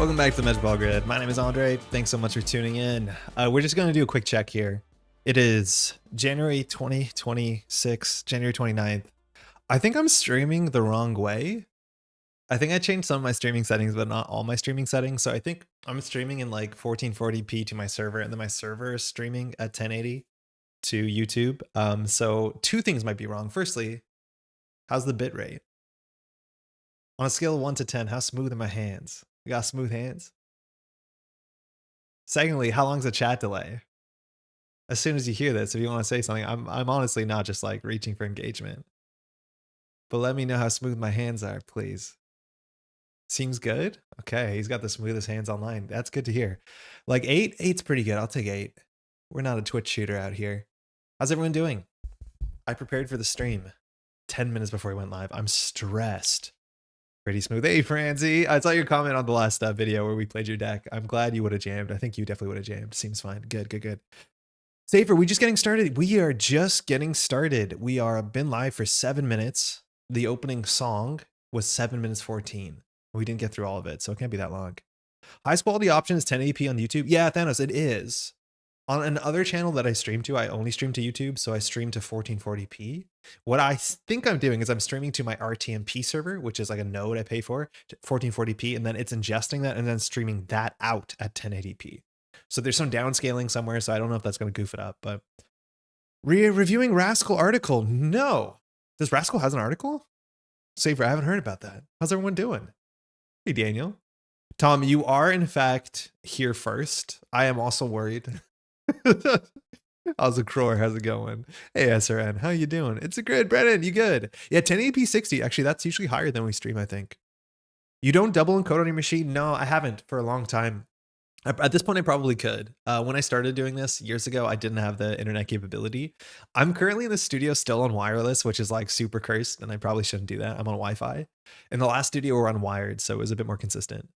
Welcome back to the Métropole Grid. My name is Andre. Thanks so much for tuning in. We're just going to do a quick check here. It is January 2026, January 29th. I think I'm streaming the wrong way. I think I changed some of my streaming settings, but not all my streaming settings. So I think I'm streaming in like 1440p to my server, and then my server is streaming at 1080 to YouTube. So two things might be wrong. Firstly, how's the bit rate? On a scale of 1 to 10, how smooth are my hands? You got smooth hands? Secondly, how long's the chat delay? As soon as you hear this, if you want to say something, I'm honestly not just like reaching for engagement. But let me know how smooth my hands are, please. Seems good? Okay, he's got the smoothest hands online. That's good to hear. Like 8? 8's pretty good. I'll take 8. We're not a Twitch shooter out here. How's everyone doing? I prepared for the stream 10 minutes before we went live. I'm stressed. Pretty smooth. Hey, Francie. I saw your comment on the last video where we played your deck. I'm glad you would have jammed. I think you definitely would have jammed. Seems fine. Good, good, good. Safer, we just getting started. We are just getting started. We are been live for 7 minutes. The opening song was 7 minutes 14. We didn't get through all of it, so it can't be that long. Highest quality option is 1080p on YouTube. Yeah, Thanos, it is. On another channel that I stream to, I only stream to YouTube, so I stream to 1440p. What I think I'm doing is I'm streaming to my RTMP server, which is like a node I pay for, 1440p, and then it's ingesting that and then streaming that out at 1080p. So there's some downscaling somewhere, so I don't know if that's going to goof it up, but reviewing Rascal article. No. Does Rascal has an article? Safer, I haven't heard about that. How's everyone doing? Hey, Daniel. Tom, you are in fact here first. I am also worried. How's it, Crore? How's it going? Hey, SRN, how you doing? It's a good, Brennan. You good? Yeah, 1080p 60. Actually, that's usually higher than we stream, I think. You don't double encode on your machine? No, I haven't for a long time. At this point, I probably could. When I started doing this years ago, I didn't have the internet capability. I'm currently in the studio still on wireless, which is like super cursed, and I probably shouldn't do that. I'm on Wi-Fi. In the last studio, we're on wired, so it was a bit more consistent.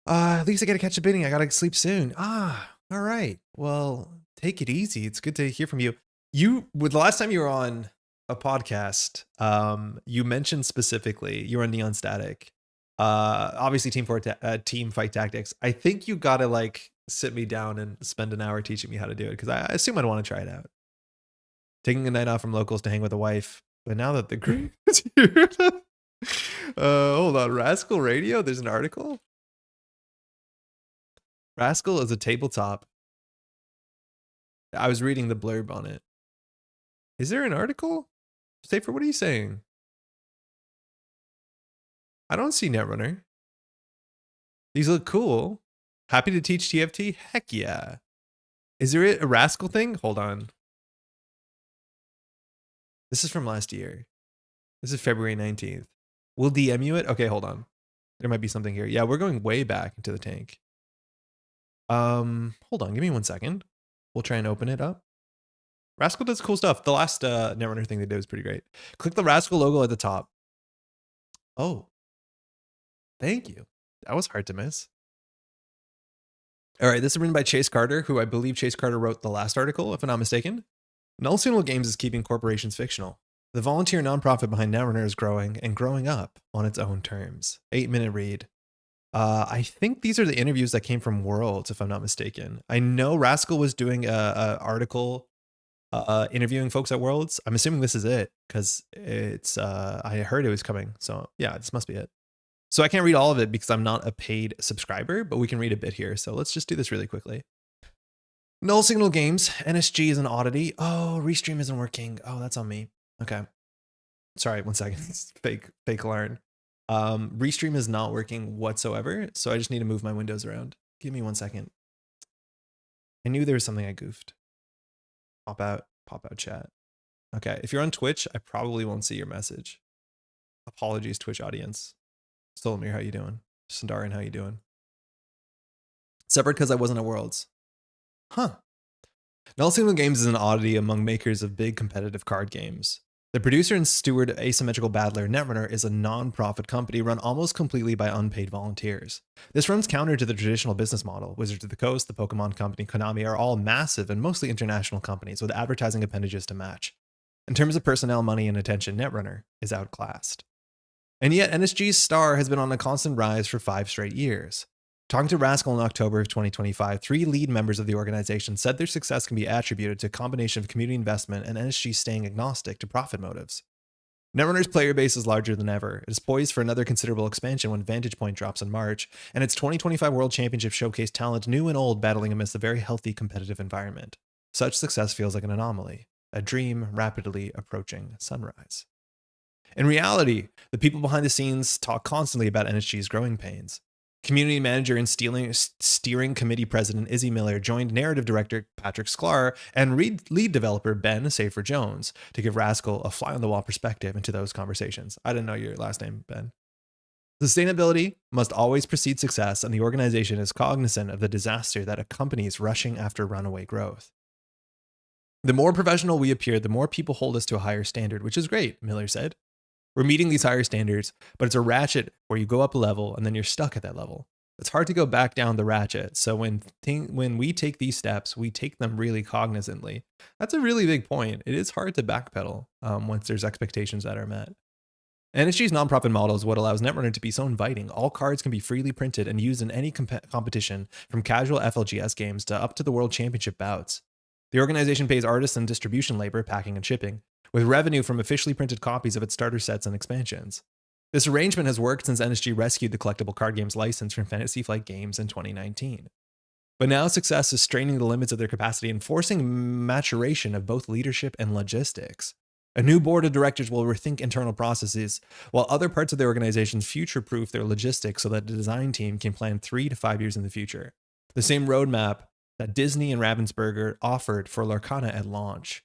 At least I gotta catch a bidding. I gotta sleep soon. All right. Well, take it easy. It's good to hear from you. With the last time you were on a podcast, you mentioned specifically you were on Neon Static. Obviously team fight tactics. I think you gotta like sit me down and spend an hour teaching me how to do it, because I assume I'd want to try it out. Taking a night off from locals to hang with a wife. But now that the group is here, hold on. Rascal Radio. There's an article. Rascal is a tabletop. I was reading the blurb on it. Is there an article? Safer, what are you saying? I don't see Netrunner. These look cool. Happy to teach TFT? Heck yeah. Is there a Rascal thing? Hold on. This is from last year. This is February 19th. We'll DM you it? Okay, hold on. There might be something here. Yeah, we're going way back into the tank. Hold on, give me 1 second. We'll try and open it up. Rascal does cool stuff. The last Netrunner thing they did was pretty great. Click the Rascal logo at the top. Oh. Thank you. That was hard to miss. All right, this is written by Chase Carter, who I believe Chase Carter wrote the last article, if I'm not mistaken. Null Signal Games is keeping corporations fictional. The volunteer nonprofit behind Netrunner is growing and growing up on its own terms. 8-minute read. I think these are the interviews that came from Worlds, if I'm not mistaken. I know Rascal was doing a article interviewing folks at Worlds. I'm assuming this is it, because it's I heard it was coming. So yeah, this must be it. So I can't read all of it because I'm not a paid subscriber, but we can read a bit here. So let's just do this really quickly. Null Signal Games, NSG is an oddity. Oh, Restream isn't working. Oh, that's on me. Okay. Sorry, 1 second. It's fake alarm. Restream is not working whatsoever, so I just need to move my windows around. Give me 1 second. I knew there was something I goofed. Pop out chat. Okay, if you're on Twitch, I probably won't see your message. Apologies, Twitch audience. Solomir, how you doing? Sandarin, how you doing? Separate because I wasn't at Worlds. Huh. Null Signal Games is an oddity among makers of big competitive card games. The producer and steward asymmetrical battler Netrunner is a non-profit company run almost completely by unpaid volunteers. This runs counter to the traditional business model. Wizards of the Coast, the Pokemon Company, Konami are all massive and mostly international companies with advertising appendages to match. In terms of personnel, money, and attention, Netrunner is outclassed. And yet NSG's star has been on a constant rise for 5 straight years. Talking to Rascal in October of 2025, 3 lead members of the organization said their success can be attributed to a combination of community investment and NSG staying agnostic to profit motives. Netrunner's player base is larger than ever. It is poised for another considerable expansion when Vantage Point drops in March, and its 2025 World Championship showcased talent new and old battling amidst a very healthy competitive environment. Such success feels like an anomaly, a dream rapidly approaching sunrise. In reality, the people behind the scenes talk constantly about NSG's growing pains. Community manager and steering committee president Izzy Miller joined narrative director Patrick Sklar and lead developer Ben Safer Jones to give Rascal a fly-on-the-wall perspective into those conversations. I didn't know your last name, Ben. Sustainability must always precede success, and the organization is cognizant of the disaster that accompanies rushing after runaway growth. The more professional we appear, the more people hold us to a higher standard, which is great, Miller said. We're meeting these higher standards, but it's a ratchet where you go up a level and then you're stuck at that level. It's hard to go back down the ratchet. So when we take these steps, we take them really cognizantly. That's a really big point. It is hard to backpedal once there's expectations that are met. NSG's nonprofit model is what allows Netrunner to be so inviting. All cards can be freely printed and used in any competition, from casual FLGS games to up to the World Championship bouts. The organization pays artists and distribution labor, packing and shipping, with revenue from officially printed copies of its starter sets and expansions. This arrangement has worked since NSG rescued the collectible card games license from Fantasy Flight Games in 2019. But now success is straining the limits of their capacity and forcing maturation of both leadership and logistics. A new board of directors will rethink internal processes, while other parts of the organization future-proof their logistics so that the design team can plan 3 to 5 years in the future. The same roadmap that Disney and Ravensburger offered for Lorcana at launch.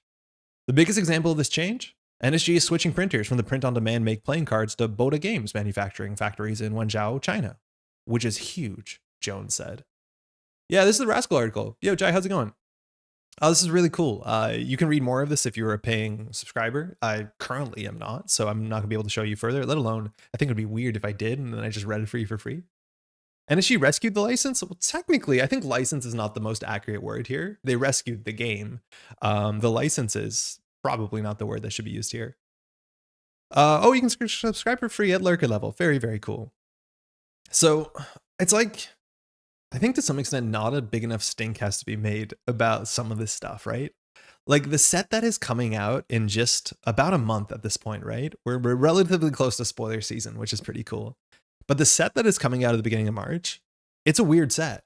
The biggest example of this change? NSG is switching printers from the print-on-demand make playing cards to Boda Games manufacturing factories in Wenzhou, China, which is huge, Jones said. Yeah, this is the Rascal article. Yo, Jai, how's it going? Oh, this is really cool. You can read more of this if you're a paying subscriber. I currently am not, so I'm not going to be able to show you further, let alone, I think it would be weird if I did and then I just read it for you for free. NSG rescued the license? Well, technically, I think license is not the most accurate word here. They rescued the game. The license is probably not the word that should be used here. Oh, you can subscribe for free at lurker level. Very, very cool. So it's like, I think to some extent, not a big enough stink has to be made about some of this stuff, right? Like the set that is coming out in just about a month at this point, right? We're relatively close to spoiler season, which is pretty cool. But the set that is coming out at the beginning of March, it's a weird set.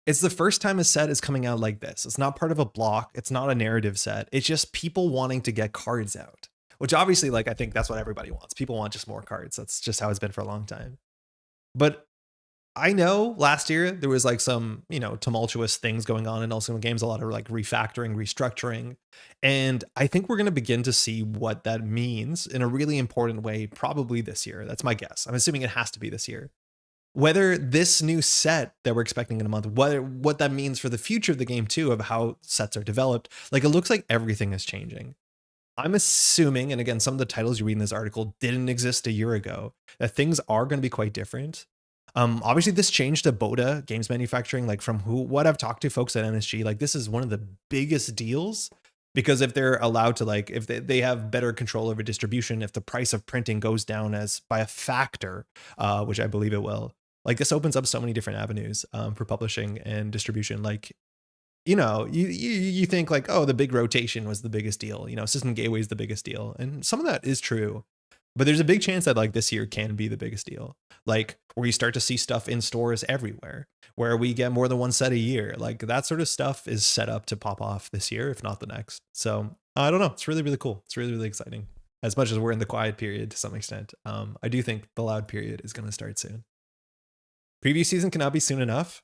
It's the first time a set is coming out like this. It's not part of a block. It's not a narrative set. It's just people wanting to get cards out, which obviously, like, I think that's what everybody wants. People want just more cards. That's just how it's been for a long time. But I know last year there was like some, tumultuous things going on in Ultimate Games, a lot of like refactoring, restructuring. And I think we're going to begin to see what that means in a really important way, probably this year. That's my guess. I'm assuming it has to be this year. Whether this new set that we're expecting in a month, what that means for the future of the game too, of how sets are developed, like it looks like everything is changing. I'm assuming, and again, some of the titles you read in this article didn't exist a year ago, that things are going to be quite different. Obviously this changed to Boda Games manufacturing, like from what I've talked to folks at NSG, like this is one of the biggest deals, because if they're allowed to, like, if they have better control over distribution, if the price of printing goes down by a factor, which I believe it will, like this opens up so many different avenues for publishing and distribution. Like, you think like, oh, the big rotation was the biggest deal, System Gateway is the biggest deal. And some of that is true. But there's a big chance that like this year can be the biggest deal, like where you start to see stuff in stores everywhere, where we get more than one set a year. Like that sort of stuff is set up to pop off this year, if not the next. So I don't know. It's really, really cool. It's really, really exciting. As much as we're in the quiet period to some extent, I do think the loud period is going to start soon. Preview season cannot be soon enough.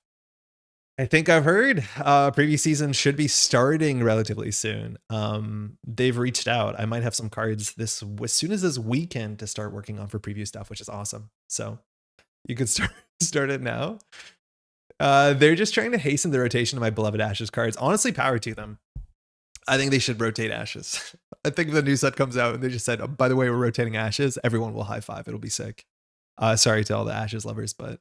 I think I've heard preview season should be starting relatively soon. They've reached out. I might have some cards as soon as this weekend to start working on for preview stuff, which is awesome. So you could start it now. They're just trying to hasten the rotation of my beloved Ashes cards. Honestly, power to them. I think they should rotate Ashes. I think if the new set comes out and they just said, oh, by the way, we're rotating Ashes, everyone will high five. It'll be sick. Sorry to all the Ashes lovers, but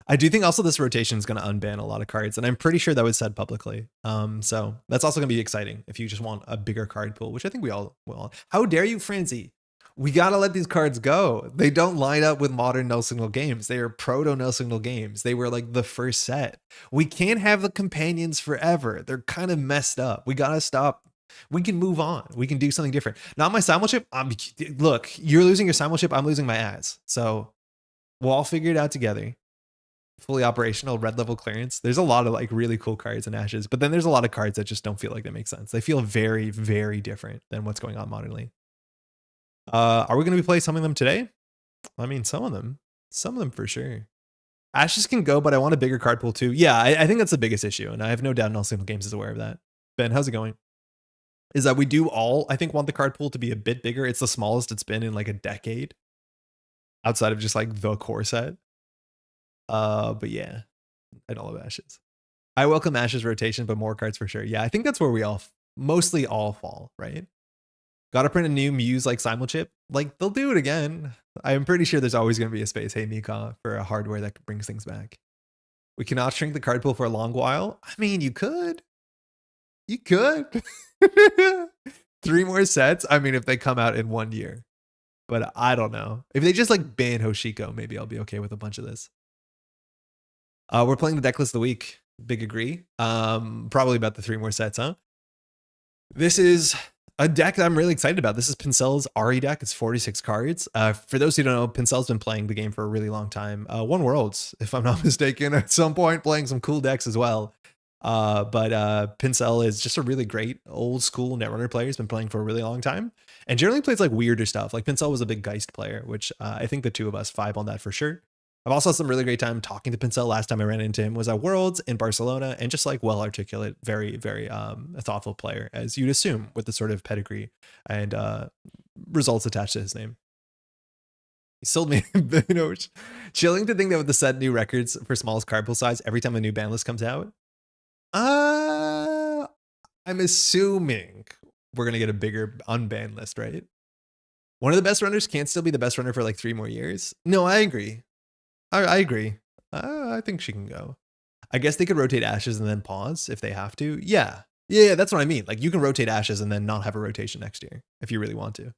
I do think also this rotation is going to unban a lot of cards, and I'm pretty sure that was said publicly. So that's also going to be exciting if you just want a bigger card pool, which I think we all will. How dare you, Franzi? We gotta let these cards go. They don't line up with modern no signal games. They are proto no signal games. They were like the first set. We can't have the companions forever. They're kind of messed up. We gotta stop. We can move on. We can do something different. Not my simul chip. Look, you're losing your simul chip. I'm losing my ads. So we'll all figure it out together. Fully operational, red level clearance. There's a lot of like really cool cards in Ashes, but then there's a lot of cards that just don't feel like they make sense. They feel very, very different than what's going on modernly. Are we going to be playing some of them today? I mean, some of them for sure. Ashes can go, but I want a bigger card pool too. Yeah, I think that's the biggest issue, and I have no doubt No Signal Games is aware of that. Ben, how's it going? Is that we do all, I think, want the card pool to be a bit bigger. It's the smallest it's been in like a decade, outside of just like the core set. But yeah, I don't love Ashes. I welcome Ashes rotation, but more cards for sure. Yeah, I think that's where we all mostly all fall, right? Gotta print a new Muse like simul chip. Like they'll do it again. I'm pretty sure there's always going to be a space, hey Nika, for a hardware that brings things back. We cannot shrink the card pool for a long while. I mean, you could. You could. 3 more sets. I mean, if they come out in 1 year. But I don't know. If they just like ban Hoshiko, maybe I'll be okay with a bunch of this. We're playing the deck list of the week. Big agree. Probably about the 3 more sets, huh? This is a deck that I'm really excited about. This is Pinsel's Ari deck. It's 46 cards. For those who don't know, Pinsel's been playing the game for a really long time. Won Worlds, if I'm not mistaken, at some point, playing some cool decks as well. But Pinsel is just a really great old school Netrunner player. He's been playing for a really long time and generally plays like weirder stuff. Like Pinsel was a big Geist player, which I think the two of us vibe on that for sure. I've also had some really great time talking to Pinsel. Last time I ran into him was at Worlds in Barcelona, and just like well articulate, very, very a thoughtful player, as you'd assume with the sort of pedigree and results attached to his name. He sold me, you know, chilling to think that with the set new records for smallest card pool size every time a new ban list comes out. I'm assuming we're gonna get a bigger unbanned list, right? One of the best runners can't still be the best runner for like 3 more years. No, I agree. I agree. I think she can go. I guess they could rotate Ashes and then pause if they have to. Yeah, that's what I mean. Like you can rotate Ashes and then not have a rotation next year if you really want to.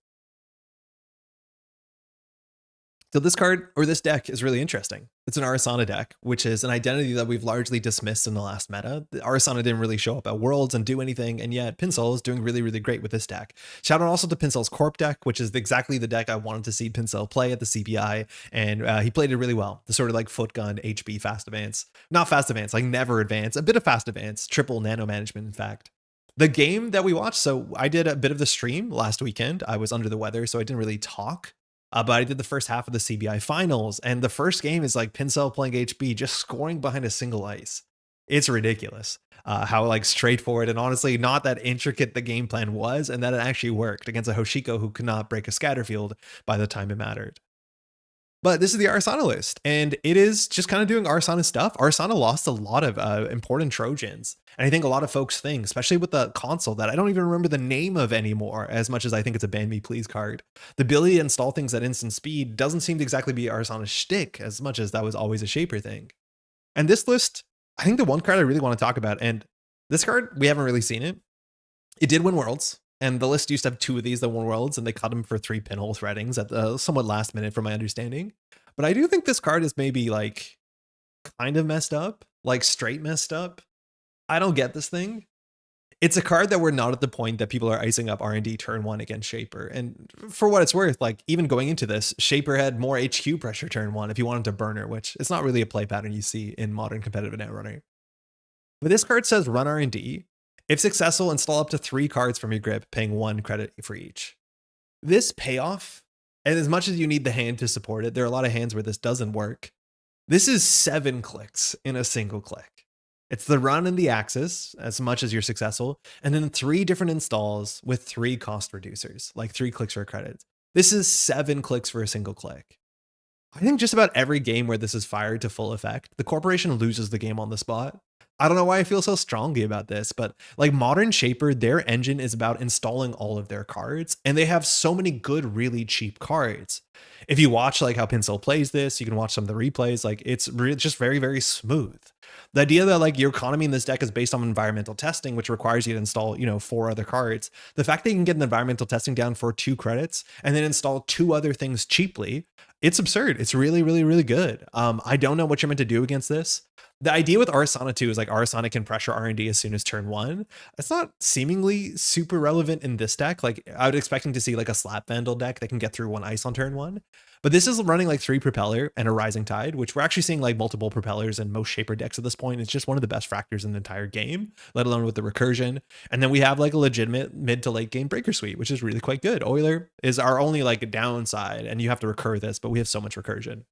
So this card or this deck is really interesting. It's an Arissana deck, which is an identity that we've largely dismissed in the last meta. Arissana didn't really show up at Worlds and do anything, and yet Pinsel is doing really, really great with this deck. Shout out also to Pinsel's Corp deck, which is exactly the deck I wanted to see Pinsel play at the CBI, and he played it really well. The sort of like footgun, HB, fast advance. Not fast advance, like never advance, a bit of fast advance, triple nano management in fact. The game that we watched, so I did a bit of the stream last weekend. I was under the weather, so I didn't really talk. But I did the first half of the CBI finals, and the first game is like Pinsel playing HB, just scoring behind a single ice. It's ridiculous how like straightforward and honestly not that intricate the game plan was, and that it actually worked against a Hoshiko who could not break a scatter field by the time it mattered. But this is the Arissana list, and it is just kind of doing Arissana stuff. Arissana lost a lot of important Trojans, and I think a lot of folks think, especially with the console that I don't even remember the name of anymore, as much as I think it's a ban me please card. The ability to install things at instant speed doesn't seem to exactly be Arissana's shtick, as much as that was always a Shaper thing. And this list, I think the one card I really want to talk about, and this card, we haven't really seen it. It did win Worlds. And the list used to have 2 of these that won Worlds, and they cut them for 3 pinhole threadings at the somewhat last minute from my understanding. But I do think this card is maybe like kind of messed up, like straight messed up. I don't get this thing. It's a card that we're not at the point that people are icing up R&D turn 1 against Shaper. And for what it's worth, like even going into this, Shaper had more HQ pressure turn 1 if you wanted to burn her, which is not really a play pattern you see in modern competitive Netrunner. But this card says run R&D. If successful, install up to 3 cards from your grip, paying 1 credit for each. This payoff, and as much as you need the hand to support it, there are a lot of hands where this doesn't work. This is 7 clicks in a single click. It's the run and the axis, as much as you're successful, and then 3 different installs with 3 cost reducers, like 3 clicks for a credit. This is 7 clicks for a single click. I think just about every game where this is fired to full effect, the corporation loses the game on the spot. I don't know why I feel so strongly about this, but like Modern Shaper, their engine is about installing all of their cards, and they have so many good, really cheap cards. If you watch like how Pinsel plays this, you can watch some of the replays. Like it's really just very, very smooth. The idea that like your economy in this deck is based on environmental testing, which requires you to install, 4 other cards. The fact that you can get an environmental testing down for 2 credits and then install 2 other things cheaply, it's absurd. It's really, really, really good. I don't know what you're meant to do against this. The idea with Arissana too is like Arissana can pressure R&D as soon as turn 1. It's not seemingly super relevant in this deck. Like I would expecting to see like a Slap Vandal deck that can get through 1 ice on turn 1. But this is running like 3 Propeller and a Rising Tide, which we're actually seeing like multiple Propellers in most Shaper decks at this point. It's just one of the best factors in the entire game, let alone with the recursion. And then we have like a legitimate mid to late game Breaker Suite, which is really quite good. Euler is our only like downside, and you have to recur this, but we have so much recursion.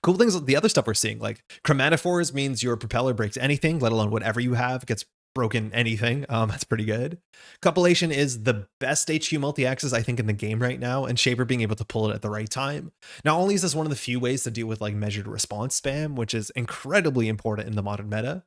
Cool things, the other stuff we're seeing, like Chromatophores means your Propeller breaks anything, let alone whatever you have gets broken anything. That's pretty good. Compilation is the best HQ multi-axis I think in the game right now, and Shaper being able to pull it at the right time. Not only is this one of the few ways to deal with like measured response spam, which is incredibly important in the modern meta,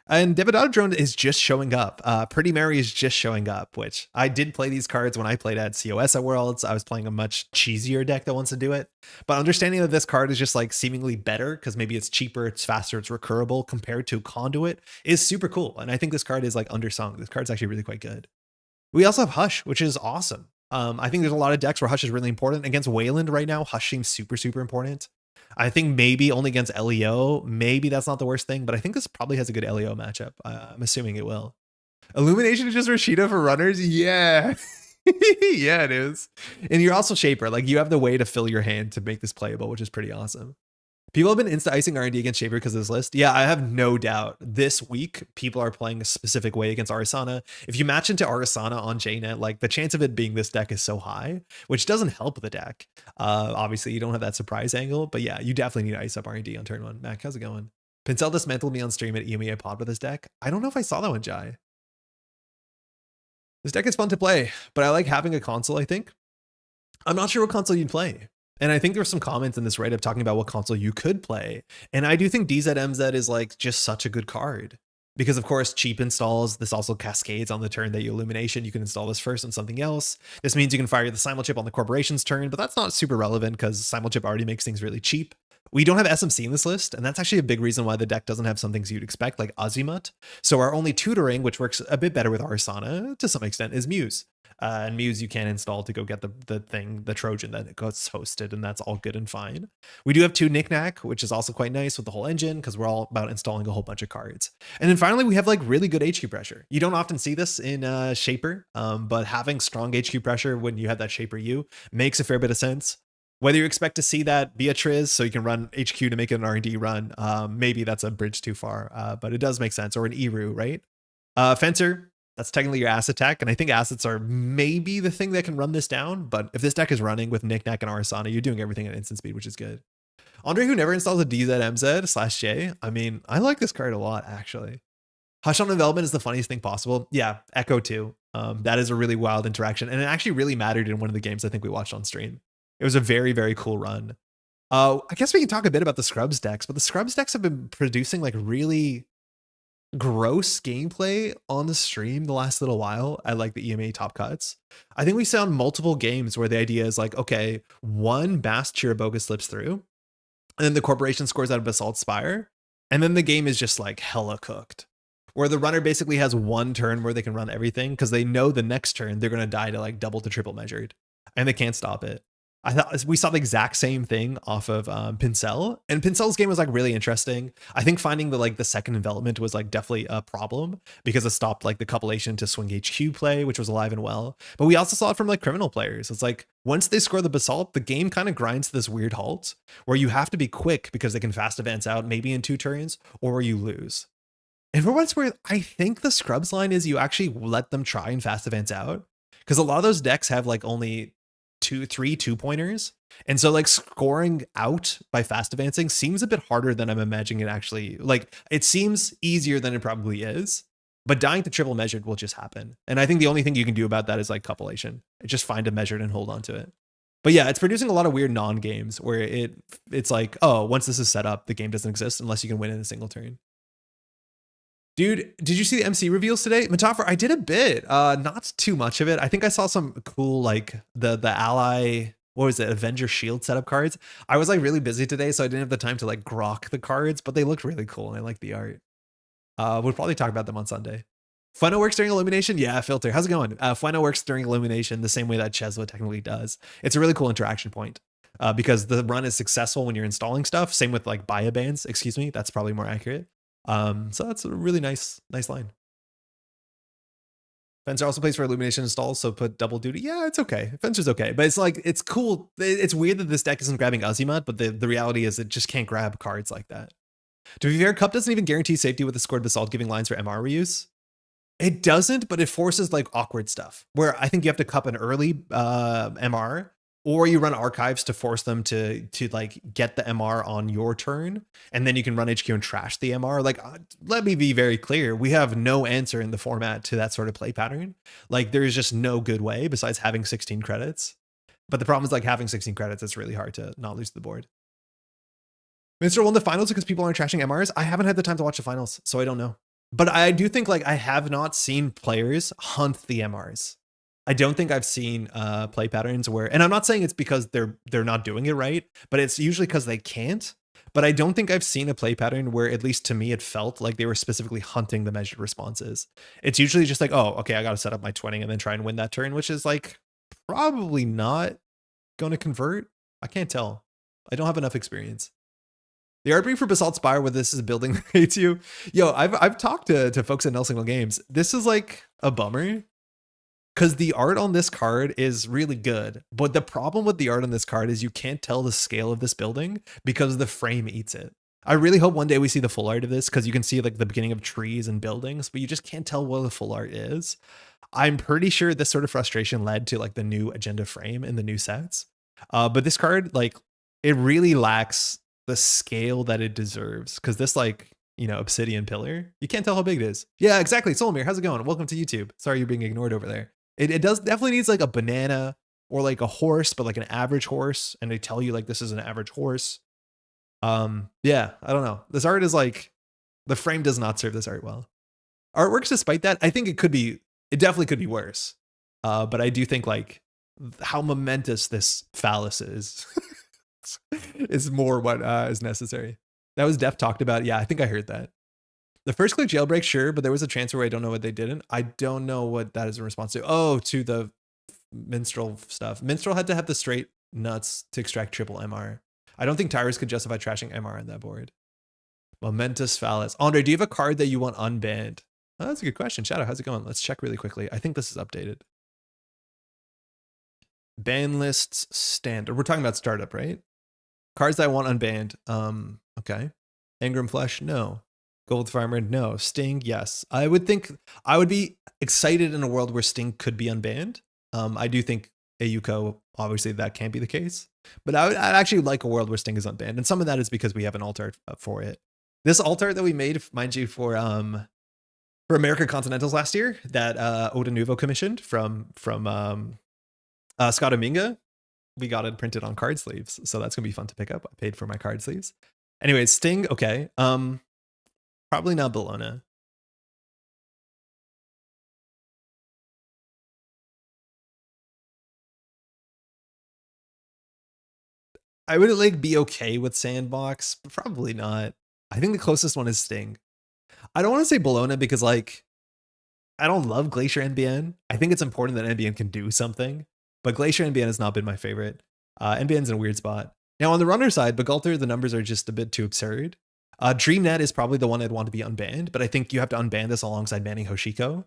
and Devidata Drone is just showing up. Pretty Mary is just showing up, which I did play these cards when I played at COS at Worlds. I was playing a much cheesier deck that wants to do it. But understanding that this card is just like seemingly better because maybe it's cheaper, it's faster, it's recurable compared to Conduit is super cool. And I think this card is like undersung. This card's actually really quite good. We also have Hush, which is awesome. I think there's a lot of decks where Hush is really important. Against Wayland right now, Hush seems super, super important. I think maybe only against LEO, maybe that's not the worst thing, but I think this probably has a good LEO matchup. I'm assuming it will. Illumination is just Rashida for runners? Yeah. Yeah, it is. And you're also Shaper. Like you have the way to fill your hand to make this playable, which is pretty awesome. People have been insta-icing R&D against Shaper because of this list. Yeah, I have no doubt. This week, people are playing a specific way against Arissana. If you match into Arissana on JNet, like the chance of it being this deck is so high, which doesn't help the deck. Obviously, you don't have that surprise angle, but yeah, you definitely need to ice up R&D on turn 1. Mac, how's it going? Pinsel dismantled me on stream at EMEA Pod with this deck. I don't know if I saw that one, Jai. This deck is fun to play, but I like having a console, I think. I'm not sure what console you'd play. And I think there were some comments in this write-up talking about what console you could play. And I do think DZMZ is like just such a good card. Because of course, cheap installs, this also cascades on the turn that you Illumination. You can install this first on something else. This means you can fire the Simulchip on the corporation's turn, but that's not super relevant because Simulchip already makes things really cheap. We don't have SMC in this list, and that's actually a big reason why the deck doesn't have some things you'd expect, like Azimuth. So our only tutoring, which works a bit better with Arissana to some extent, is Muse. And Muse you can install to go get the Trojan that it gets hosted, and that's all good and fine. We do have 2 Knickknack, which is also quite nice with the whole engine because we're all about installing a whole bunch of cards. And then finally, we have like really good HQ pressure. You don't often see this in Shaper, but having strong HQ pressure when you have that Shaper U makes a fair bit of sense. Whether you expect to see that Beatriz so you can run HQ to make it an R&D run, maybe that's a bridge too far, but it does make sense. Or an Eru, right? Fencer, that's technically your ass attack, and I think assets are maybe the thing that can run this down, but if this deck is running with Knickknack and Arissana, you're doing everything at instant speed, which is good. Andre, who never installs a DZMZ/J, I mean, I like this card a lot, actually. Hush on Envelopment is the funniest thing possible. Yeah, Echo too. That is a really wild interaction, and it actually really mattered in one of the games I think we watched on stream. It was a very, very cool run. I guess we can talk a bit about the Scrubs decks, but the Scrubs decks have been producing like really gross gameplay on the stream the last little while at like the EMA top cuts. I think we saw multiple games where the idea is like, okay, 1 Bast Chiriboga slips through, and then the corporation scores out of Basalt Spire, and then the game is just like hella cooked. Where the runner basically has 1 turn where they can run everything because they know the next turn they're going to die to like double to triple measured, and they can't stop it. I thought we saw the exact same thing off of Pinsel, and Pinsel's game was like really interesting. I think finding the second envelopment was like definitely a problem because it stopped like the compilation to swing HQ play, which was alive and well. But we also saw it from like criminal players. It's like once they score the Basalt, the game kind of grinds to this weird halt where you have to be quick because they can fast advance out maybe in 2 turns or you lose. And for what it's worth, I think the Scrubs line is you actually let them try and fast advance out because a lot of those decks have like only 3 2-pointers. And so like scoring out by fast advancing seems a bit harder than I'm imagining it actually. Like it seems easier than it probably is, but dying to triple measured will just happen. And I think the only thing you can do about that is like compilation. Just find a measured and hold on to it. But yeah, it's producing a lot of weird non-games where it's like, oh, once this is set up, the game doesn't exist unless you can win in a single turn. Dude, did you see the MC reveals today? Metapher, I did a bit. Not too much of it. I think I saw some cool, like, the ally, what was it, Avenger Shield setup cards. I was like really busy today, so I didn't have the time to like grok the cards, but they looked really cool and I like the art. We'll probably talk about them on Sunday. Fueno works during illumination? Yeah, Filter. How's it going? Fueno works during illumination the same way that Cheswa technically does. It's a really cool interaction point because the run is successful when you're installing stuff. Same with like biobands, excuse me. That's probably more accurate. So that's a really nice line. Fencer also plays for illumination installs, so put double duty. Yeah, it's okay. Fencer's okay, but it's like, it's cool. It's weird that this deck isn't grabbing Azimut, but the reality is it just can't grab cards like that. To be fair, Cup doesn't even guarantee safety with the scored basalt giving lines for MR reuse. It doesn't, but it forces like awkward stuff where I think you have to cup an early MR, or you run archives to force them to like get the MR on your turn, and then you can run HQ and trash the MR. Like, let me be very clear. We have no answer in the format to that sort of play pattern. Like, there's just no good way besides having 16 credits. But the problem is like having 16 credits, it's really hard to not lose the board. Minstrel won the finals because people aren't trashing MRs. I haven't had the time to watch the finals, so I don't know. But I do think like I have not seen players hunt the MRs. I don't think I've seen play patterns where, and I'm not saying it's because they're not doing it right, but it's usually because they can't. But I don't think I've seen a play pattern where, at least to me, it felt like they were specifically hunting the measured responses. It's usually just like, oh, okay, I got to set up my twinning and then try and win that turn, which is like probably not going to convert. I can't tell. I don't have enough experience. The art brief for Basalt Spire, where this is building hates you. Yo, I've talked to folks at Nelson Games. This is like a bummer because the art on this card is really good. But the problem with the art on this card is you can't tell the scale of this building because the frame eats it. I really hope one day we see the full art of this because you can see like the beginning of trees and buildings, but you just can't tell what the full art is. I'm pretty sure this sort of frustration led to like the new agenda frame in the new sets. But this card, like, it really lacks the scale that it deserves, because this, like, you know, obsidian pillar, you can't tell how big it is. Yeah, exactly. Solomir, how's it going? Welcome to YouTube. Sorry you're being ignored over there. It does definitely needs like a banana or like a horse, but like an average horse, and they tell you like this is an average horse. Yeah, I don't know. This art is like, the frame does not serve this art well. Artworks despite that, I think it definitely could be worse. But I do think like how momentous this phallus is is more what is necessary. That was Def talked about. Yeah, I think I heard that. The first click jailbreak, sure, but there was a transfer where I don't know what they didn't. I don't know what that is in response to. Oh, to the Minstrel stuff. Minstrel had to have the straight nuts to extract triple MR. I don't think Tyrus could justify trashing MR on that board. Momentous phallus. Andre, do you have a card that you want unbanned? Oh, that's a good question. Shadow, how's it going? Let's check really quickly. I think this is updated. Ban lists standard. We're talking about startup, right? Cards that I want unbanned. Okay. Engram Flesh, no. Gold Farmer, no. Sting, yes. I would be excited in a world where Sting could be unbanned. I do think Ayuko, obviously that can't be the case, but I'd actually like a world where Sting is unbanned. And some of that is because we have an alt art for it. This alt art that we made, mind you, for America Continentals last year that Oda Nuvo commissioned from Scott Aminga, we got it printed on card sleeves, so that's gonna be fun to pick up. I paid for my card sleeves. Anyways, Sting, okay. Probably not Bologna. I would like be okay with Sandbox, but probably not. I think the closest one is Sting. I don't want to say Bologna because like I don't love Glacier NBN. I think it's important that NBN can do something, but Glacier NBN has not been my favorite. NBN's in a weird spot. Now on the runner side, Bagulter, the numbers are just a bit too absurd. DreamNet is probably the one I'd want to be unbanned, but I think you have to unban this alongside banning Hoshiko.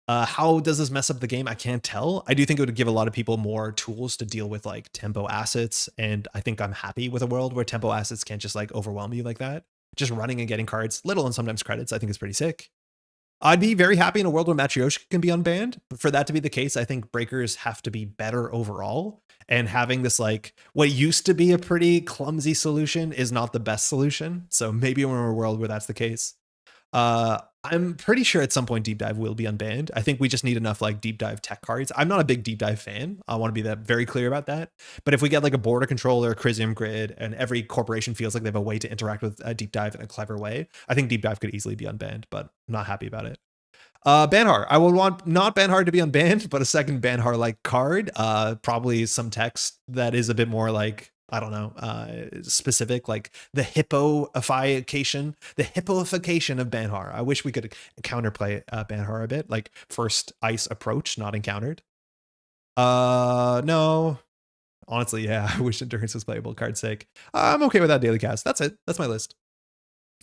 How does this mess up the game? I can't tell. I do think it would give a lot of people more tools to deal with like tempo assets, and I think I'm happy with a world where tempo assets can't just like overwhelm you like that. Just running and getting cards, little and sometimes credits, I think is pretty sick. I'd be very happy in a world where Matryoshka can be unbanned, but for that to be the case, I think breakers have to be better overall. And having this like what used to be a pretty clumsy solution is not the best solution. So maybe we're in a world where that's the case. I'm pretty sure at some point Deep Dive will be unbanned. I think we just need enough like Deep Dive tech cards. I'm not a big Deep Dive fan. I want to be very clear about that. But if we get like a border controller, Crisium Grid, and every corporation feels like they have a way to interact with a Deep Dive in a clever way, I think Deep Dive could easily be unbanned, but I'm not happy about it. Banhar. I would want not Banhar to be unbanned, but a second Banhar like card. Probably some text that is a bit more like, I don't know, specific, like the hippoification of Banhar. I wish we could counterplay Banhar a bit, like first ice approach, not encountered. No. Honestly, yeah, I wish Endurance was playable, card's sake. I'm okay with that daily cast. That's it. That's my list.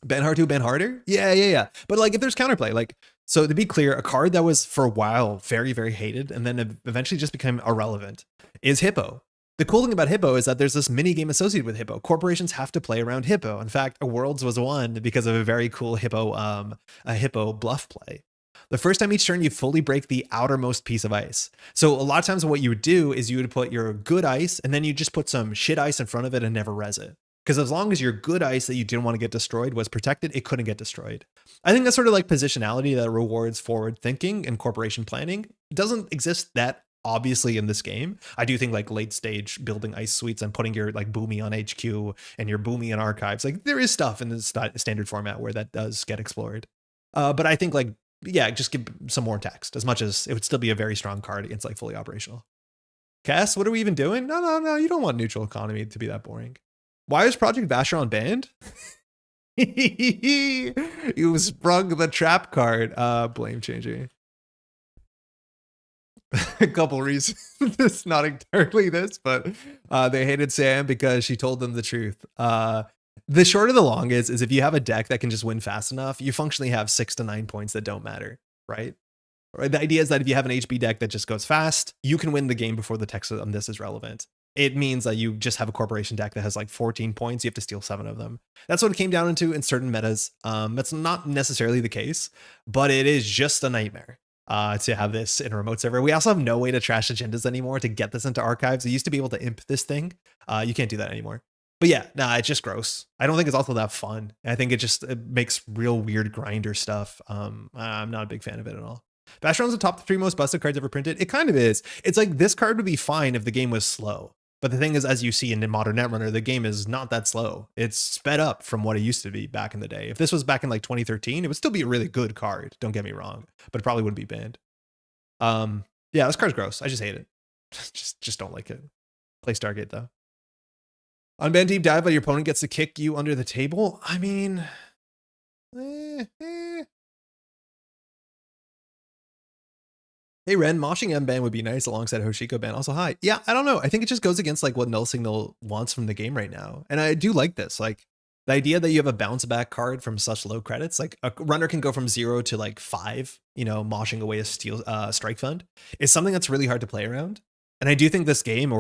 Banhar 2, ban harder? Yeah. But like if there's counterplay, like, so to be clear, a card that was for a while very, very hated and then eventually just became irrelevant is Hippo. The cool thing about Hippo is that there's this mini game associated with Hippo. Corporations have to play around Hippo. In fact, a Worlds was won because of a very cool Hippo, a Hippo bluff play. The first time each turn, you fully break the outermost piece of ice. So a lot of times what you would do is you would put your good ice and then you just put some shit ice in front of it and never res it. Because as long as your good ice that you didn't want to get destroyed was protected, it couldn't get destroyed. I think that's sort of like positionality that rewards forward thinking and corporation planning. It doesn't exist that obviously in this game. I do think like late stage building ice suites and putting your like Boomy on HQ and your Boomy in archives, like there is stuff in the standard format where that does get explored. But I think like, yeah, just give some more text, as much as it would still be a very strong card against like fully operational. Cass, what are we even doing? No, you don't want neutral economy to be that boring. Why is Project Vacheron banned? You sprung the trap card. Blame changing. A couple reasons. It's not entirely this, but they hated Sam because she told them the truth. The short of the long is if you have a deck that can just win fast enough, you functionally have 6 to 9 points that don't matter, right? The idea is that if you have an HB deck that just goes fast, you can win the game before the text on this is relevant. It means that you just have a corporation deck that has like 14 points. You have to steal 7 of them. That's what it came down into in certain metas. That's not necessarily the case, but it is just a nightmare to have this in a remote server. We also have no way to trash agendas anymore to get this into archives. You used to be able to imp this thing. You can't do that anymore. But yeah, nah, it's just gross. I don't think it's also that fun. I think it makes real weird grinder stuff. I'm not a big fan of it at all. Vacheron's the top 3 most busted cards ever printed. It kind of is. It's like this card would be fine if the game was slow. But the thing is, as you see in modern Netrunner, the game is not that slow. It's sped up from what it used to be back in the day. If this was back in like 2013, it would still be a really good card. Don't get me wrong, but it probably wouldn't be banned. Yeah, this card's gross. I just hate it. just don't like it. Play Stargate though. Unban Deep Dive, but your opponent gets to kick you under the table. I mean, Hey Ren, moshing M-ban would be nice alongside Hoshiko ban. Also, hi. Yeah, I don't know. I think it just goes against like what Null Signal wants from the game right now. And I do like this. Like the idea that you have a bounce back card from such low credits, like a runner can go from 0 to like 5, you know, moshing away a steel strike fund is something that's really hard to play around. And I do think this game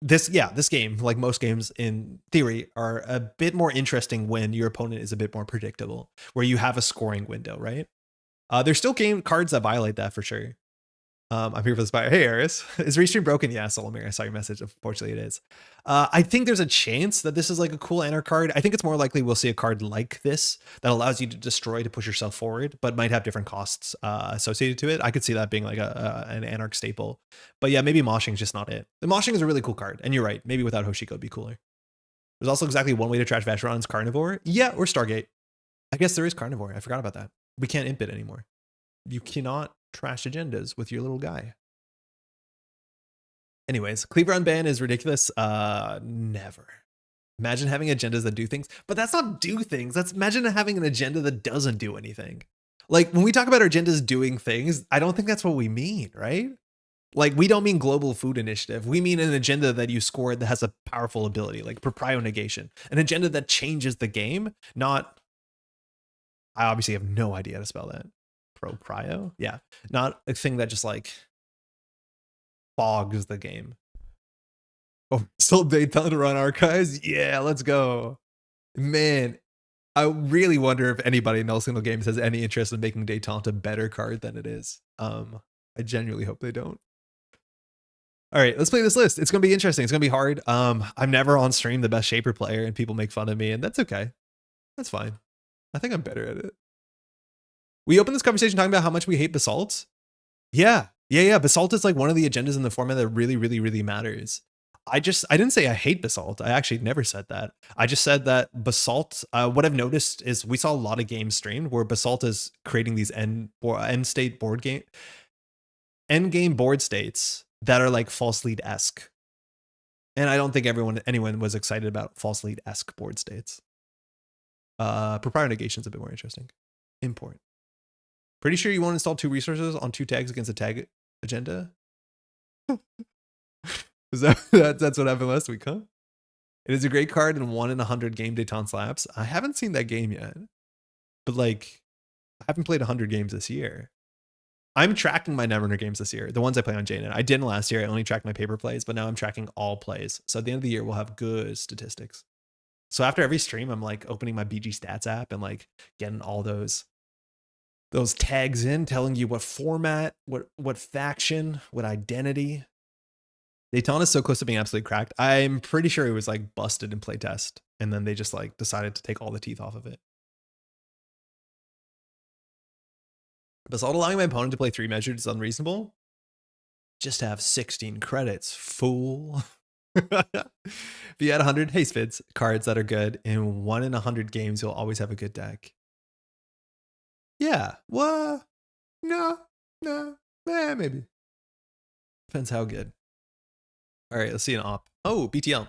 this game, like most games in theory, are a bit more interesting when your opponent is a bit more predictable, where you have a scoring window, right? There's still game cards that violate that for sure. I'm here for the spire. Hey, Aris. Is Restream broken? Yeah, Solomir. I saw your message. Unfortunately, it is. I think there's a chance that this is like a cool Anar card. I think it's more likely we'll see a card like this that allows you to destroy to push yourself forward, but might have different costs associated to it. I could see that being like an Anarch staple. But yeah, maybe Moshing is just not it. The Moshing is a really cool card. And you're right. Maybe without Hoshiko, it'd be cooler. There's also exactly one way to trash Vacheron's Carnivore. Yeah, or Stargate. I guess there is Carnivore. I forgot about that. We can't imp it anymore. You cannot trash agendas with your little guy. Anyways, Cleaver unban is ridiculous. Never. Imagine having agendas that do things, but that's not do things. That's imagine having an agenda that doesn't do anything. Like when we talk about our agendas doing things, I don't think that's what we mean, right? Like we don't mean global food initiative. We mean an agenda that you score that has a powerful ability, like proprio negation, an agenda that changes the game, not, I obviously have no idea how to spell that. Proprio? Yeah. Not a thing that just like fogs the game. Oh, still Daytona to run archives? Yeah, let's go. Man, I really wonder if anybody in Null Signal Games has any interest in making Daytona a better card than it is. I genuinely hope they don't. All right, let's play this list. It's going to be interesting. It's going to be hard. I'm never on stream the best Shaper player and people make fun of me and that's okay. That's fine. I think I'm better at it. We opened this conversation talking about how much we hate Basalt. Yeah. Basalt is like one of the agendas in the format that really, really, really matters. I didn't say I hate Basalt. I actually never said that. I just said that Basalt, what I've noticed is we saw a lot of games streamed where Basalt is creating these end game board states that are like false lead-esque. And I don't think anyone was excited about false lead-esque board states. Proprietary negation is a bit more interesting. Import. Pretty sure you won't install 2 resources on 2 tags against a tag agenda? That's what happened last week, huh? It is a great card in 1 in 100 game Détente slaps. I haven't seen that game yet. But like, I haven't played 100 games this year. I'm tracking my Netrunner games this year. The ones I play on JNet. I didn't last year. I only tracked my paper plays, but now I'm tracking all plays. So at the end of the year, we'll have good statistics. So after every stream, I'm like opening my BG Stats app and like getting all those tags in, telling you what format, what faction, what identity. Détente is so close to being absolutely cracked. I'm pretty sure it was like busted in playtest, and then they just like decided to take all the teeth off of it. Basalt allowing my opponent to play 3 measured is unreasonable. Just have 16 credits, fool. If you had 100 haste vids cards that are good in 1 in 100 games, you'll always have a good deck. Yeah, well, no, maybe. Depends how good. All right, let's see an op. Oh, BTL.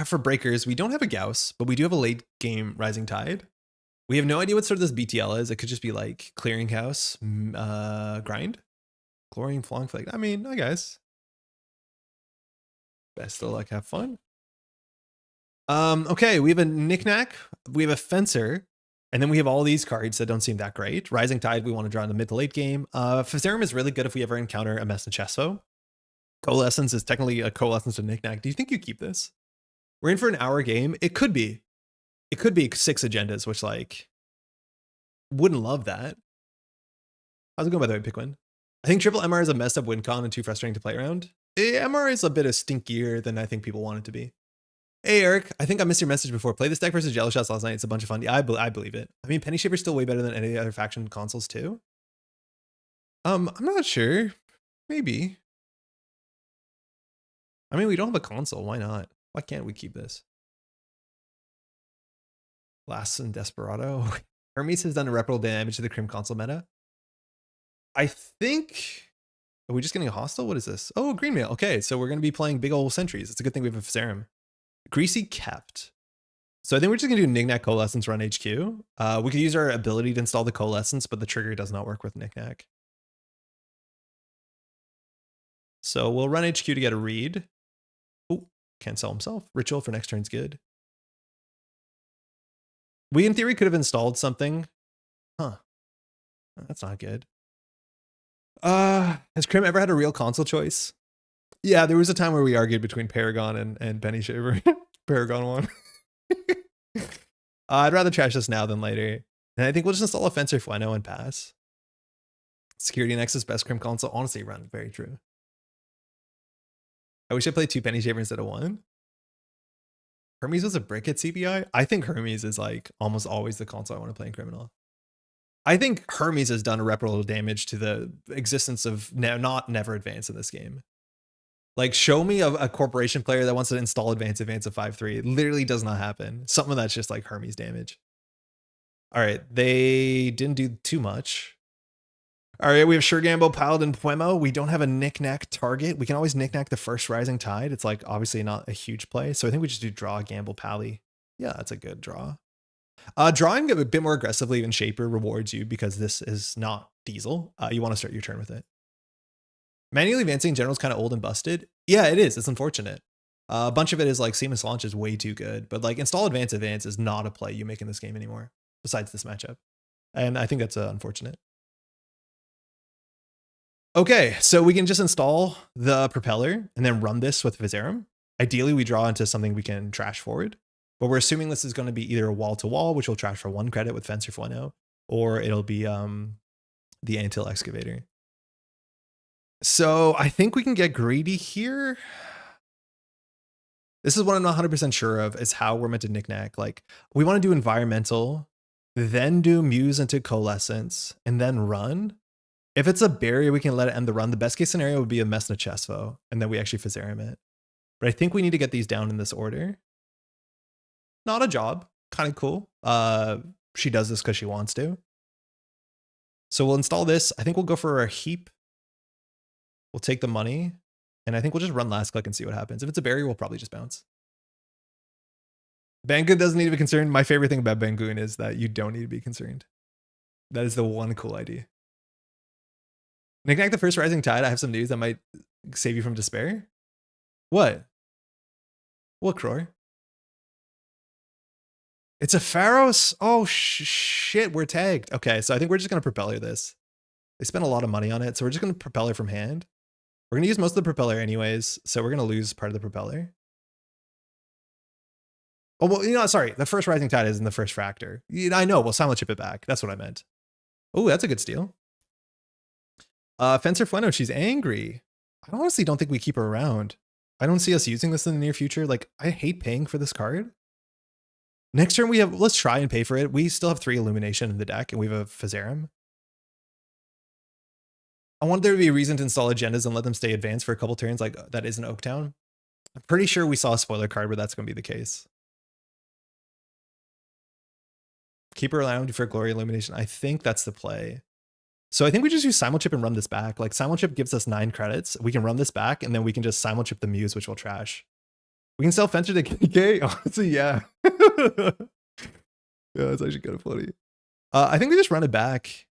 For breakers, we don't have a Gauss, but we do have a late game Rising Tide. We have no idea what sort of this BTL is. It could just be like clearinghouse, grind, chlorine, flong flake. I mean, I guess. Best of luck, have fun. Okay, we have a knickknack, we have a fencer, and then we have all these cards that don't seem that great. Rising Tide, we want to draw in the mid to late game. Fizerum is really good if we ever encounter a Mess and Chesvo. Coalescence is technically a coalescence to knickknack. Do you think you keep this? We're in for an hour game. It could be. It could be 6 agendas, which like wouldn't love that. How's it going, by the way, Pickwin? I think triple MR is a messed up win con and too frustrating to play around. MR is a bit of stinkier than I think people want it to be. Hey, Eric, I think I missed your message before. Play this deck versus Jello Shots last night. It's a bunch of fun. Yeah, I believe it. I mean, Penny Shaper's still way better than any other faction consoles too. I'm not sure. Maybe. I mean, we don't have a console. Why not? Why can't we keep this? Last and Desperado. Hermes has done irreparable damage to the Crim console meta. I think... Are we just getting a hostile? What is this? Oh, green mail. Okay, so we're going to be playing big old sentries. It's a good thing we have a Fizerum. Greasy kept. So I think we're just going to do Knickknack Coalescence run HQ. We could use our ability to install the Coalescence, but the trigger does not work with Knickknack. So we'll run HQ to get a read. Oh, can't sell himself. Ritual for next turn's good. We, in theory, could have installed something. Huh. That's not good. Has Crim ever had a real console choice? Yeah, there was a time where we argued between Paragon and Penny Shaver. Paragon won. I'd rather trash this now than later. And I think we'll just install a Fencer Fueno and pass. Security Nexus, best Crim console. Honestly, run. Very true. I wish I played 2 Penny Shaver instead of 1. Hermes was a brick at CBI. I think Hermes is like almost always the console I want to play in Criminal. I think Hermes has done irreparable damage to the existence of never advance in this game. Like, show me a corporation player that wants to install advance of 5-3. It literally does not happen. Something that's just like Hermes damage. All right, they didn't do too much. All right, we have Sure Gamble, Paladin, Puemo. We don't have a knick-knack target. We can always knick-knack the first Rising Tide. It's like obviously not a huge play. So I think we just do draw, gamble, Pally. Yeah, that's a good draw. Drawing a bit more aggressively in Shaper rewards you because this is not Diesel. You want to start your turn with it. Manually advancing in general is kind of old and busted. Yeah, it is. It's unfortunate. A bunch of it is like Seamless Launch is way too good, but like install advance is not a play you make in this game anymore, besides this matchup. And I think that's unfortunate. Okay, so we can just install the Propeller and then run this with Fizerum. Ideally, we draw into something we can trash forward, but we're assuming this is going to be either a wall-to-wall, which will trash for 1 credit with Fencer Fueno, or it'll be the Antil Excavator. So I think we can get greedy here. This is what I'm not 100% sure of, is how we're meant to knick-knack. Like, we want to do environmental then do Muse into Coalescence, and then run. If it's a barrier, we can let it end the run. The best case scenario would be a Messna Chesvo, and then we actually Fizarium it. But I think we need to get these down in this order. Not a job. Kind of cool. She does this because she wants to. So we'll install this. I think we'll go for a heap. We'll take the money. And I think we'll just run last click and see what happens. If it's a barrier, we'll probably just bounce. Bangoon doesn't need to be concerned. My favorite thing about Bangoon is that you don't need to be concerned. That is the one cool idea. Knick-knack the first rising tide. I have some news that might save you from despair. What? What, Croy? It's a Pharos? Oh, shit, we're tagged. Okay, so I think we're just going to propeller this. They spent a lot of money on it, so we're just going to propeller from hand. We're going to use most of the propeller anyways, so we're going to lose part of the propeller. Oh, well, you know, sorry. The first rising tide is in the first fractor. I know, we'll silent chip it back. That's what I meant. Oh, that's a good steal. Fencer Fueno, she's angry. I honestly don't think we keep her around. I don't see us using this in the near future. Like, I hate paying for this card. Next turn we have, let's try and pay for it. We still have 3 Illumination in the deck and we have a Fizarium. I want there to be a reason to install agendas and let them stay advanced for a couple turns like that is in Oaktown. I'm pretty sure we saw a spoiler card where that's going to be the case. Keep her around for Glory Illumination. I think that's the play. So I think we just use Simulchip and run this back. Like Simulchip gives us 9 credits. We can run this back and then we can just Simulchip the Muse, which will trash. We can sell Fencer to KK. Honestly, yeah. Yeah, that's actually kind of funny. I think we just run it back.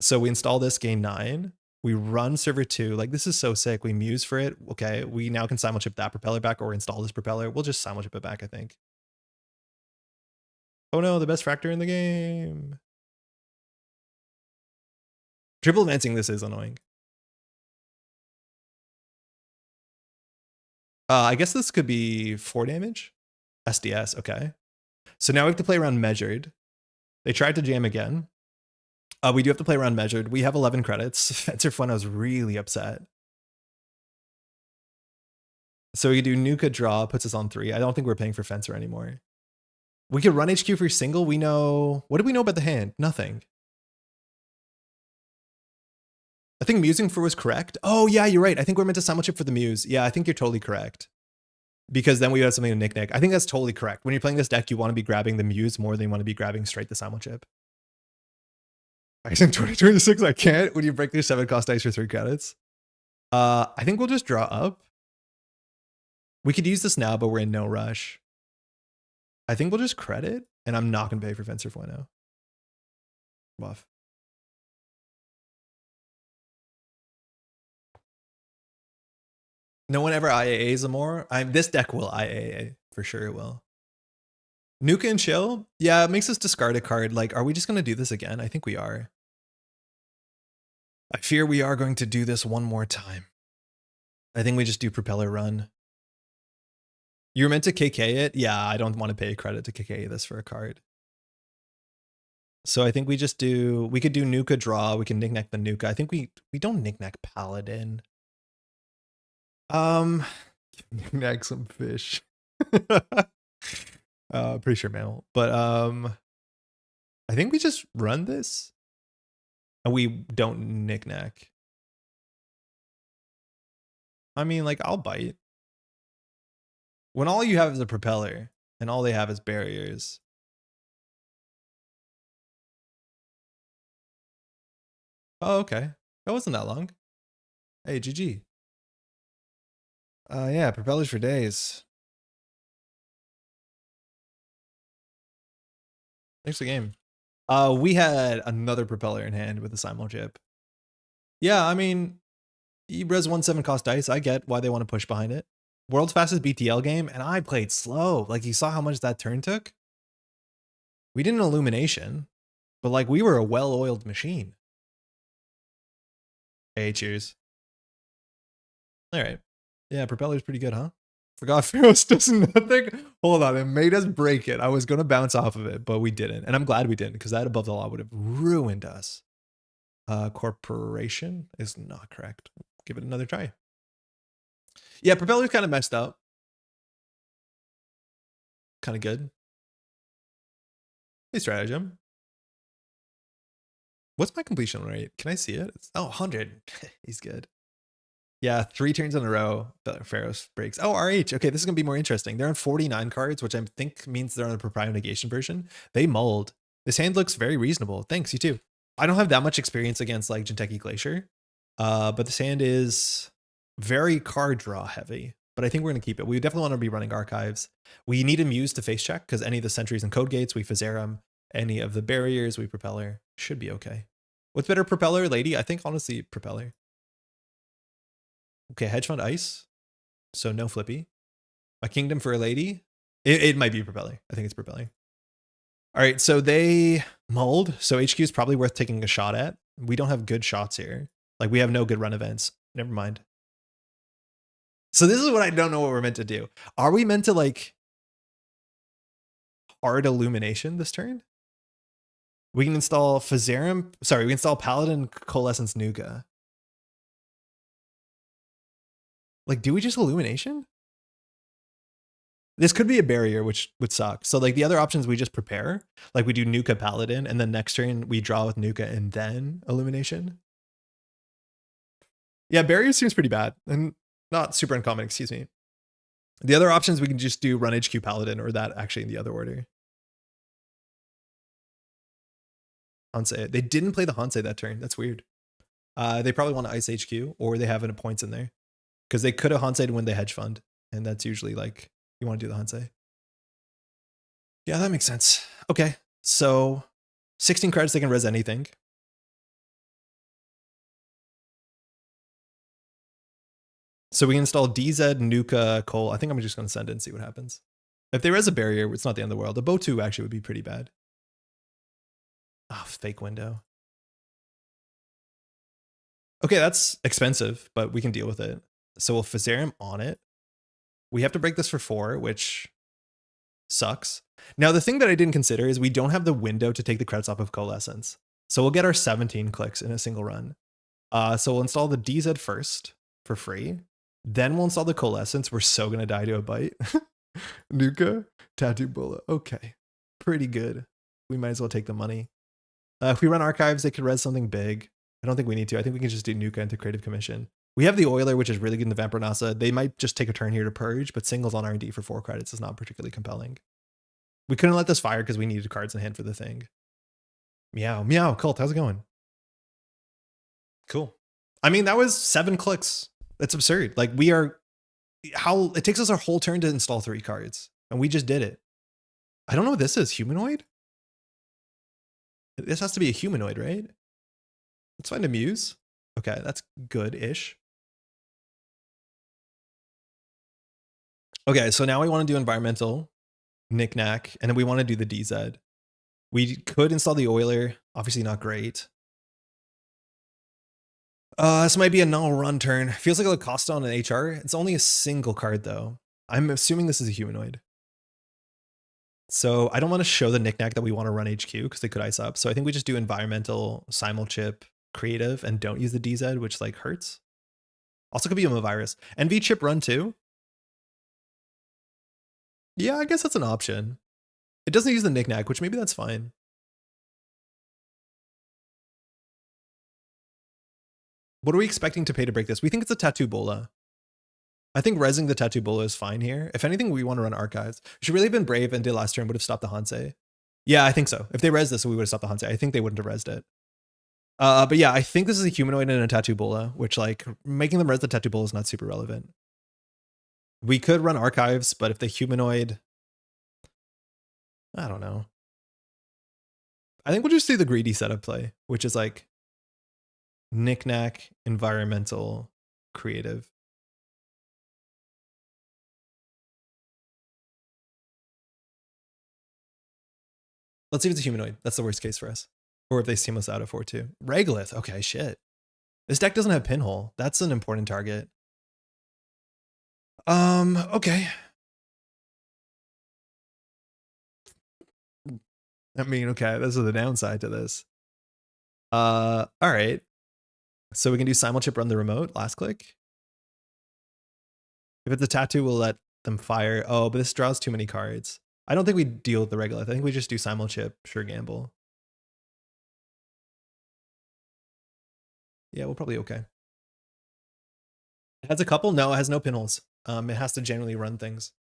So we install this, gain 9. We run server 2. Like, this is so sick. We Muse for it. Okay, we now can Simulchip that propeller back or install this propeller. We'll just Simulchip it back, I think. Oh no, the best fractor in the game. Triple advancing this is annoying. I guess this could be 4 damage. SDS, okay. So now we have to play around measured. They tried to jam again. We do have to play around measured. We have 11 credits. Fencer Fueno's really upset. So we do Nuka draw, puts us on 3. I don't think we're paying for Fencer anymore. We could run HQ for single. We know, what do we know about the hand? Nothing. I think musing for was correct. Oh yeah, you're right. I think we're meant to Simulchip for the Muse. Yeah, I think you're totally correct. Because then we have something to knick-knack. I think that's totally correct. When you're playing this deck, you want to be grabbing the Muse more than you want to be grabbing straight the Simulchip. I think 2026, I can't. When you break through 7 cost dice for 3 credits. I think we'll just draw up. We could use this now, but we're in no rush. I think we'll just credit, and I'm not going to pay for Fencer Fueno. Buff. No one ever IAAs more. This deck will IAA. For sure it will. Nuka and chill? Yeah, it makes us discard a card. Like, are we just going to do this again? I think we are. I fear we are going to do this one more time. I think we just do propeller run. You're meant to KK it? Yeah, I don't want to pay credit to KK this for a card. So I think we just do, we could do Nuka draw. We can knick-knack the Nuka. I think we don't knick-knack Paladin. Knick-knack some fish. Pretty sure mammal. But I think we just run this. And we don't knick-knack. I mean, like, I'll bite. When all you have is a propeller and all they have is barriers. Oh, okay. That wasn't that long. Hey, GG. Yeah, propellers for days. Thanks for the game. We had another propeller in hand with the Simulchip. Yeah, I mean, res 1/7 cost dice. I get why they want to push behind it. World's fastest BTL game, and I played slow. Like, you saw how much that turn took? We did an Illumination, but like, we were a well-oiled machine. Hey, cheers. All right. Yeah, propeller's pretty good, huh? Forgot Pharos does nothing. Hold on, it made us break it. I was going to bounce off of it, but we didn't. And I'm glad we didn't, because that above the law would have ruined us. Corporation is not correct. Give it another try. Yeah, propeller's kind of messed up. Kind of good. Hey, stratagem. What's my completion rate? Can I see it? Oh, 100. He's good. Yeah, 3 turns in a row. Pharaoh's breaks. Oh, RH. Okay, this is going to be more interesting. They're on 49 cards, which I think means they're on the Proprio Negation version. They mulled. This hand looks very reasonable. Thanks, you too. I don't have that much experience against like Jinteki Glacier, but this hand is very card draw heavy. But I think we're going to keep it. We definitely want to be running archives. We need a Muse to face check because any of the sentries and code gates, we Phaserum. Any of the barriers, we Propeller. Should be okay. What's better, Propeller, Lady? I think honestly, Propeller. Okay, Hedge Fund Ice. So no Flippy. A Kingdom for a Lady. It might be Propeller. I think it's Propeller. All right, so they mulled. So HQ is probably worth taking a shot at. We don't have good shots here. Like we have no good run events. Never mind. So this is what I don't know what we're meant to do. Are we meant to like hard illumination this turn? We can install Phaserum. Sorry, we can install Paladin Coalescence Nuka. Like, do we just illumination? This could be a barrier, which would suck. So like the other options, we just prepare. Like we do Nuka Paladin, and then next turn we draw with Nuka and then illumination. Yeah, barrier seems pretty bad and not super uncommon, excuse me. The other options, we can just do run HQ Paladin or that actually in the other order. Hansei. They didn't play the Hansei that turn. That's weird. They probably want to ice HQ or they have points in there because they could have Hansei when they hedge fund. And that's usually like, you want to do the Hansei. Yeah, that makes sense. Okay, so 16 cards, they can res anything. So we can install DZ, Nuka, Cole. I think I'm just going to send it and see what happens. If they res a barrier, it's not the end of the world. A Bow 2 actually would be pretty bad. Oh, fake window. Okay, that's expensive, but we can deal with it. So we'll Phaserum on it. We have to break this for 4, which sucks. Now, the thing that I didn't consider is we don't have the window to take the credits off of Coalescence. So we'll get our 17 clicks in a single run. So we'll install the DZ first for free. Then we'll install the Coalescence. We're so going to die to a bite. Nuka, Tattoo Bulla. Okay, pretty good. We might as well take the money. If we run archives, they could res something big. I don't think we need to. I think we can just do Nuka into Creative Commission. We have the Oiler, which is really good in the Vampire Nasa. They might just take a turn here to purge, but singles on R&D for 4 credits is not particularly compelling. We couldn't let this fire because we needed cards in hand for the thing. Meow, meow, Cult, how's it going? Cool. I mean, that was 7 clicks. That's absurd. Like we are, it takes us our whole turn to install 3 cards and we just did it. I don't know what this is, humanoid? This has to be a humanoid, right? Let's find a Muse. Okay, that's good-ish. Okay, so now we want to do environmental, knick-knack, and then we want to do the DZ. We could install the Oiler, obviously not great. This might be a null-run turn. Feels like a cost on an HR. It's only a single card, though. I'm assuming this is a humanoid. So I don't want to show the knick-knack that we want to run HQ because they could ice up. So I think we just do environmental, simul-chip, creative, and don't use the DZ, which like hurts. Also could be a virus. NV chip run too. Yeah, I guess that's an option. It doesn't use the knick-knack, which maybe that's fine. What are we expecting to pay to break this? We think it's a Tattoo Bola. I think resing the Tattoo Bola is fine here. If anything, we want to run archives. We should really have been brave and did last turn would have stopped the Hansei. Yeah, I think so. If they res this, we would have stopped the Hansei. I think they wouldn't have resed it. But yeah, I think this is a humanoid and a Tattoo Bola, which like making them res the Tattoo Bola is not super relevant. We could run archives, but if the humanoid, I don't know. I think we'll just do the greedy setup play, which is like knick-knack, environmental, creative. Let's see if it's a humanoid. That's the worst case for us. Or if they seam us out of 4-2. Regolith. Okay, shit. This deck doesn't have Pinhole. That's an important target. Okay. I mean, okay, this is the downside to this. All right. So we can do simul-chip run the remote, last click. If it's a tattoo, we'll let them fire. Oh, but this draws too many cards. I don't think we deal with the regolith. I think we just do simul-chip, sure gamble. Yeah, we'll probably okay. It has a couple? No, it has no pinholes. It has to generally run things.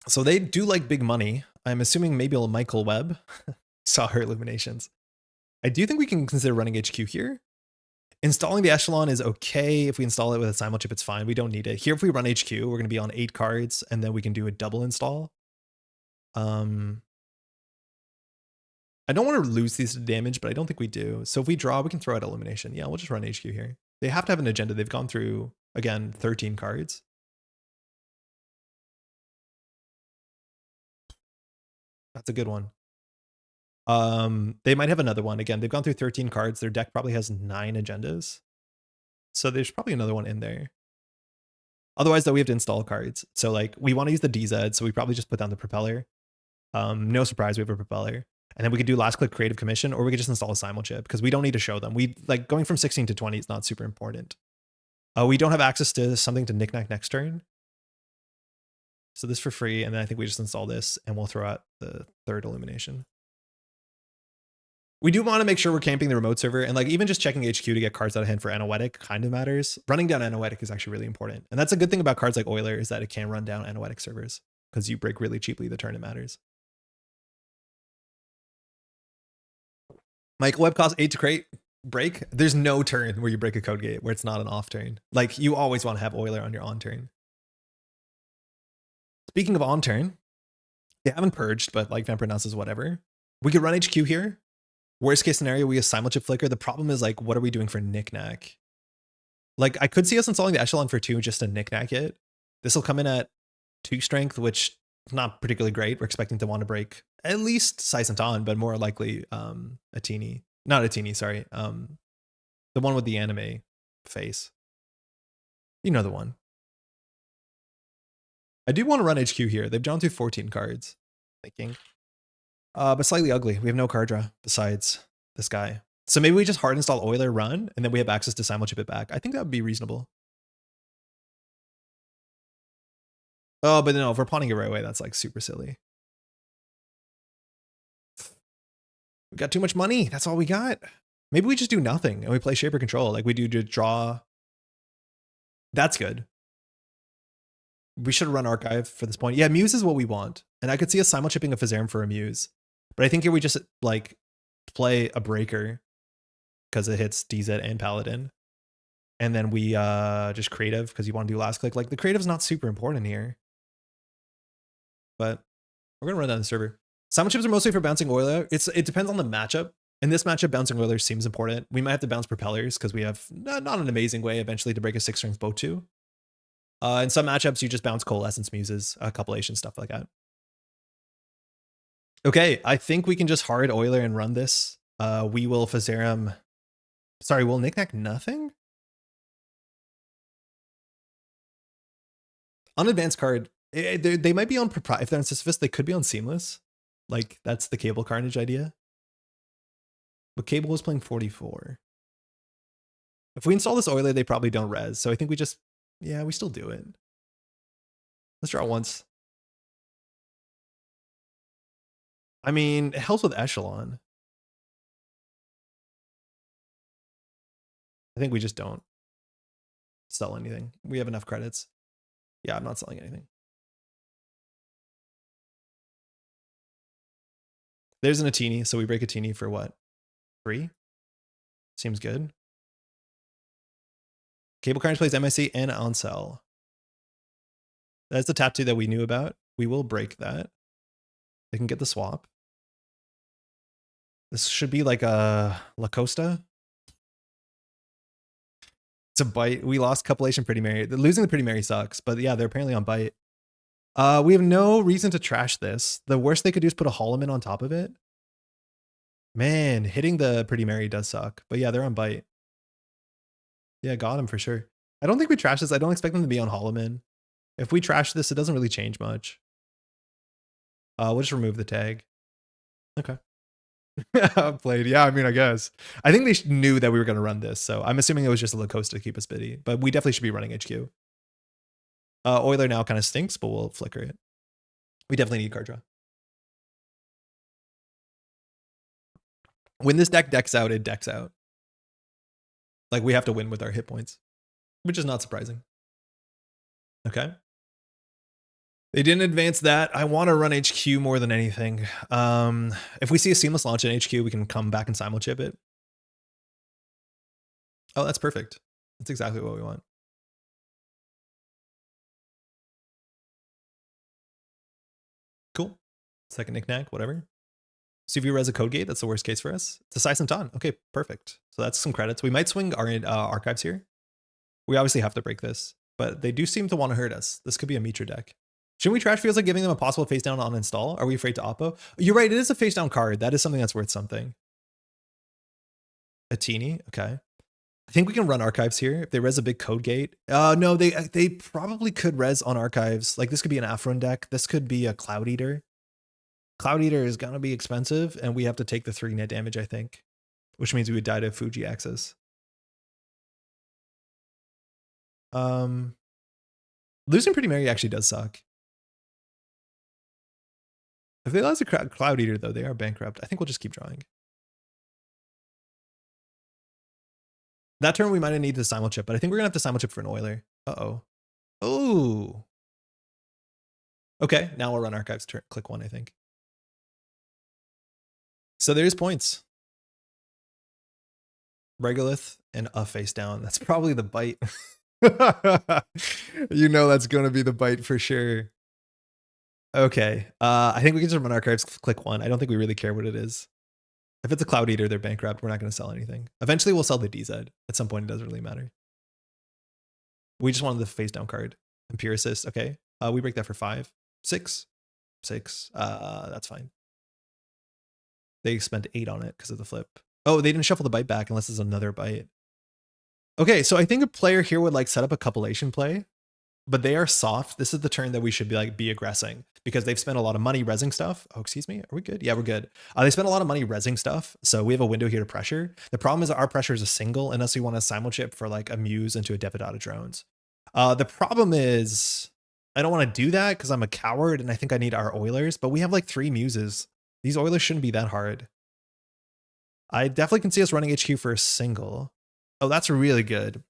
So they do like big money. I'm assuming maybe a Michael Webb saw her illuminations. I do think we can consider running HQ here. Installing the echelon is okay. If we install it with a simul-chip, it's fine. We don't need it. Here, if we run HQ, we're going to be on 8 cards, and then we can do a double install. I don't want to lose these to damage, but I don't think we do. So if we draw, we can throw out illumination. Yeah, we'll just run HQ here. They have to have an agenda. They've gone through, again, 13 cards. That's a good one. They might have another one. Again, they've gone through 13 cards. Their deck probably has 9 agendas. So there's probably another one in there. Otherwise, though, we have to install cards. So like we want to use the DZ, so we probably just put down the propeller. No surprise, we have a propeller. And then we could do last click creative commission, or we could just install a simul-chip because we don't need to show them. We like going from 16 to 20 is not super important. We don't have access to something to knickknack next turn. So this for free, and then I think we just install this and we'll throw out the 3rd illumination. We do want to make sure we're camping the remote server, and like even just checking HQ to get cards out of hand for Anoetic kind of matters. Running down Anoetic is actually really important. And that's a good thing about cards like Euler is that it can run down Anoetic servers because you break really cheaply the turn it matters. Michael Webb costs 8 to create. Break. There's no turn where you break a code gate where it's not an off turn. Like you always want to have Euler on your on turn. Speaking of on turn, they haven't purged, but like Vampire announces whatever. We could run HQ here. Worst case scenario, we have simul-chip flicker. The problem is like, what are we doing for knickknack? Like I could see us installing the echelon for 2 just to knickknack it. This will come in at 2 strength, which is not particularly great. We're expecting to want to break at least Saisantan, but more likely a teeny. Not a teeny, sorry. The one with the anime face. You know the one. I do want to run HQ here. They've drawn through 14 cards. Thinking. But slightly ugly. We have no card draw besides this guy. So maybe we just hard install Euler run, and then we have access to simul-chip it back. I think that would be reasonable. Oh, but no, if we're pawning it right away, that's like super silly. We got too much money. That's all we got. Maybe we just do nothing and we play Shaper Control. Like we do to draw. That's good. We should run Archive for this point. Yeah, Muse is what we want. And I could see us simul-chipping a Physarum for a Muse. But I think here we just like play a Breaker because it hits DZ and Paladin. And then we just creative because you want to do last click. Like the creative's not super important here. But we're going to run down the server. Simul-chips are mostly for bouncing Euler. It depends on the matchup. In this matchup, bouncing Euler seems important. We might have to bounce Propellers because we have not an amazing way eventually to break a 6-strength boat too. In some matchups, you just bounce Coalescence Muses, Copulation, stuff like that. Okay, I think we can just hard Euler and run this. We will Physarum. Sorry, we'll knickknack nothing? Unadvanced card. They might be on if they're on Sisyphus, they could be on Seamless. Like that's the Cable Carnage idea. But Cable was playing 44. If we install this Euler, they probably don't res. So I think we just, yeah, we still do it. Let's draw once. I mean, it helps with Echelon. I think we just don't sell anything. We have enough credits. Yeah, I'm not selling anything. There's an Atini, so we break Atini for what? 3? Seems good. Cable Carnage plays MIC and Onsell. That's the tattoo that we knew about. We will break that. They can get the swap. This should be like a La Costa. It's a bite. We lost Copulation Pretty Mary. Losing the Pretty Mary sucks, but yeah, they're apparently on bite. We have no reason to trash this. The worst they could do is put a Holloman on top of it. Man, hitting the Pretty Mary does suck. But yeah, they're on bite. Yeah, got him for sure. I don't think we trash this. I don't expect them to be on Holloman. If we trash this, it doesn't really change much. We'll just remove the tag. Okay. Played. Yeah, I mean, I guess. I think they knew that we were going to run this, so I'm assuming it was just a La Costa to keep us bitty. But we definitely should be running HQ. Euler now kind of stinks, but we'll flicker it. We definitely need card draw. When this deck decks out, it decks out. Like, we have to win with our hit points, which is not surprising. Okay. They didn't advance that. I want to run HQ more than anything. If we see a seamless launch in HQ, we can come back and simulchip it. Oh, that's perfect. That's exactly what we want. Cool. Second knick-knack, whatever. So if you res a code gate, that's the worst case for us. It's a Sai Santan. Okay, perfect. So that's some credits. We might swing our archives here. We obviously have to break this, but they do seem to want to hurt us. This could be a Mitra deck. Shouldn't we trash Feels like giving them a possible face down on install? Are we afraid to oppo? You're right, it is a face down card. That is something that's worth something. A teeny, okay. I think we can run archives here. If they res a big code gate. No, they probably could res on archives. Like this could be an Afron deck. This could be a Cloud Eater. Cloud Eater is gonna be expensive, and we have to take the 3 net damage, I think. Which means we would die to Fuji Axis. Losing Pretty Mary actually does suck. If they lose a Cloud Eater, though, they are bankrupt. I think we'll just keep drawing. That turn we might have needed to simulchip, but I think we're gonna have to simulchip for an Oiler. Uh-oh. Oh. Okay, now we'll run archives, click 1, I think. So there's points. Regolith and a face down. That's probably the bite. You know that's gonna be the bite for sure. Okay, I think we can just run archives, click 1. I don't think we really care what it is. If it's a Cloud Eater, they're bankrupt. We're not going to sell anything. Eventually, we'll sell the DZ. At some point, it doesn't really matter. We just wanted the face down card. Empiricist, okay. We break that for 5. 6. 6. That's fine. They spent 8 on it because of the flip. Oh, they didn't shuffle the bite back unless it's another bite. Okay, so I think a player here would like set up a compilation play, but they are soft. This is the turn that we should be aggressing because they've spent a lot of money resing stuff. Oh, excuse me. Are we good? Yeah, we're good. They spent a lot of money resing stuff. So we have a window here to pressure. The problem is that our pressure is a single unless we want to simulchip for like a Muse into a Devadata drones. The problem is I don't want to do that because I'm a coward and I think I need our Oilers, but we have like 3 Muses. These Oilers shouldn't be that hard. I definitely can see us running HQ for a single. Oh, that's really good.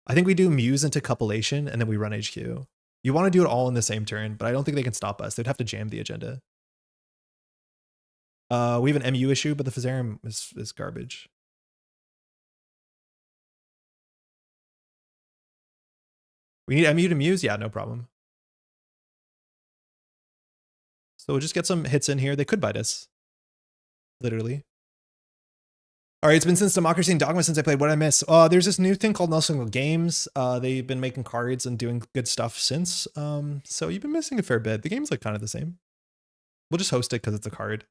I think we do Muse into Copulation and then we run HQ. You want to do it all in the same turn, but I don't think they can stop us. They'd have to jam the agenda. We have an MU issue, but the Physarum is garbage. We need MU to Muse? Yeah, no problem. So we'll just get some hits in here. They could bite us. Literally. All right, it's been since Democracy and Dogma since I played. What did I miss? There's this new thing called No Single Games. They've been making cards and doing good stuff since. So you've been missing a fair bit. The game's like kind of the same. We'll just host it because it's a card.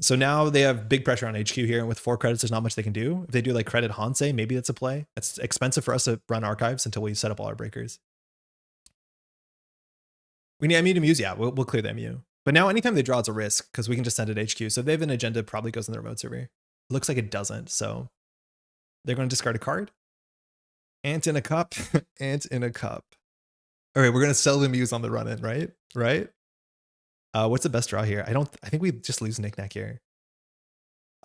So now they have big pressure on HQ here, and with 4 credits, there's not much they can do. If they do like credit Hansei, maybe that's a play. It's expensive for us to run archives until we set up all our breakers. We need MU to Muse. Yeah, we'll clear the MU. But now anytime they draw, it's a risk because we can just send it HQ. So if they have an agenda, probably goes in the remote server. Looks like it doesn't. So they're going to discard a card. Ant in a cup. Ant in a cup. All right, we're going to sell the Muse on the run-in, right? Right? What's the best draw here? I think we just lose knick-knack here.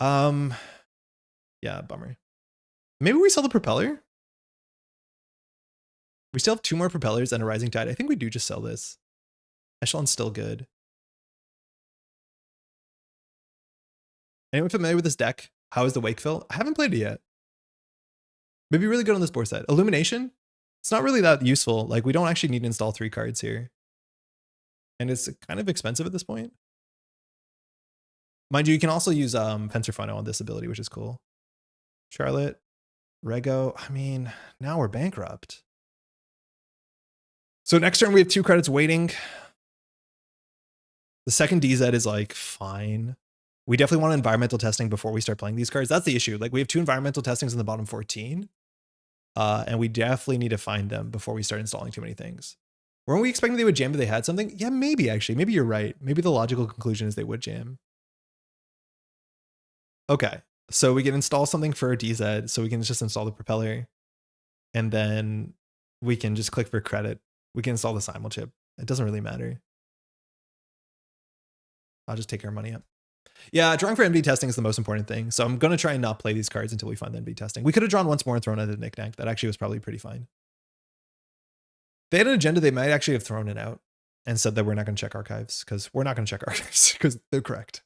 Yeah, bummer. Maybe we sell the propeller? We still have 2 more propellers and a rising tide. I think we do just sell this. Echelon's still good. Anyone familiar with this deck? How is the Wakefill? I haven't played it yet. Maybe really good on this board set. Illumination? It's not really that useful. Like we don't actually need to install 3 cards here. And it's kind of expensive at this point. Mind you, you can also use Penserfano on this ability, which is cool. Charlotte, Rego. I mean, now we're bankrupt. So next turn we have 2 credits waiting. The second DZ is like fine. We definitely want environmental testing before we start playing these cards. That's the issue. Like we have 2 environmental testings in the bottom 14. And we definitely need to find them before we start installing too many things. Weren't we expecting they would jam if they had something? Yeah, maybe actually. Maybe you're right. Maybe the logical conclusion is they would jam. Okay. So we can install something for a DZ. So we can just install the propeller. And then we can just click for credit. We can install the simul chip. It doesn't really matter. I'll just take our money up. Yeah, drawing for NV testing is the most important thing. So I'm going to try and not play these cards until we find the NV testing. We could have drawn once more and thrown out a knick-knack. That actually was probably pretty fine. If they had an agenda, they might actually have thrown it out and said that we're not going to check archives, because we're not going to check archives because they're correct.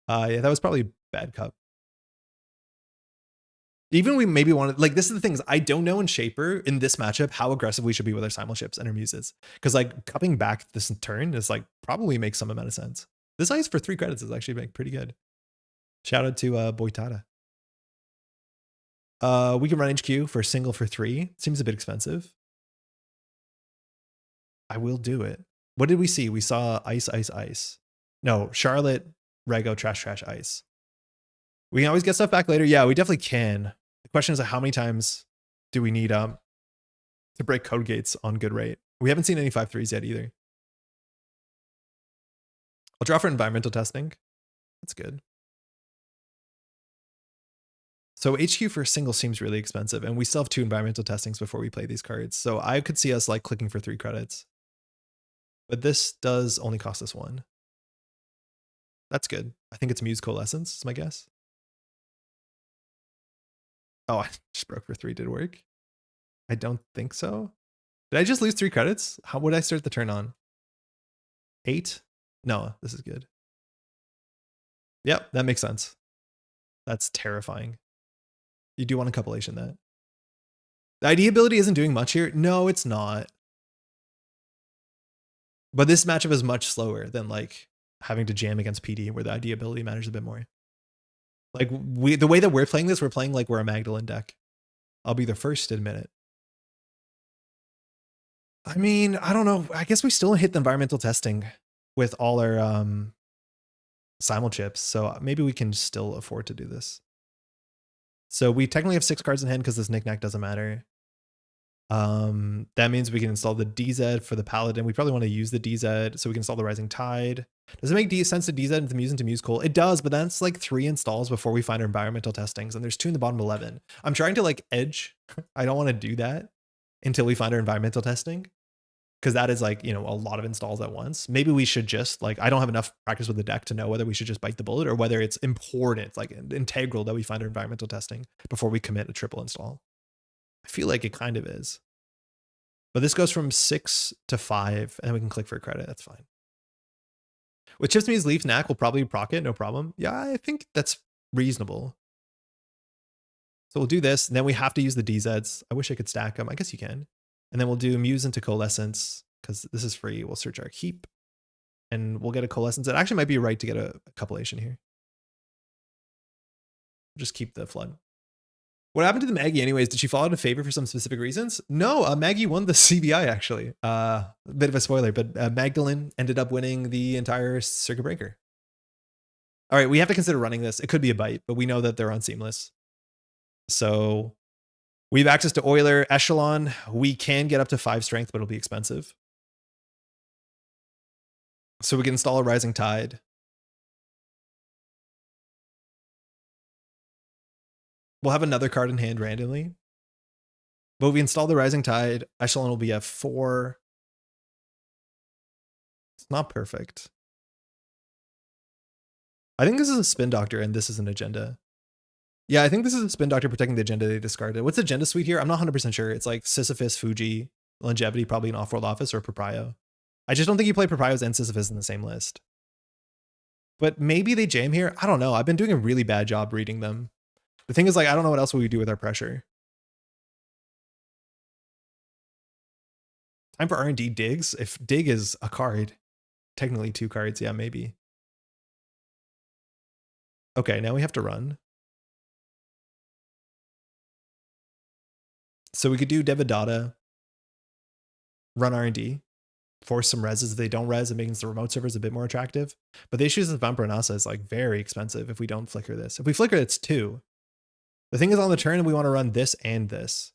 Yeah, that was probably a bad cup. Even we maybe wanted, like, this is the thing is I don't know in Shaper in this matchup how aggressive we should be with our simul ships and our muses. Because like cupping back this turn is like probably makes some amount of sense. This ice for 3 credits is actually like pretty good. Shout out to Boitada. We can run HQ for a single for 3. Seems a bit expensive. I will do it. What did we see? We saw ice, ice, ice. No, Charlotte, Rego, trash, trash, ice. We can always get stuff back later. Yeah, we definitely can. The question is how many times do we need to break code gates on good rate? We haven't seen any 5-3s yet either. I'll draw for environmental testing. That's good. So HQ for a single seems really expensive, and we still have 2 environmental testings before we play these cards. So I could see us like clicking for 3 credits. But this does only cost us 1. That's good. I think it's Muse Coalescence, is my guess. Oh, I just broke for 3. Did it work? I don't think so. Did I just lose 3 credits? How would I start the turn on? 8? No, this is good. Yep, that makes sense. That's terrifying. You do want to cupulation that. The ID ability isn't doing much here. No, it's not. But this matchup is much slower than like having to jam against PD where the ID ability matters a bit more. Like the way that we're playing this, we're playing like we're a Magdalene deck. I'll be the first to admit it. I mean, I don't know. I guess we still hit the environmental testing with all our simul chips. So maybe we can still afford to do this. So we technically have 6 cards in hand because this knick-knack doesn't matter. That means we can install the DZ for the Paladin. We probably want to use the DZ so we can install the Rising Tide. Does it make sense to DZ into Muse into Muse Coal? It does, but that's like 3 installs before we find our environmental testings, and there's 2 in the bottom 11. I'm trying to like edge. I don't want to do that until we find our environmental testing, because that is like, you know, a lot of installs at once. Maybe we should just like, I don't have enough practice with the deck to know whether we should just bite the bullet or whether it's important, like integral that we find our environmental testing before we commit a triple install. I feel like it kind of is. But this goes from 6 to 5, and then we can click for a credit. That's fine. With Chips Me's Leaf Knack, we'll probably proc it, no problem. Yeah, I think that's reasonable. So we'll do this, and then we have to use the DZs. I wish I could stack them. I guess you can. And then we'll do Muse into Coalescence, because this is free. We'll search our keep, and we'll get a Coalescence. It actually might be right to get a cupulation here. Just keep the flood. What happened to the Maggie anyways? Did she fall out of favor for some specific reasons? No, Maggie won the CBI actually. A bit of a spoiler, but Magdalene ended up winning the entire circuit breaker. All right, we have to consider running this. It could be a bite, but we know that they're on Seamless. So we have access to Euler, Echelon. We can get up to 5 strength, but it'll be expensive. So we can install a Rising Tide. We'll have another card in hand randomly. But we install the Rising Tide. Echelon will be a 4. It's not perfect. I think this is a Spin Doctor and this is an agenda. Yeah, I think this is a Spin Doctor protecting the agenda they discarded. What's agenda suite here? I'm not 100% sure. It's like Sisyphus, Fuji, Longevity, probably an Off-World Office, or Proprio. I just don't think you play Proprios and Sisyphus in the same list. But maybe they jam here. I don't know. I've been doing a really bad job reading them. The thing is, like, I don't know what else we would do with our pressure. Time for R&D digs. If dig is a card, technically 2 cards. Yeah, maybe. Okay, now we have to run. So we could do Devadatta, run R&D, force some reses. If they don't res, it makes the remote servers a bit more attractive. But the issues with Vampranasa is like very expensive if we don't flicker this. If we flicker, it's 2. The thing is on the turn, we want to run this and this.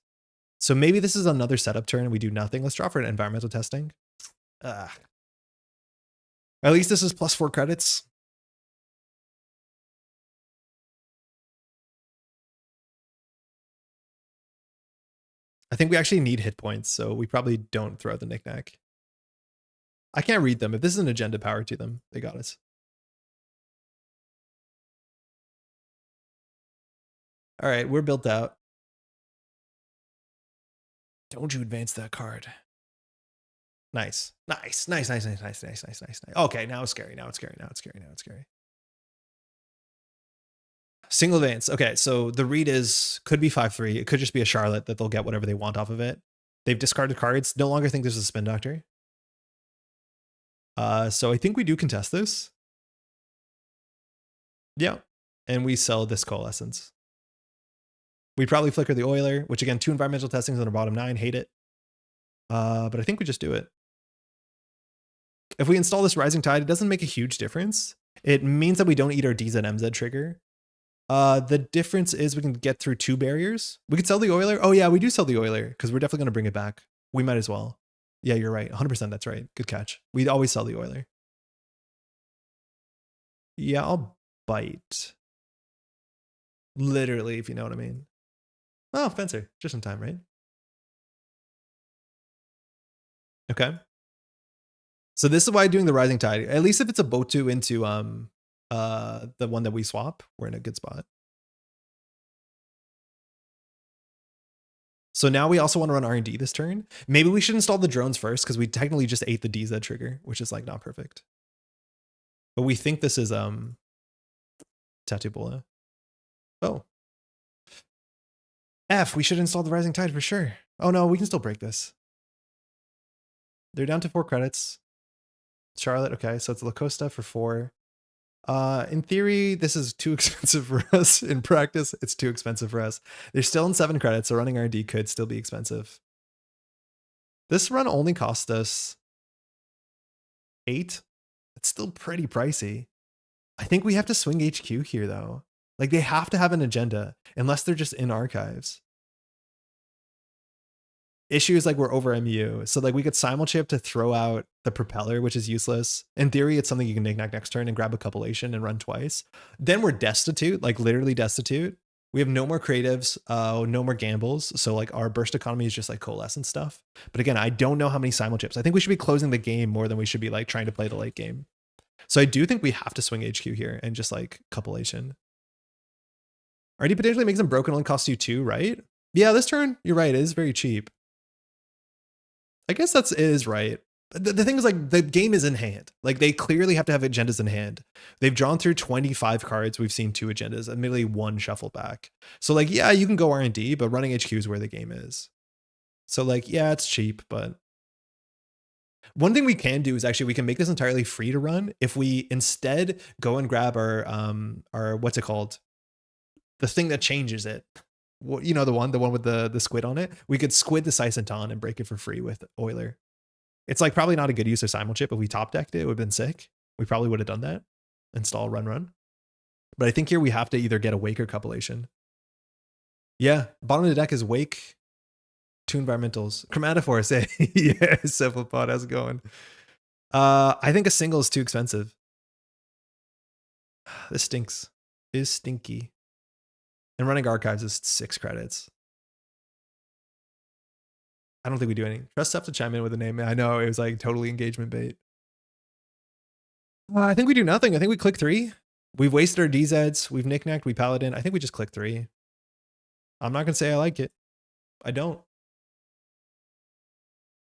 So maybe this is another setup turn and we do nothing. Let's draw for an environmental testing. At least this is plus 4 credits. I think we actually need hit points, so we probably don't throw out the knick-knack. I can't read them. If this is an agenda, power to them. They got us. All right, we're built out. Don't you advance that card. Nice. Nice. Nice, nice, nice, nice, nice, nice, nice, nice. Okay, now it's scary. Now it's scary. Now it's scary. Now it's scary. Single advance. Okay, so the read is could be 5-3. It could just be a Charlotte that they'll get whatever they want off of it. They've discarded cards. No longer think there's a spin doctor. So I think we do contest this. Yeah. And we sell this coalescence. We probably flicker the Oiler, which again, 2 environmental testings on our bottom 9. Hate it. But I think we just do it. If we install this Rising Tide, it doesn't make a huge difference. It means that we don't eat our DZ-MZ trigger. The difference is we can get through 2 barriers. We could sell the Oiler. Oh yeah, we do sell the Oiler because we're definitely going to bring it back. We might as well. Yeah, you're right. 100%. That's right. Good catch. We always sell the Oiler. Yeah, I'll bite. Literally, if you know what I mean. Oh, Fencer. Just in time, right? Okay. So this is why doing the Rising Tide, at least if it's a Botu into the one that we swap, we're in a good spot. So now we also want to run R&D this turn. Maybe we should install the drones first because we technically just ate the DZ trigger, which is like not perfect. But we think this is Tattoo Bola. Oh. F, we should install the Rising Tide for sure. Oh no, we can still break this. They're down to 4 credits. Charlotte, okay, so it's Lacosta for 4. In theory, this is too expensive for us. In practice, it's too expensive for us. They're still in 7 credits, so running R&D could still be expensive. This run only cost us 8. It's still pretty pricey. I think we have to swing HQ here, though. Like, they have to have an agenda, unless they're just in archives. Issue is like we're over MU. So like we could simulchip to throw out the propeller, which is useless. In theory, it's something you can knick-knack next turn and grab a compilation and run twice. Then we're destitute, like literally destitute. We have no more creatives, no more gambles. So like our burst economy is just like coalescent stuff. But again, I don't know how many simulchips. I think we should be closing the game more than we should be like trying to play the late game. So I do think we have to swing HQ here and just like compilation. Already potentially makes them broken, only costs you 2, right? Yeah, this turn, you're right, it is very cheap. I guess it is right. The thing is like the game is in hand. Like they clearly have to have agendas in hand. They've drawn through 25 cards. We've seen 2 agendas, admittedly 1 shuffle back. So like, yeah, you can go R&D, but running HQ is where the game is. So like, yeah, it's cheap, but one thing we can do is actually we can make this entirely free to run if we instead go and grab our what's it called? The thing that changes it. Well, you know, the one with the squid on it. We could squid the Sisenton and break it for free with Oiler. It's like probably not a good use of Simulchip. If we top decked it, it would have been sick. We probably would have done that. Install run. But I think here we have to either get a Wake or compilation. Yeah, bottom of the deck is Wake, 2 environmentals. Chromatophore, say, yeah, Cephalopod, how's it going? I think a single is too expensive. This stinks. It is stinky. And running archives is 6 credits. I don't think we do any. Trust have to chime in with a name. I know it was like totally engagement bait. I think we do nothing. I think we click 3. We've wasted our DZs. We've knickknacked. We paladin. I think we just click 3. I'm not gonna say I like it. I don't.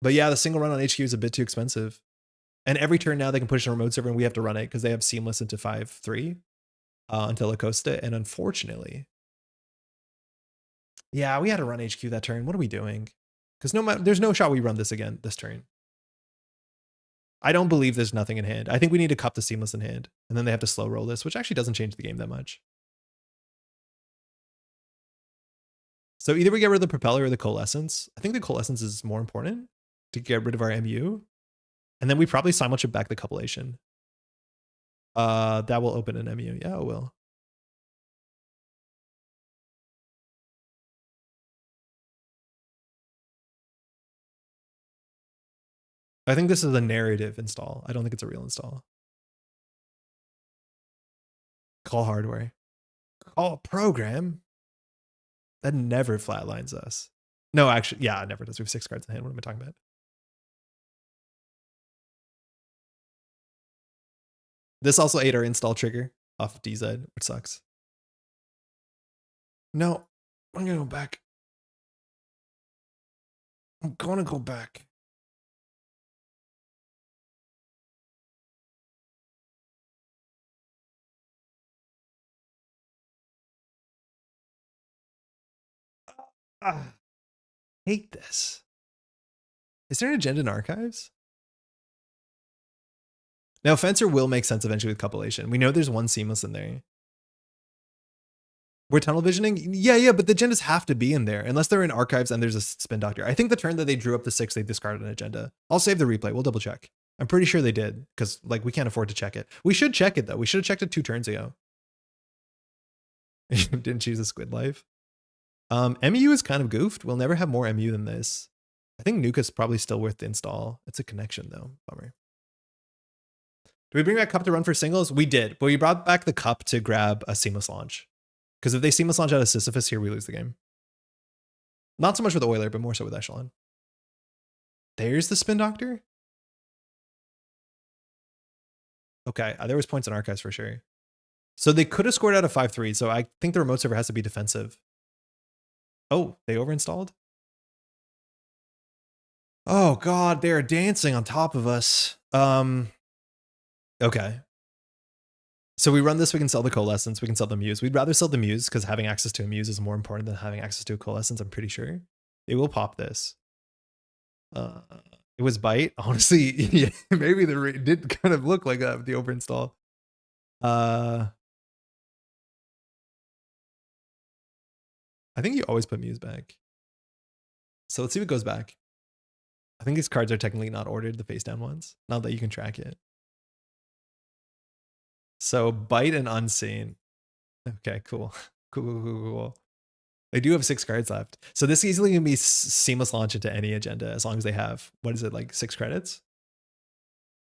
But yeah, the single run on HQ is a bit too expensive. And every turn now they can push a remote server and we have to run it because they have seamless into 5-3 until Acosta. And unfortunately, yeah, we had to run HQ that turn. What are we doing? Because there's no shot we run this again this turn. I don't believe there's nothing in hand. I think we need to cup the seamless in hand. And then they have to slow roll this, which actually doesn't change the game that much. So either we get rid of the propeller or the coalescence. I think the coalescence is more important to get rid of our MU. And then we probably simulchip back the compilation. That will open an MU. Yeah, it will. I think this is a narrative install. I don't think it's a real install. Call hardware. Call program. That never flatlines us. No, actually, yeah, it never does. We have 6 cards in hand. What am I talking about? This also ate our install trigger off of DZ, which sucks. No, I'm gonna go back. I'm gonna go back. Hate this. Is there an agenda in archives? Now, Fencer will make sense eventually with compilation. We know there's one seamless in there. We're tunnel visioning? Yeah, but the agendas have to be in there unless they're in archives and there's a spin doctor. I think the turn that they drew up the 6, they discarded an agenda. I'll save the replay. We'll double check. I'm pretty sure they did because like we can't afford to check it. We should check it though. We should have checked it 2 turns ago. Didn't choose a squid life. MU is kind of goofed. We'll never have more MU than this. I think Nuka's probably still worth the install. It's a connection though. Bummer. Do we bring back cup to run for singles? We did, but we brought back the cup to grab a seamless launch. Because if they seamless launch out of Sisyphus here, we lose the game. Not so much with Euler, but more so with Echelon. There's the spin doctor. Okay, there was points in archives for sure. So they could have scored out of 5-3. So I think the remote server has to be defensive. Oh, they overinstalled? Oh God, they are dancing on top of us. Okay. So we run this, we can sell the coalescence, we can sell the muse. We'd rather sell the muse because having access to a muse is more important than having access to a coalescence, I'm pretty sure. It will pop this. It was bite. Honestly, yeah, maybe the rate did kind of look like the overinstall. I think you always put muse back. So let's see what goes back. I think these cards are technically not ordered, the face down ones. Not that you can track it. So bite and unseen. Okay, cool. Cool. They do have 6 cards left. So this easily can be seamless launch into any agenda as long as they have, what is it, like 6 credits?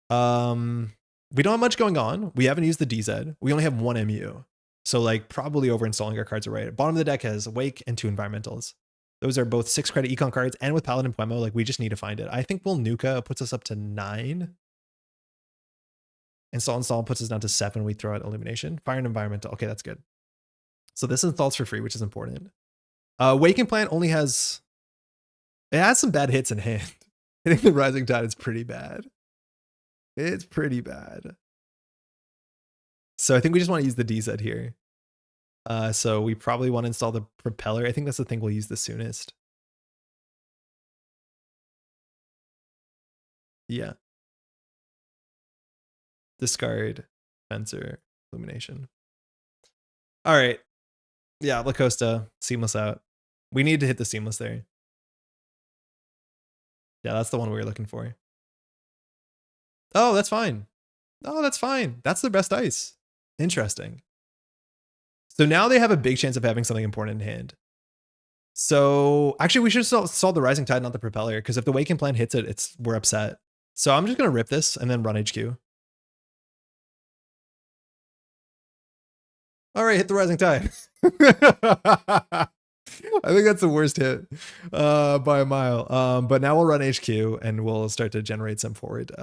We don't have much going on. We haven't used the DZ. We only have 1 MU. So like probably overinstalling our cards are right. Bottom of the deck has Wake and 2 environmentals. Those are both 6 credit econ cards, and with Paladin Puemo, like we just need to find it. I think we'll Nuka puts us up to 9. Install puts us down to 7. We throw out Illumination. Fire and Environmental. Okay, that's good. So this installs for free, which is important. Waking Plant only has... It has some bad hits in hand. I think the Rising Tide is pretty bad. It's pretty bad. So I think we just want to use the DZ here. So we probably want to install the Propeller. I think that's the thing we'll use the soonest. Yeah. Discard, Fencer, Illumination. All right. Yeah, La Costa, seamless out. We need to hit the seamless there. Yeah, that's the one we were looking for. Oh, that's fine. Oh, that's fine. That's their best ice. Interesting. So now they have a big chance of having something important in hand. So actually, we should solve the Rising Tide, not the Propeller, because if the Waking Plan hits it, we're upset. So I'm just going to rip this and then run HQ. All right, hit the Rising Tide. I think that's the worst hit by a mile. But now we'll run HQ and we'll start to generate some forward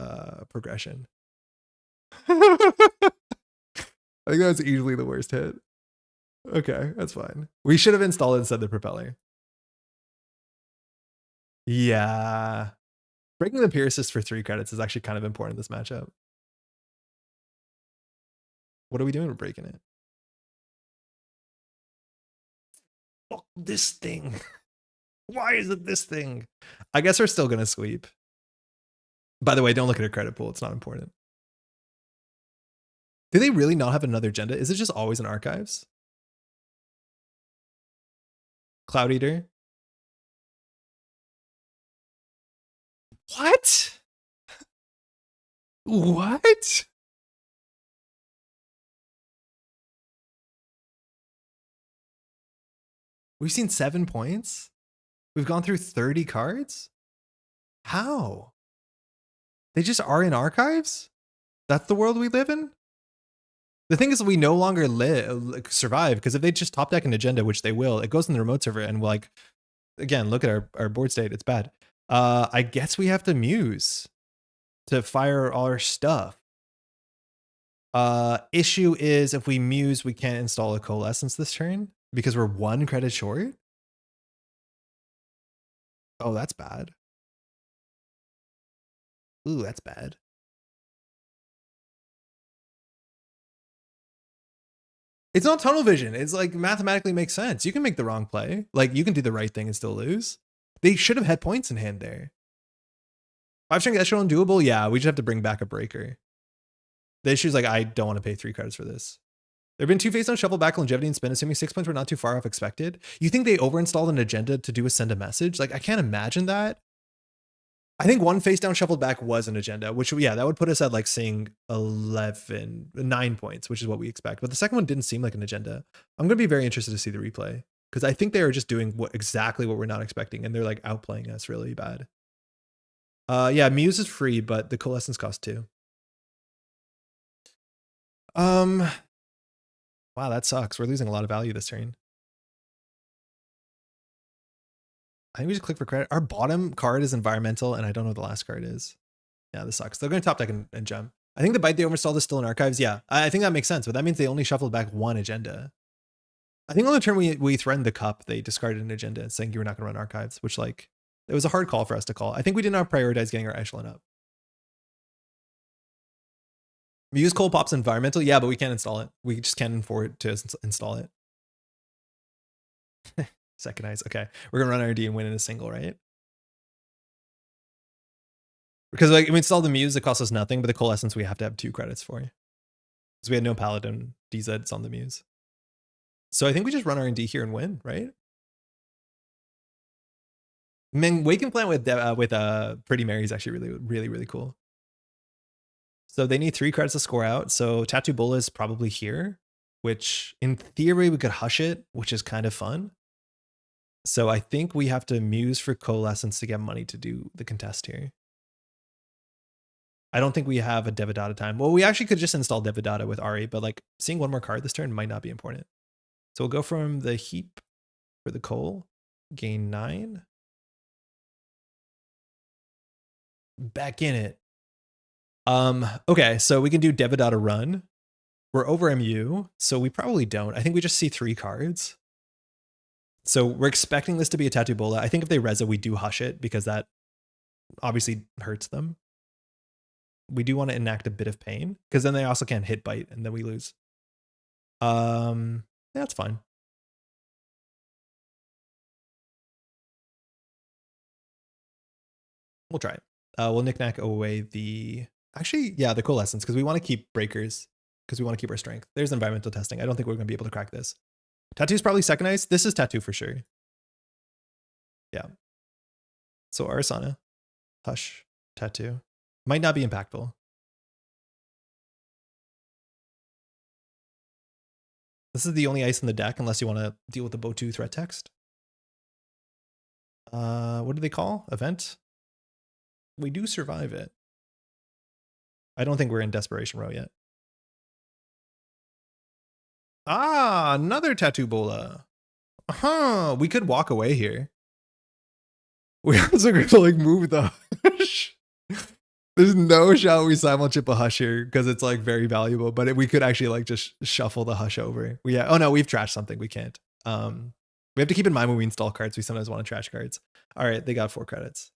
progression. I think that was easily the worst hit. Okay, that's fine. We should have installed instead the Propeller. Yeah. Breaking the Peer Assist for 3 credits is actually kind of important in this matchup. What are we doing with breaking it? Fuck this thing. Why is it this thing? I guess we're still going to sweep. By the way, don't look at her credit pool. It's not important. Do they really not have another agenda? Is it just always in archives? Cloud Eater. What? What? We've seen 7 points. We've gone through 30 cards. How? They just are in archives? That's the world we live in? The thing is, we no longer survive, because if they just top deck an agenda, which they will, it goes in the remote server and like, again, look at our board state. It's bad. I guess we have to muse to fire all our stuff. Issue is if we muse, we can't install a coalescence this turn. Because we're 1 credit short? Oh, that's bad. Ooh, that's bad. It's not tunnel vision. It's like mathematically makes sense. You can make the wrong play. Like you can do the right thing and still lose. They should have had points in hand there. 5-string echelon doable? Yeah, we just have to bring back a breaker. The issue is like, I don't want to pay 3 credits for this. There have been 2 face down, shuffle back, longevity, and spin, assuming 6 points were not too far off expected. You think they overinstalled an agenda to do a send a message? Like, I can't imagine that. I think 1 face down, shuffled back was an agenda, which, yeah, that would put us at like saying 9 points, which is what we expect. But the second one didn't seem like an agenda. I'm going to be very interested to see the replay because I think they are just doing exactly what we're not expecting. And they're like outplaying us really bad. Yeah, Muse is free, but the coalescence cost 2. Wow, that sucks. We're losing a lot of value this turn. I think we just click for credit. Our bottom card is environmental, and I don't know what the last card is. Yeah, this sucks. They're going to top deck and jump. I think the bite they overstalled is still in archives. Yeah, I think that makes sense, but that means they only shuffled back 1 agenda. I think on the turn we threatened the cup, they discarded an agenda saying you were not going to run archives, which like, it was a hard call for us to call. I think we did not prioritize getting our echelon up. Muse coal pops environmental. Yeah, but we can't install it. We just can't afford to install it. Second ice. Okay. We're going to run RD and win in a single, right? Because like we installed the Muse, it costs us nothing, but the coalescence we have to have 2 credits for. Because we had no Paladin DZs on the Muse. So I think we just run R&D here and win, right? I mean, Waking Plant with Pretty Mary is actually really cool. So they need 3 credits to score out. So Tattoo Bola is probably here, which in theory we could hush it, which is kind of fun. So I think we have to Muse for Coalescence to get money to do the contest here. I don't think we have a Devadatta time. Well, we actually could just install Devadatta with Ari, but like seeing 1 more card this turn might not be important. So we'll go from the heap for the coal, gain 9. Back in it. Okay, so we can do Devadatta run. We're over MU, so we probably don't. I think we just see 3 cards. So we're expecting this to be a Tattoo Bola. I think if they Reza, we do hush it because that obviously hurts them. We do want to enact a bit of pain because then they also can't hit bite and then we lose. That's fine. We'll try it. We'll knick-knack away the... Actually, yeah, the coalescence because we want to keep breakers because we want to keep our strength. There's environmental testing. I don't think we're going to be able to crack this. Tattoo's probably second ice. This is Tattoo for sure. Yeah. So Arissana, hush, Tattoo. Might not be impactful. This is the only ice in the deck unless you want to deal with the Botu threat text. What do they call? Event? We do survive it. I don't think we're in Desperation Row yet. Ah, another Tattoo Bola. We could walk away here. We also going to like move the hush. There's no shot we simul chip a hush here because it's like very valuable, but we could actually like just shuffle the hush over. Oh no, we've trashed something. We can't. We have to keep in mind when we install cards, we sometimes want to trash cards. All right, they got 4 credits.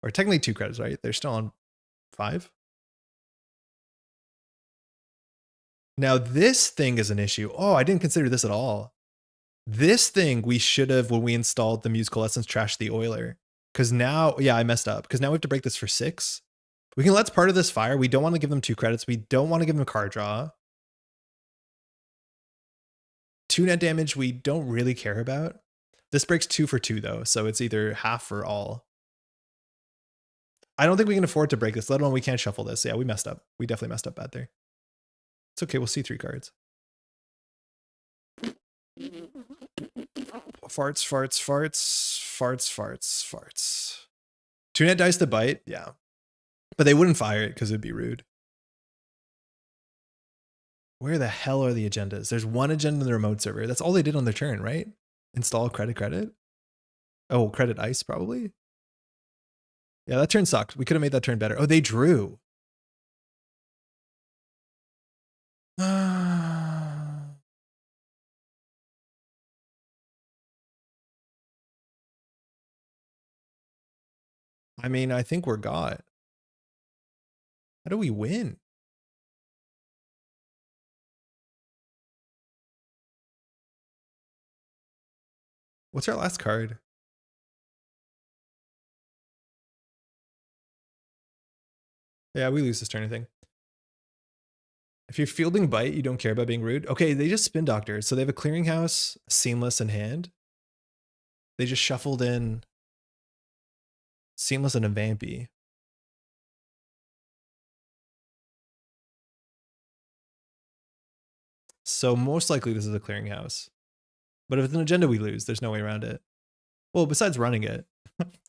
Or technically 2 credits, right? They're still on 5. Now this thing is an issue. Oh, I didn't consider this at all. This thing we should have, when we installed the Muse Coalescence, trashed the Oiler. Because now, yeah, I messed up. Because now we have to break this for 6. We can let's part of this fire. We don't want to give them 2 credits. We don't want to give them card draw. 2 net damage we don't really care about. This breaks 2 for 2 though, so it's either half or all. I don't think we can afford to break this, let alone we can't shuffle this. Yeah, we messed up. We definitely messed up bad there. It's okay, we'll see 3 cards. Farts, farts, farts, farts, farts, farts. 2 net dice to bite, yeah. But they wouldn't fire it because it'd be rude. Where the hell are the agendas? There's 1 agenda in the remote server. That's all they did on their turn, right? Install credit. Oh, credit ice probably. Yeah, that turn sucked. We could have made that turn better. Oh, they drew. I mean, I think we're got. How do we win? What's our last card? Yeah, we lose this turn, I think. If you're fielding bite, you don't care about being rude. Okay, they just spin doctored. So they have a clearinghouse, seamless in hand. They just shuffled in seamless and a vampy. So most likely this is a clearinghouse. But if it's an agenda we lose, there's no way around it. Well, besides running it,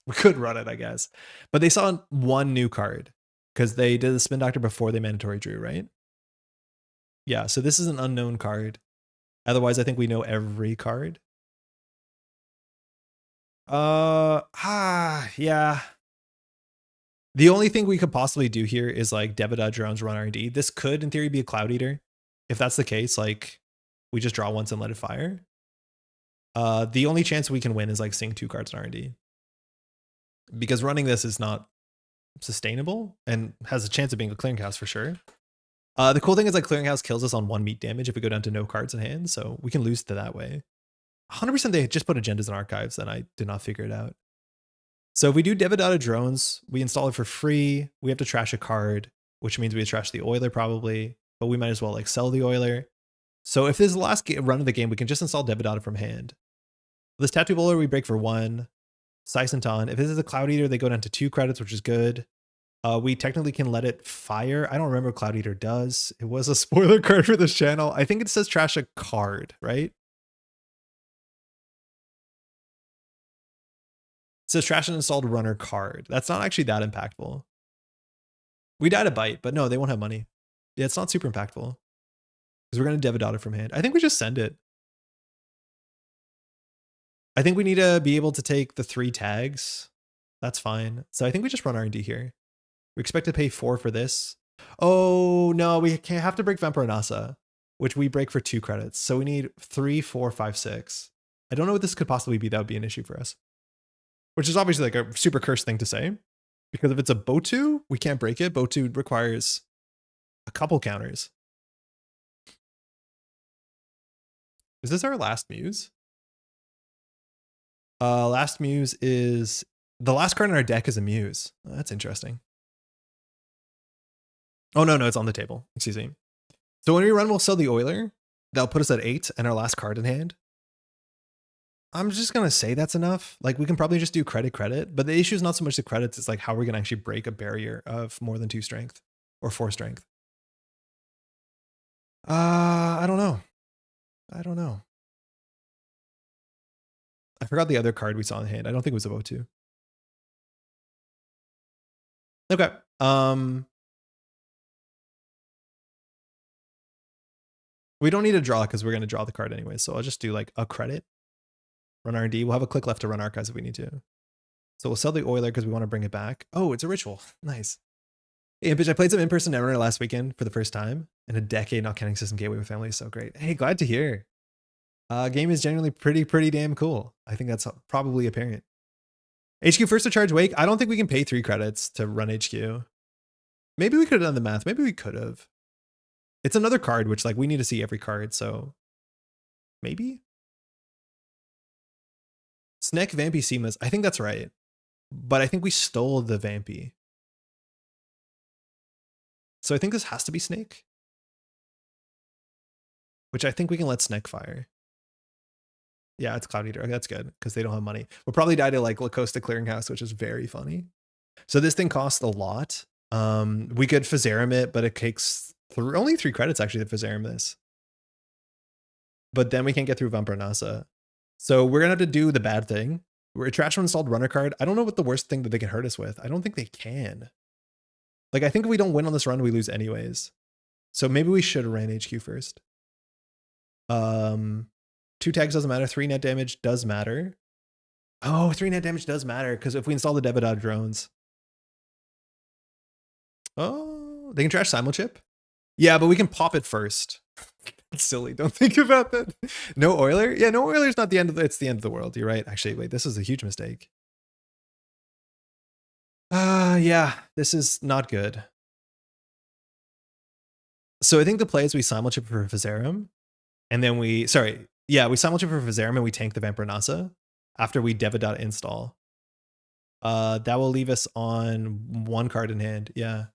we could run it, I guess. But they saw one new card because they did the spin doctor before they mandatory drew, right? Yeah, so this is an unknown card. Otherwise, I think we know every card. Yeah. The only thing we could possibly do here is like Deckbuilding drones run R&D. This could, in theory, be a Cloud Eater. If that's the case, like we just draw once and let it fire. The only chance we can win is like seeing 2 cards in R&D. Because running this is not sustainable and has a chance of being a clearinghouse for sure. The cool thing is like clearinghouse kills us on 1 meat damage if we go down to no cards in hand, so we can lose to that way. 100% they just put agendas in archives and I did not figure it out. So if we do Deckbuilding drones, we install it for free. We have to trash a card, which means we trash the Oiler probably, but we might as well like sell the Oiler. So if this is the last run of the game, we can just install Deckbuilding from hand. This Tattoo Bowler we break for 1. Saisenton. If this is a Cloud Eater, they go down to 2 credits, which is good. We technically can let it fire. I don't remember what Cloud Eater does. It was a spoiler card for this channel. I think it says trash a card, right? It says trash an installed runner card. That's not actually that impactful. We died a bite, but no, they won't have money. Yeah, it's not super impactful. Because we're going to Deckbuilding from hand. I think we just send it. I think we need to be able to take the 3 tags. That's fine. So I think we just run R&D here. We expect to pay 4 for this. Oh, no, we can't have to break Vampire Nasa, which we break for 2 credits. So we need 3, 4, 5, 6. I don't know what this could possibly be. That would be an issue for us. Which is obviously like a super cursed thing to say. Because if it's a Botu, we can't break it. Botu requires a couple counters. Is this our last muse? Last muse is... The last card in our deck is a muse. Oh, that's interesting. Oh, no, it's on the table. Excuse me. So when we run, we'll sell the Oiler. That'll put us at 8 and our last card in hand. I'm just going to say that's enough. Like, we can probably just do credit. But the issue is not so much the credits. It's like how we're going to actually break a barrier of more than 2 strength or 4 strength. I don't know. I forgot the other card we saw in hand. I don't think it was a Botu. Okay. We don't need to draw because we're going to draw the card anyway. So I'll just do like a credit. Run R&D. We'll have a click left to run archives if we need to. So we'll sell the Oiler because we want to bring it back. Oh, it's a ritual. Nice. Hey, bitch, I played some in-person Netrunner last weekend for the first time in a decade, not counting System Gateway with family. So great. Hey, glad to hear. Game is genuinely pretty damn cool. I think that's probably apparent. HQ first to charge Wake. I don't think we can pay 3 credits to run HQ. Maybe we could have done the math. Maybe we could have. It's another card, which like we need to see every card. So maybe. Sneck, Vampy, Seamless. I think that's right. But I think we stole the Vampy. So I think this has to be Snake. Which I think we can let Sneck fire. Yeah, it's Cloud Eater. Okay, that's good because they don't have money. We'll probably die to like La Costa Clearinghouse, which is very funny. So this thing costs a lot. We could Fazarum it, but it takes only 3 credits actually to Fazarum this. But then we can't get through Vampire Nasa. So we're going to have to do the bad thing. We're a trash installed runner card. I don't know what the worst thing that they can hurt us with. I don't think they can. Like, I think if we don't win on this run, we lose anyways. So maybe we should have ran HQ first. 2 tags doesn't matter. 3 net damage does matter. Oh, 3 net damage does matter because if we install the Deckbuilding drones. Oh, they can trash Simulchip? Yeah, but we can pop it first. It's silly. Don't think about that. No Oiler? Yeah, no Oiler is not the end of it's the end of the world. You're right. Actually, wait, this is a huge mistake. Yeah, this is not good. So I think the play is we simulchip for Viserum, and then we simulchip for Viserum and we tank the Vampirnasa after we Devadata install. That will leave us on 1 card in hand. Yeah.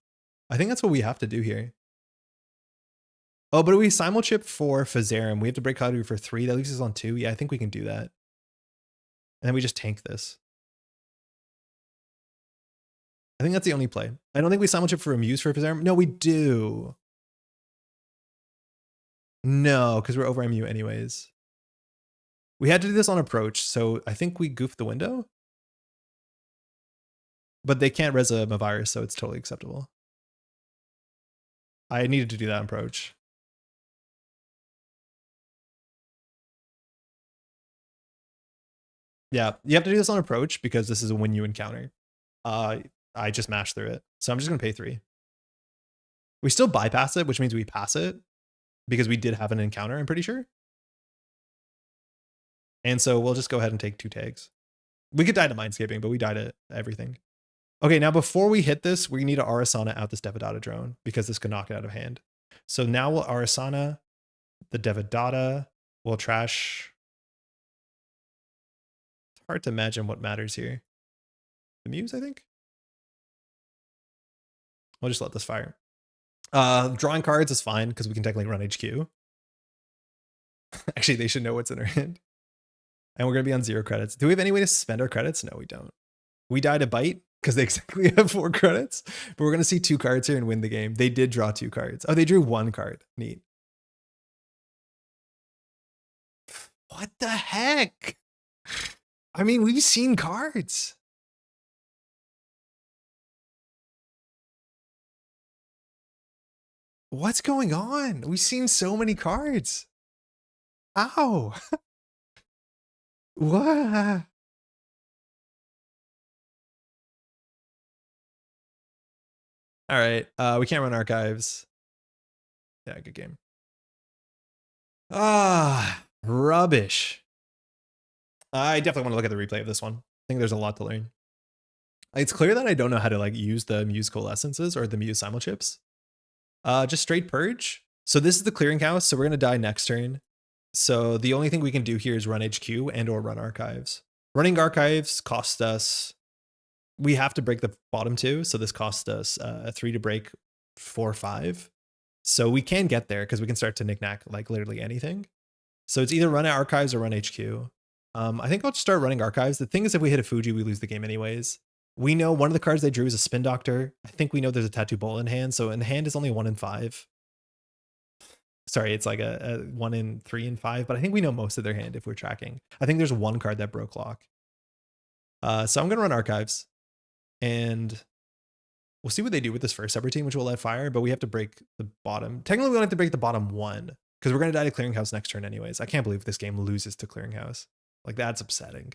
I think that's what we have to do here. Oh, but we simulchip for Viserum. We have to break Kadu for 3. That leaves us on 2. Yeah, I think we can do that. And then we just tank this. I think that's the only play. I don't think we simulchip for Amuse for Viserum. No, we do. No, because we're over MU anyways. We had to do this on approach, so I think we goofed the window. But they can't res a virus, so it's totally acceptable. I needed to do that on approach. Yeah, you have to do this on approach because this is a when you encounter. I just mashed through it, so I'm just gonna pay 3. We still bypass it, which means we pass it because we did have an encounter, I'm pretty sure. And so we'll just go ahead and take 2 tags. We could die to Mindscaping, but we died at everything. Okay, now before we hit this, we need to Arissana out this Devadata drone because this could knock it out of hand. So now we'll Arissana the Devadata. We'll trash. It's hard to imagine what matters here. The Muse, I think. We'll just let this fire. Drawing cards is fine because we can technically run HQ. Actually, they should know what's in our hand. And we're going to be on 0 credits. Do we have any way to spend our credits? No, we don't. We died a bite because they exactly have 4 credits. But we're going to see 2 cards here and win the game. They did draw 2 cards. Oh, they drew 1 card. Neat. What the heck? I mean, we've seen cards. What's going on? We've seen so many cards. Ow. What? All right. We can't run archives. Yeah, good game. Rubbish. I definitely want to look at the replay of this one. I think there's a lot to learn. It's clear that I don't know how to like use the Muse coalescences or the Muse simulchips. Just straight purge. So this is the clearinghouse. So we're going to die next turn. So the only thing we can do here is run HQ and or run archives. Running archives costs us, we have to break the bottom 2. So this costs us 3 to break, 4, 5. So we can get there because we can start to knick-knack like literally anything. So it's either run archives or run HQ. I think I'll just start running archives. The thing is, if we hit a Fuji, we lose the game anyways. We know one of the cards they drew is a Spin Doctor. I think we know there's a Tattoo Bowl in hand. So in hand is only 1 in 5. Sorry, it's like a 1 in 3 and 5, but I think we know most of their hand if we're tracking. I think there's 1 card that broke lock. So I'm going to run archives and we'll see what they do with this first subroutine, which will let fire, but we have to break the bottom. Technically, we don't have to break the bottom 1 because we're going to die to clearinghouse next turn anyways. I can't believe this game loses to clearinghouse. Like, that's upsetting.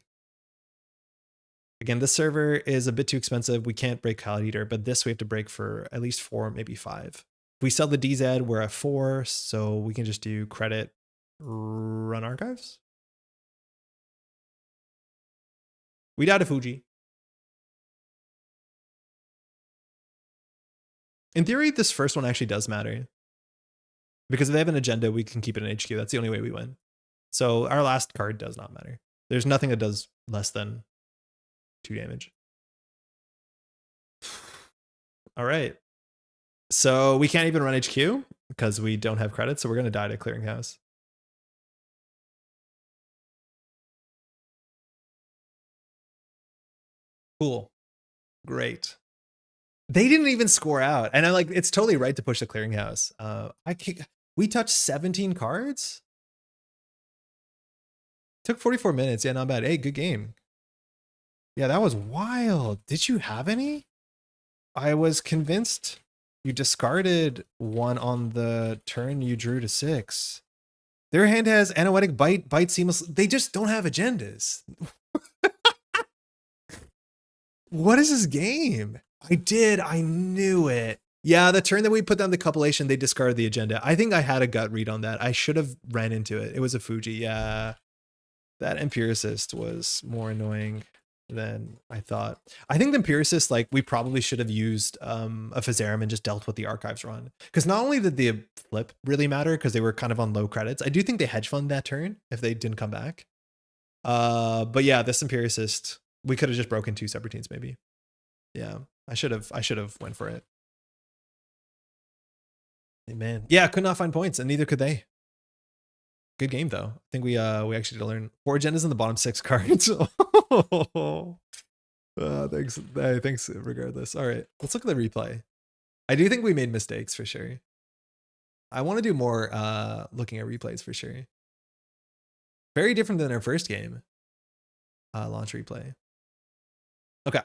Again, this server is a bit too expensive. We can't break Cloud Eater, but this we have to break for at least 4, maybe 5. If we sell the DZ, we're at 4, so we can just do credit, run archives. We died to Fuji. In theory, this first one actually does matter. Because if they have an agenda, we can keep it in HQ. That's the only way we win. So our last card does not matter. There's nothing that does less than 2 damage. All right. So we can't even run HQ because we don't have credits. So we're going to die to clearinghouse. Cool. Great. They didn't even score out. And I'm like, it's totally right to push the clearinghouse. We touched 17 cards. Took 44 minutes. Yeah, not bad. Hey, good game. Yeah, that was wild. Did you have any? I was convinced you discarded 1 on the turn you drew to 6. Their hand has Anoetic Bite Seamless. They just don't have agendas. What is this game? I knew it. Yeah, the turn that we put down the compilation, they discarded the agenda. I think I had a gut read on that. I should have ran into it. It was a Fuji. Yeah. That empiricist was more annoying. Then I think the Empiricist, like we probably should have used a Physarum and just dealt with the archives run. Because not only did the flip really matter because they were kind of on low credits, I do think they hedge fund that turn if they didn't come back. But yeah, this Empiricist, we could have just broken 2 subroutines maybe. Yeah, I should have went for it. Hey, man, yeah, could not find points, and neither could they. Good game though. I think we actually did learn 4 agendas in the bottom 6 cards. Thanks. Thanks regardless. All right, let's look at the replay. I do think we made mistakes for sure. I want to do more looking at replays for sure. Very different than our first game. Launch replay. Okay,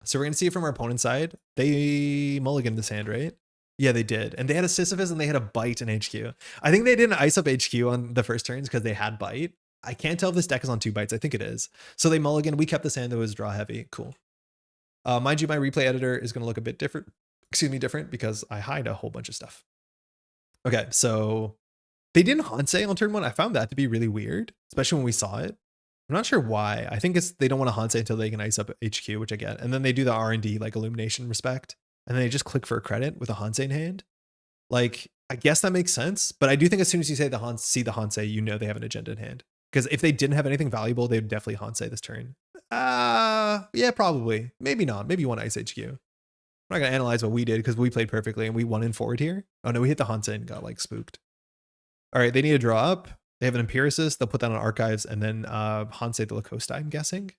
so we're gonna see it from our opponent's side. They mulliganed this hand, right? Yeah, they did. And they had a Sisyphus and they had a bite in HQ. I think they didn't ice up HQ on the first turns because they had bite. I can't tell if this deck is on 2 bites. I think it is. So they mulligan. We kept this hand that was draw heavy. Cool. Mind you, my replay editor is going to look a bit different. Excuse me, different because I hide a whole bunch of stuff. Okay, so they didn't Hansei on turn 1. I found that to be really weird, especially when we saw it. I'm not sure why. I think it's they don't want to Hansei until they can ice up HQ, which I get. And then they do the R&D like Illumination Respect. And then they just click for a credit with a Hansei in hand. Like, I guess that makes sense. But I do think as soon as you say see the Hansei, you know they have an agenda in hand. Because if they didn't have anything valuable, they'd definitely Hansei this turn. Yeah, probably. Maybe not. Maybe you want to ice HQ. I'm not going to analyze what we did because we played perfectly and we won in forward here. Oh no, we hit the Hansei and got like spooked. All right, they need to draw up. They have an Empiricist. They'll put that on archives and then Hansei the Lacosta, I'm guessing.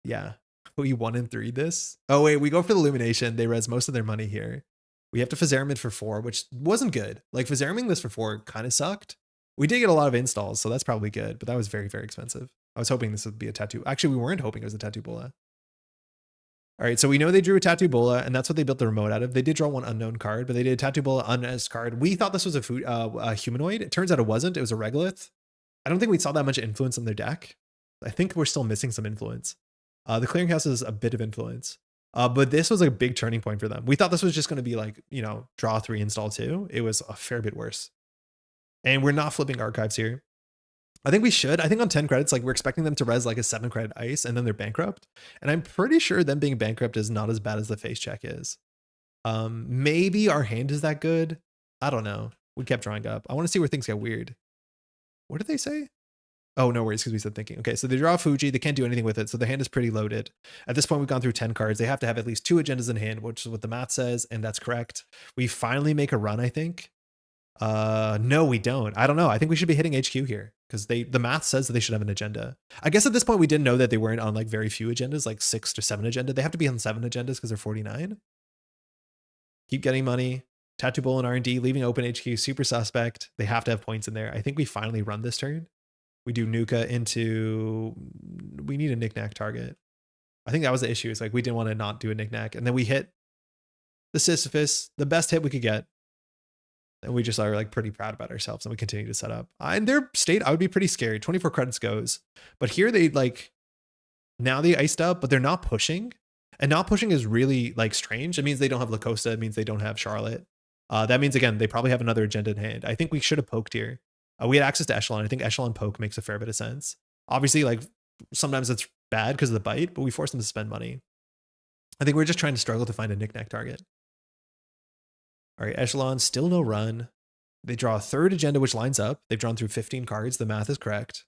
Yeah. We 1 in 3 this. Oh wait, we go for the Illumination. They res most of their money here. We have to Physarum it for 4, which wasn't good. Like Physaruming this for 4 kind of sucked. We did get a lot of installs, so that's probably good, but that was very, very expensive. I was hoping this would be a Tattoo. Actually, we weren't hoping it was a Tattoo Bola. All right, so we know they drew a Tattoo Bola, and that's what they built the remote out of. They did draw 1 unknown card, but they did a Tattoo Bola unasked card. We thought this was a humanoid. It turns out it wasn't. It was a regolith. I don't think we saw that much influence on their deck. I think we're still missing some influence. The Clearinghouse is a bit of influence. But this was a big turning point for them. We thought this was just going to be like, you know, draw 3, install 2. It was a fair bit worse. And we're not flipping archives here. I think we should. I think on 10 credits, like we're expecting them to res like a 7 credit ice and then they're bankrupt. And I'm pretty sure them being bankrupt is not as bad as the face check is. Maybe our hand is that good. I don't know. We kept drawing up. I want to see where things get weird. What did they say? Oh, no worries, because we said thinking. Okay, so they draw Fuji. They can't do anything with it, so the hand is pretty loaded. At this point, we've gone through 10 cards. They have to have at least 2 agendas in hand, which is what the math says, and that's correct. We finally make a run, I think. No, we don't. I don't know. I think we should be hitting HQ here, because the math says that they should have an agenda. I guess at this point, we didn't know that they weren't on like very few agendas, like 6 to 7 agenda. They have to be on 7 agendas because they're 49. Keep getting money. Tattoo Bowl and R&D, leaving open HQ, super suspect. They have to have points in there. I think we finally run this turn. We do Nuka into, we need a knickknack target. I think that was the issue. It's like we didn't want to not do a knickknack. And then we hit the Sisyphus, the best hit we could get. And we just are like pretty proud about ourselves and we continue to set up. In their state, I would be pretty scared. 24 credits goes. But here they like, now they iced up, but they're not pushing. And not pushing is really like strange. It means they don't have Lacosta. It means they don't have Charlotte. That means, again, they probably have another agenda in hand. I think we should have poked here. We had access to Echelon. I think Echelon poke makes a fair bit of sense. Obviously, like sometimes it's bad because of the bite, but we force them to spend money. I think we're just trying to struggle to find a knickknack target. All right, Echelon, still no run. They draw a 3rd agenda, which lines up. They've drawn through 15 cards. The math is correct.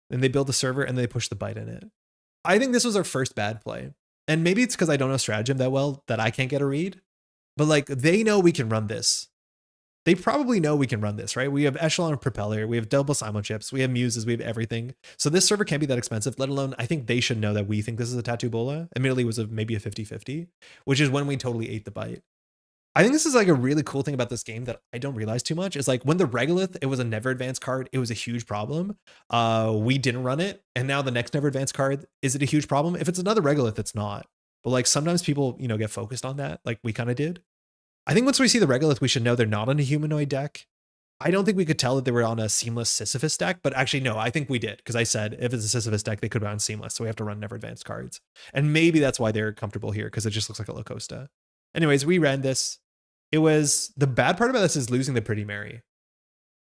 Then they build the server and they push the bite in it. I think this was our first bad play. And maybe it's because I don't know stratagem that well that I can't get a read. But like they know we can run this. They probably know we can run this, right? We have Echelon Propeller, we have double Simon chips, we have Muses, we have everything. So this server can't be that expensive, let alone I think they should know that we think this is a Tattoo Bola. Admittedly, it was maybe a 50-50, which is when we totally ate the bite. I think this is like a really cool thing about this game that I don't realize too much is like when the Regolith, it was a never advanced card. It was a huge problem. We didn't run it. And now the next never advanced card, is it a huge problem? If it's another Regolith, it's not. But like sometimes people, you know, get focused on that. Like we kind of did. I think once we see the Regolith, we should know they're not on a humanoid deck. I don't think we could tell that they were on a seamless Sisyphus deck, but actually, no, I think we did. Because I said, if it's a Sisyphus deck, they could be on seamless. So we have to run never advanced cards. And maybe that's why they're comfortable here, because it just looks like a Lacosta. Anyways, we ran this. It was, the bad part about this is losing the Pretty Mary.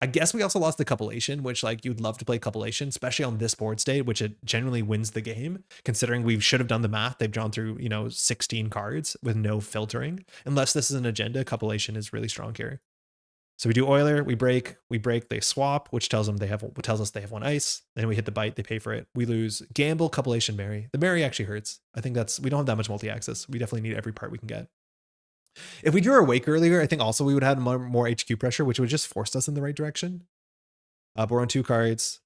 I guess we also lost the coupulation, which like you'd love to play coupulation, especially on this board state, which it generally wins the game, considering we should have done the math. They've drawn through, 16 cards with no filtering. Unless this is an agenda, coupulation is really strong here. So we do Euler, we break, they swap, which tells us they have one ice. Then we hit the bite, they pay for it. We lose gamble, coupulation, marry. The marry actually hurts. I think we don't have that much multi-access. We definitely need every part we can get. If we drew our wake earlier, I think also we would have had more HQ pressure, which would just forced us in the right direction. We're on 2 cards,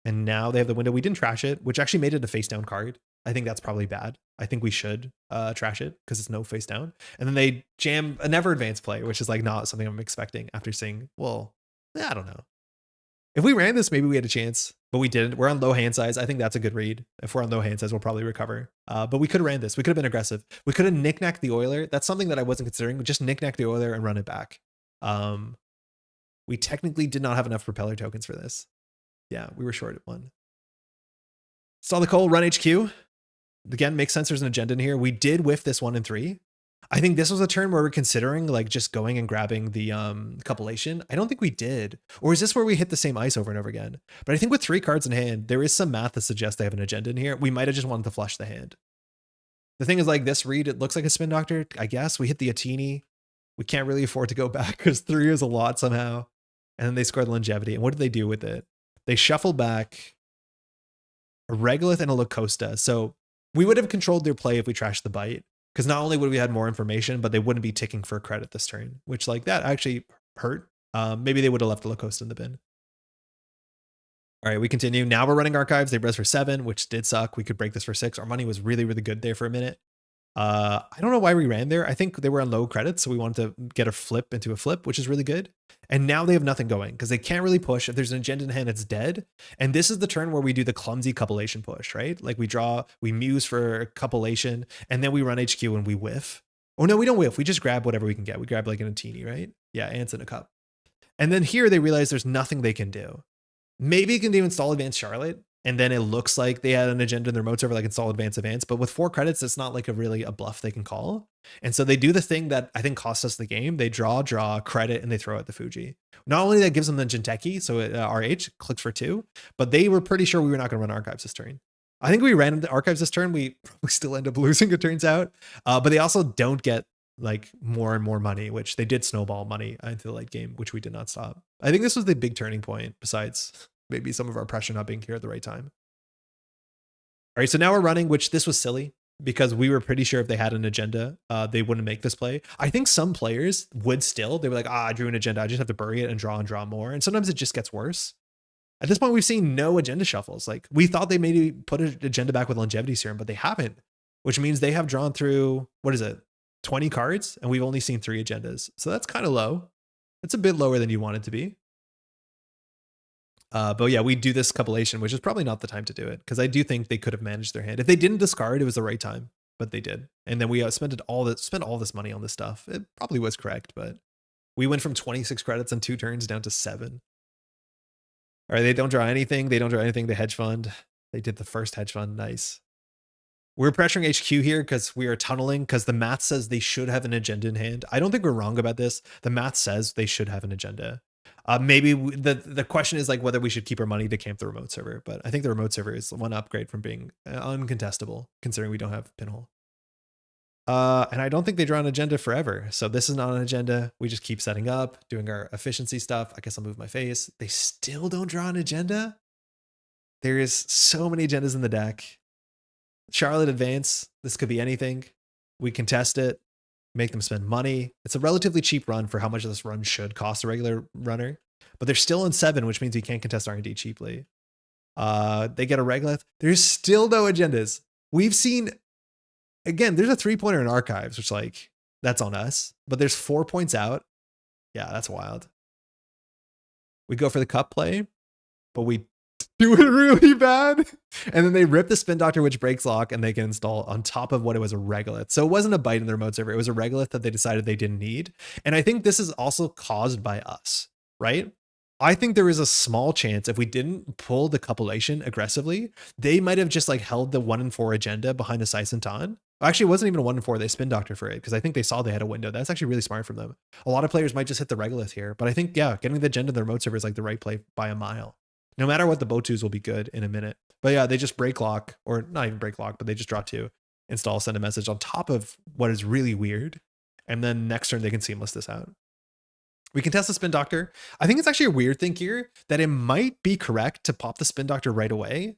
and now they have the window. We didn't trash it, which actually made it a face down card. I think that's probably bad. I think we should trash it because it's no face down. And then they jam a never advance play, which is like not something I'm expecting after saying, well, I don't know. If we ran this, maybe we had a chance, but we didn't. We're on low hand size. I think that's a good read. If we're on low hand size, we'll probably recover. But we could have ran this. We could have been aggressive. We could have knick-knacked the Euler. That's something that I wasn't considering. Just knick-knack the Euler and run it back. We technically did not have enough propeller tokens for this. Yeah, we were short at 1. Saw the Cole, run HQ. Again, makes sense there's an agenda in here. We did whiff this 1 and 3. I think this was a turn where we're considering like just going and grabbing the coupulation. I don't think we did. Or is this where we hit the same ice over and over again? But I think with 3 cards in hand, there is some math that suggests they have an agenda in here. We might have just wanted to flush the hand. The thing is, like, this read, it looks like a spin doctor. I guess we hit the Atini. We can't really afford to go back because 3 is a lot somehow. And then they scored longevity. And what did they do with it? They shuffle back a Regolith and a Lacosta. So we would have controlled their play if we trashed the bite. Because not only would we have more information, but they wouldn't be ticking for credit this turn, which like that actually hurt. Maybe they would have left the Lacosta in the bin. All right, we continue. Now we're running archives. They res for 7, which did suck. We could break this for 6. Our money was really, really good there for a minute. I don't know why we ran there. I think they were on low credits, so we wanted to get a flip into a flip, which is really good. And now they have nothing going because they can't really push. If there's an agenda in hand, it's dead. And this is the turn where we do the clumsy coupulation push, right? Like we muse for coupulation, and then we run HQ and we whiff. Oh no, we don't whiff. We just grab whatever we can get. We grab like an Atini, right? Yeah, ants in a cup. And then here they realize there's nothing they can do. Maybe you can do install advanced Charlotte, and then it looks like they had an agenda in their remote server, like install advance, but with 4 credits, it's not like a bluff they can call. And so they do the thing that I think cost us the game. They draw, credit, and they throw out the Fuji. Not only that gives them the Jinteki, so RH clicks for 2, but they were pretty sure we were not going to run archives this turn. I think we ran the archives this turn. We probably still end up losing, it turns out. But they also don't get like more and more money, which they did snowball money into the late game, which we did not stop. I think this was the big turning point, besides maybe some of our pressure not being here at the right time. All right, so now we're running, which this was silly because we were pretty sure if they had an agenda, they wouldn't make this play. I think some players would still. They were like, I drew an agenda. I just have to bury it and draw more. And sometimes it just gets worse. At this point, we've seen no agenda shuffles. Like we thought they maybe put an agenda back with longevity serum, but they haven't, which means they have drawn through, 20 cards, and we've only seen 3 agendas. So that's kind of low. It's a bit lower than you want it to be. But yeah, we do this coupulation, which is probably not the time to do it because I do think they could have managed their hand. If they didn't discard, it was the right time, but they did. And then we spent all this money on this stuff. It probably was correct, but we went from 26 credits on 2 turns down to 7. All right, they don't draw anything. The hedge fund. They did the first hedge fund. Nice. We're pressuring HQ here because we are tunneling because the math says they should have an agenda in hand. I don't think we're wrong about this. The math says they should have an agenda. Maybe the question is like whether we should keep our money to camp the remote server, but I think the remote server is one upgrade from being uncontestable considering we don't have pinhole. And I don't think they draw an agenda forever. So this is not an agenda. We just keep setting up, doing our efficiency stuff. I guess I'll move my face. They still don't draw an agenda. There is so many agendas in the deck. Charlotte advance. This could be anything. We contest it, make them spend money. It's a relatively cheap run for how much this run should cost a regular runner, but they're still in 7, which means you can't contest R&D cheaply. They get a Regolith. There's still no agendas. We've seen, again, there's a 3-pointer in archives, which like, that's on us, but there's 4 points out. Yeah, that's wild. We go for the cup play, but we do it really bad. And then they rip the spin doctor, which breaks lock, and they can install on top of what it was a Regolith. So it wasn't a bite in the remote server. It was a Regolith that they decided they didn't need. And I think this is also caused by us, right? I think there is a small chance if we didn't pull the coupulation aggressively, they might have just like held the 1 and 4 agenda behind the Saisentan Actually, it wasn't even a 1 in 4. They spin doctor for it because I think they saw they had a window. That's actually really smart from them. A lot of players might just hit the regolith here, but I think, yeah, getting the gen to the remote server is like the right play by a mile. No matter what, the Botus will be good in a minute. But yeah, they just break lock, or not even break lock, but they just draw 2, install, send a message on top of what is really weird. And then next turn, they can seamless this out. We can test the spin doctor. I think it's actually a weird thing here that it might be correct to pop the spin doctor right away.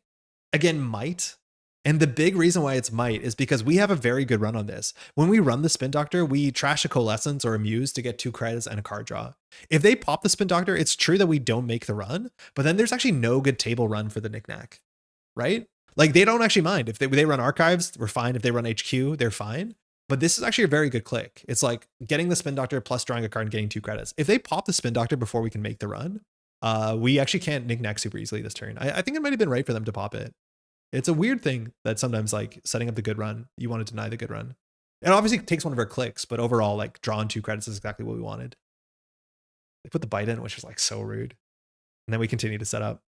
Again, might. And the big reason why it's might is because we have a very good run on this. When we run the spin doctor, we trash a coalescence or a muse to get 2 credits and a card draw. If they pop the spin doctor, it's true that we don't make the run, but then there's actually no good table run for the knickknack, right? Like they don't actually mind. If they run archives, we're fine. If they run HQ, they're fine. But this is actually a very good click. It's like getting the spin doctor plus drawing a card and getting 2 credits. If they pop the spin doctor before we can make the run, we actually can't knickknack super easily this turn. I think it might have been right for them to pop it. It's a weird thing that sometimes like setting up the good run, you want to deny the good run. It obviously takes one of our clicks, but overall like drawing 2 credits is exactly what we wanted. They put the bite in, which is like so rude. And then we continue to set up.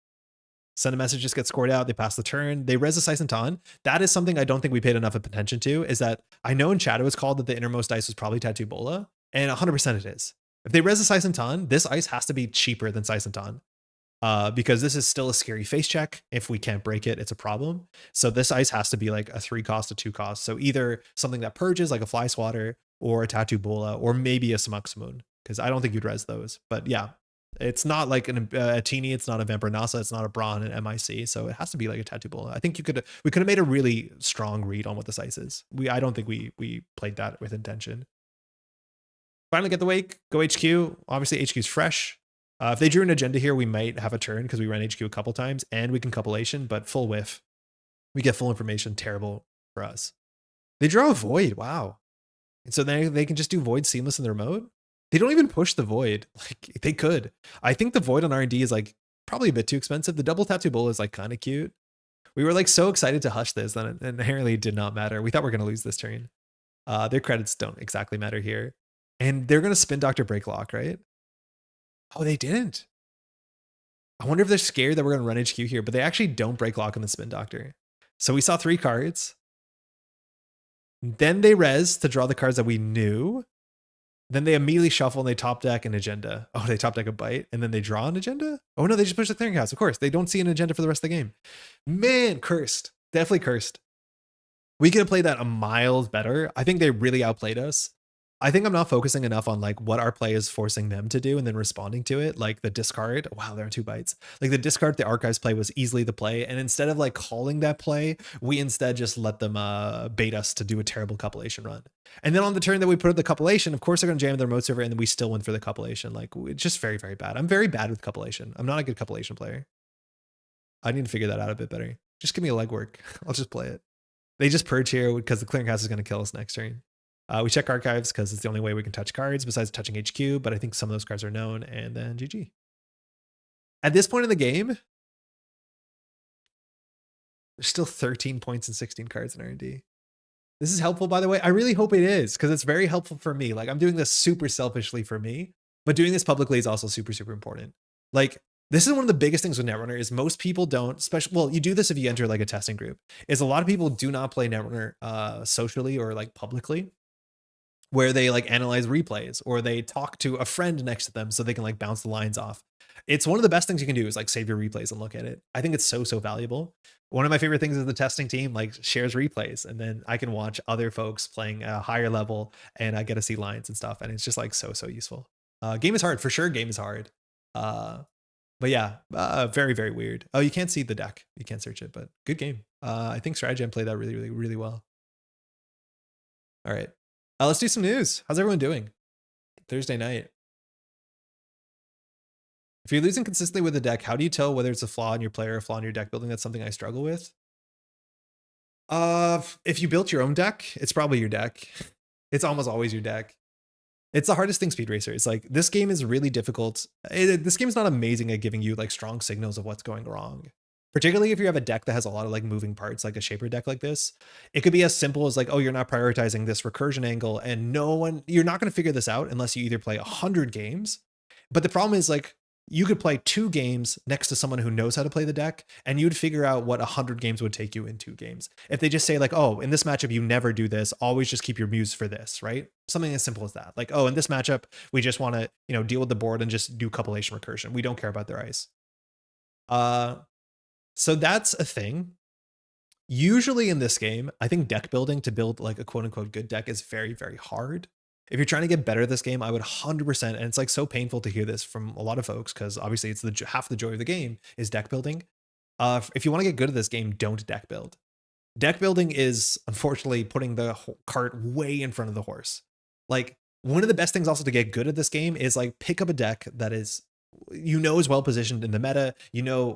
Send a message, just get scored out. They pass the turn. They res a Sicenton. That is something I don't think we paid enough attention to, is that I know in chat it was called that the innermost ice was probably Tattoo Bola, and 100% it is. If they res a Sicenton, this ice has to be cheaper than Sicenton. Because this is still a scary face check. If we can't break it, it's a problem. So this ice has to be like a 3 cost, a 2 cost. So either something that purges like a Fly Swatter or a Tattoo Bola, or maybe a Smux Moon, because I don't think you'd res those. But yeah, it's not like a Teeny, it's not a Vampire Nasa, it's not a Brawn and MIC. So it has to be like a Tattoo Bola. I think we could have made a really strong read on what this ice is. I don't think we played that with intention. Finally get the wake, go HQ. Obviously HQ's fresh. If they drew an agenda here, we might have a turn because we ran HQ a couple times and we can compilation, but full whiff. We get full information, terrible for us. They draw a void, wow. And so then they can just do void seamless in the remote. They don't even push the void, like they could. I think the void on R&D is like probably a bit too expensive. The double Tattoo Bola is like kind of cute. We were like so excited to hush this that it inherently did not matter. We thought we were going to lose this turn. Their credits don't exactly matter here. And they're going to spin Dr. Breaklock, right? Oh, they didn't. I wonder if they're scared that we're going to run HQ here, but they actually don't break lock on the spin doctor. So we saw 3 cards. Then they res to draw the cards that we knew. Then they immediately shuffle and they top deck an agenda. Oh, they top deck a bite and then they draw an agenda? Oh no, they just push the clearinghouse. Of course, they don't see an agenda for the rest of the game. Man, cursed. Definitely cursed. We could have played that a miles better. I think they really outplayed us. I think I'm not focusing enough on like what our play is forcing them to do and then responding to it. Like the discard, wow, there are 2 bites. Like the discard, the archives play was easily the play. And instead of like calling that play, we instead just let them bait us to do a terrible compilation run. And then on the turn that we put the compilation, of course they're going to jam their remote server and then we still win for the compilation. Like it's just very, very bad. I'm very bad with compilation. I'm not a good compilation player. I need to figure that out a bit better. Just give me a legwork. I'll just play it. They just purge here because the clearinghouse is going to kill us next turn. We check archives because it's the only way we can touch cards besides touching HQ, but I think some of those cards are known, and then GG. At this point in the game, there's still 13 points and 16 cards in R&D. This is helpful, by the way. I really hope it is because it's very helpful for me. Like I'm doing this super selfishly for me, but doing this publicly is also super, super important. Like this is one of the biggest things with Netrunner is most people don't, well, you do this if you enter like a testing group, is a lot of people do not play Netrunner socially or like publicly, where they like analyze replays or they talk to a friend next to them so they can like bounce the lines off. It's one of the best things you can do is like save your replays and look at it. I think it's so, so valuable. One of my favorite things is the testing team like shares replays and then I can watch other folks playing a higher level and I get to see lines and stuff. And it's just like so, so useful. Game is hard for sure. Game is hard. But yeah, very, very weird. Oh, you can't see the deck. You can't search it, but good game. I think Stratagem played that really, really, really well. All right. Let's do some news. How's everyone doing? Thursday night. If you're losing consistently with the deck, how do you tell whether it's a flaw in your player or a flaw in your deck building? That's something I struggle with. If you built your own deck, it's probably your deck. It's almost always your deck. It's the hardest thing, Speed Racer. It's like, this game is really difficult. This game is not amazing at giving you like strong signals of what's going wrong. Particularly if you have a deck that has a lot of like moving parts, like a Shaper deck like this. It could be as simple as like, oh, you're not prioritizing this recursion angle and you're not going to figure this out unless you either play 100 games. But the problem is like, you could play 2 games next to someone who knows how to play the deck, and you'd figure out what 100 games would take you in 2 games. If they just say like, oh, in this matchup, you never do this, always just keep your muse for this, right? Something as simple as that. Like, oh, in this matchup, we just want to, deal with the board and just do compilation recursion. We don't care about their ice. So that's a thing. Usually in this game, I think deck building to build like a quote unquote good deck is very, very hard. If you're trying to get better at this game, I would 100%, and it's like so painful to hear this from a lot of folks because obviously it's half the joy of the game is deck building. If you want to get good at this game, don't deck build. Deck building is unfortunately putting the cart way in front of the horse. Like one of the best things also to get good at this game is like pick up a deck that is is well positioned in the meta.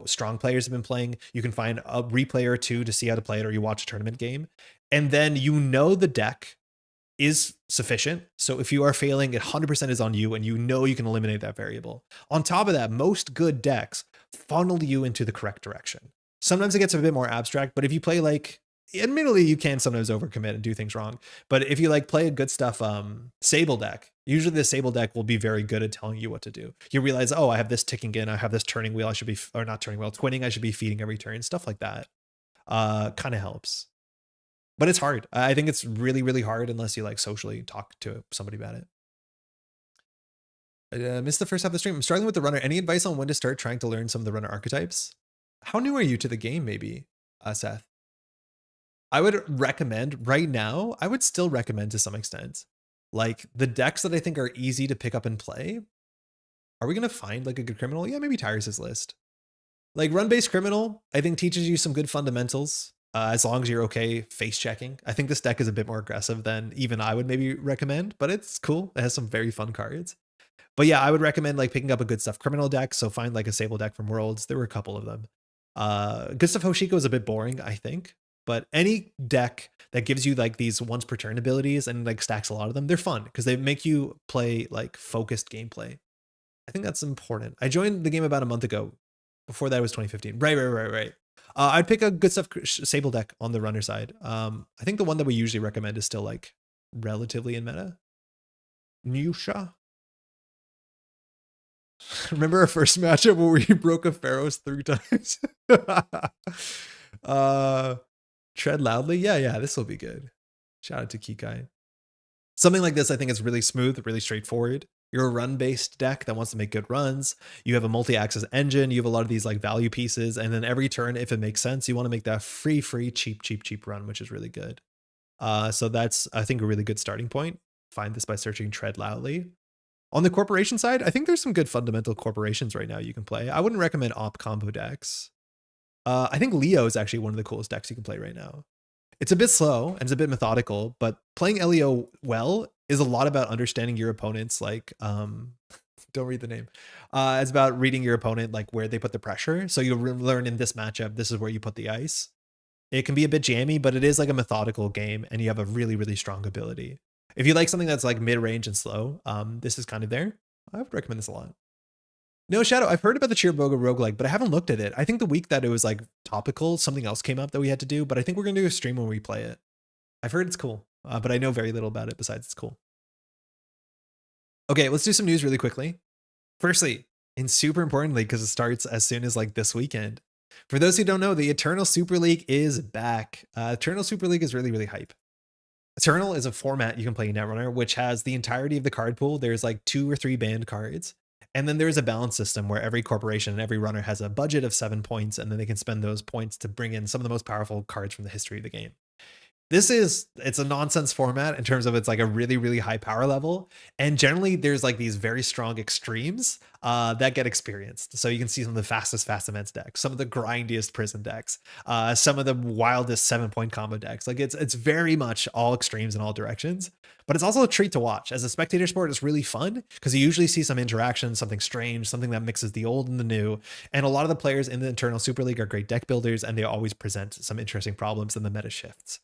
Strong players have been playing. You can find a replay or 2 to see how to play it, or you watch a tournament game, and then the deck is sufficient. So if you are failing, it 100% is on you, and you can eliminate that variable. On top of that, most good decks funnel you into the correct direction. Sometimes it gets a bit more abstract, but if you play like, admittedly, you can sometimes overcommit and do things wrong. But if you like play a good stuff, Sable deck, usually the Sable deck will be very good at telling you what to do. You realize, oh, I have this ticking in, I have this turning wheel, I should be, or not turning wheel, twinning, I should be feeding every turn, stuff like that. Kind of helps. But it's hard. I think it's really, really hard unless you like socially talk to somebody about it. I missed the first half of the stream. I'm struggling with the runner. Any advice on when to start trying to learn some of the runner archetypes? How new are you to the game, maybe, Seth? I would recommend right now, I would still recommend to some extent, like the decks that I think are easy to pick up and play. Are we going to find like a good criminal? Yeah, maybe Tyrus' list. Like run-based criminal, I think teaches you some good fundamentals. As long as you're okay face checking. I think this deck is a bit more aggressive than even I would maybe recommend, but it's cool. It has some very fun cards. But yeah, I would recommend like picking up a good stuff criminal deck. So find like a Sable deck from Worlds. There were a couple of them. Good stuff Hoshiko is a bit boring, I think. But any deck that gives you like these once per turn abilities and like stacks a lot of them, they're fun because they make you play like focused gameplay. I think that's important. I joined the game about a month ago. Before that was 2015. Right. I'd pick a good stuff Sable deck on the runner side. I think the one that we usually recommend is still like relatively in meta. Nusha. Remember our first matchup where we broke a Pharaoh's 3 times? Tread loudly. Yeah, this will be good. Shout out to Kikai. Something like this I think is really smooth, really straightforward. You're a run-based deck that wants to make good runs. You have a multi-axis engine. You have a lot of these like value pieces. And then every turn, if it makes sense, you want to make that free, cheap run, which is really good. So that's, I think, a really good starting point. Find this by searching Tread Loudly. On the corporation side, I think there's some good fundamental corporations right now you can play. I wouldn't recommend op combo decks. I think Leo is actually one of the coolest decks you can play right now. It's a bit slow and it's a bit methodical, but playing Leo well is a lot about understanding your opponent's like, don't read the name. It's about reading your opponent, like where they put the pressure. So you'll learn in this matchup, this is where you put the ice. It can be a bit jammy, but it is like a methodical game and you have a really, really strong ability. If you like something that's like mid-range and slow, this is kind of there. I would recommend this a lot. No, Shadow, I've heard about the Chiriboga roguelike, but I haven't looked at it. I think the week that it was like topical, something else came up that we had to do, but I think we're going to do a stream when we play it. I've heard it's cool, but I know very little about it besides it's cool. Okay, let's do some news really quickly. Firstly, and super importantly, because it starts as soon as like this weekend. For those who don't know, the Eternal Super League is back. Eternal Super League is really, really hype. Eternal is a format you can play in Netrunner, which has the entirety of the card pool. There's like 2 or 3 banned cards. And then there's a balance system where every corporation and every runner has a budget of 7 points, and then they can spend those points to bring in some of the most powerful cards from the history of the game. It's a nonsense format in terms of it's like a really, really high power level. And generally there's like these very strong extremes that get experienced. So you can see some of the fastest fast events decks, some of the grindiest prison decks, some of the wildest 7-point combo decks. Like it's very much all extremes in all directions, but it's also a treat to watch. As a spectator sport, it's really fun because you usually see some interaction, something strange, something that mixes the old and the new. And a lot of the players in the Eternal Super League are great deck builders, and they always present some interesting problems in the meta shifts.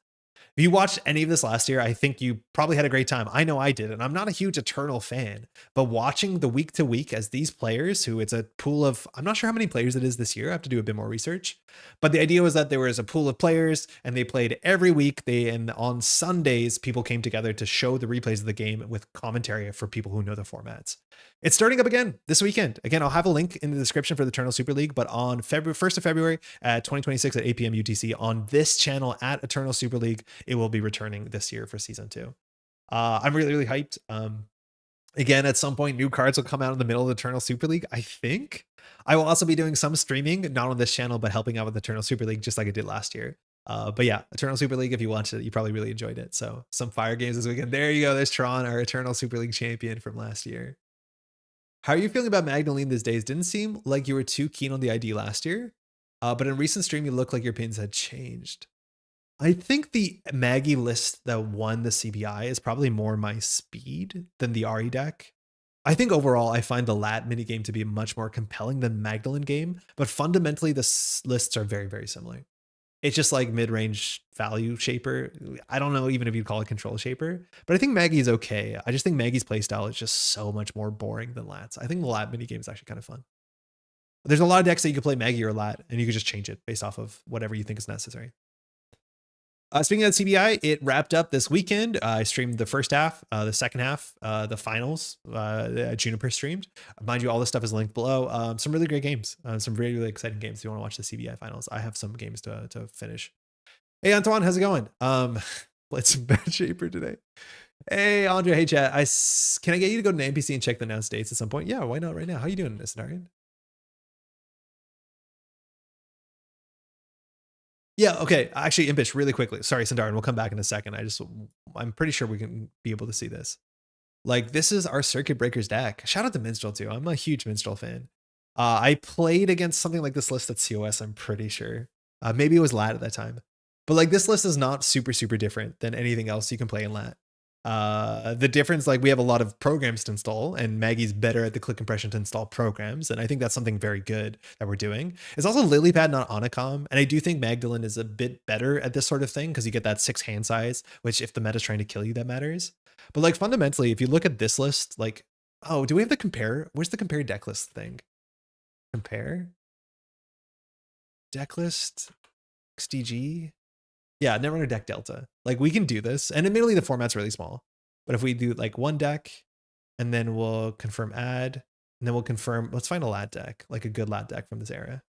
If you watched any of this last year, I think you probably had a great time. I know I did, and I'm not a huge Eternal fan, but watching the week to week as these players, who it's a pool of, I'm not sure how many players it is this year. I have to do a bit more research, but the idea was that there was a pool of players and they played every week. And on Sundays, people came together to show the replays of the game with commentary for people who know the formats. It's starting up again this weekend. Again, I'll have a link in the description for the Eternal Super League, but on February 1st of February at 2026 at 8 p.m. UTC on this channel at Eternal Super League, it will be returning this year for season 2. I'm really, really hyped. Again, at some point, new cards will come out in the middle of the Eternal Super League, I think. I will also be doing some streaming, not on this channel, but helping out with the Eternal Super League, just like I did last year. But yeah, Eternal Super League, if you watched it, you probably really enjoyed it. So some fire games this weekend. There you go. There's Tron, our Eternal Super League champion from last year. How are you feeling about Magdalene these days? Didn't seem like you were too keen on the ID last year, but in recent stream, you look like your pins had changed. I think the Maggie list that won the CBI is probably more my speed than the Ari deck. I think overall, I find the lat minigame to be much more compelling than Magdalene game, but fundamentally, the lists are very, very similar. It's just like mid-range value shaper. I don't know even if you'd call it control shaper, but I think Maggie's okay. I just think Maggie's playstyle is just so much more boring than Lat's. I think the Lat minigame is actually kind of fun. There's a lot of decks that you can play Maggie or Lat, and you can just change it based off of whatever you think is necessary. Speaking of CBI, it wrapped up this weekend. I streamed the first half, the second half, the finals, Juniper streamed. Mind you, all this stuff is linked below. Some really great games, some really, really exciting games. If you want to watch the CBI finals, I have some games to finish. Hey, Antoine, how's it going? Played some bad shaper today. Hey, Andre, hey, chat. Can I get you to go to NPC and check the announced dates at some point? Yeah, why not right now? How you doing, Narian? Yeah, okay. Actually, Impish, really quickly. Sorry, Sandarin, we'll come back in a second. I'm pretty sure we can be able to see this. Like, this is our Circuit Breakers deck. Shout out to Minstrel, too. I'm a huge Minstrel fan. I played against something like this list at COS, I'm pretty sure. Maybe it was Lat at that time. But like, this list is not super, super different than anything else you can play in Lat. The difference, like we have a lot of programs to install and Maggie's better at the click compression to install programs. And I think that's something very good that we're doing. It's also Lilypad, not Onacom. And I do think Magdalene is a bit better at this sort of thing because you get that 6 hand size, which if the meta's trying to kill you, that matters. But like fundamentally, if you look at this list, like, oh, do we have the compare? Where's the compare deck list thing? Compare? Deck list? XDG? Yeah, Netrunner deck delta. Like we can do this. And admittedly, the format's really small. But if we do like one deck and then we'll confirm add, and then we'll confirm, let's find a lat deck, like a good lat deck from this era.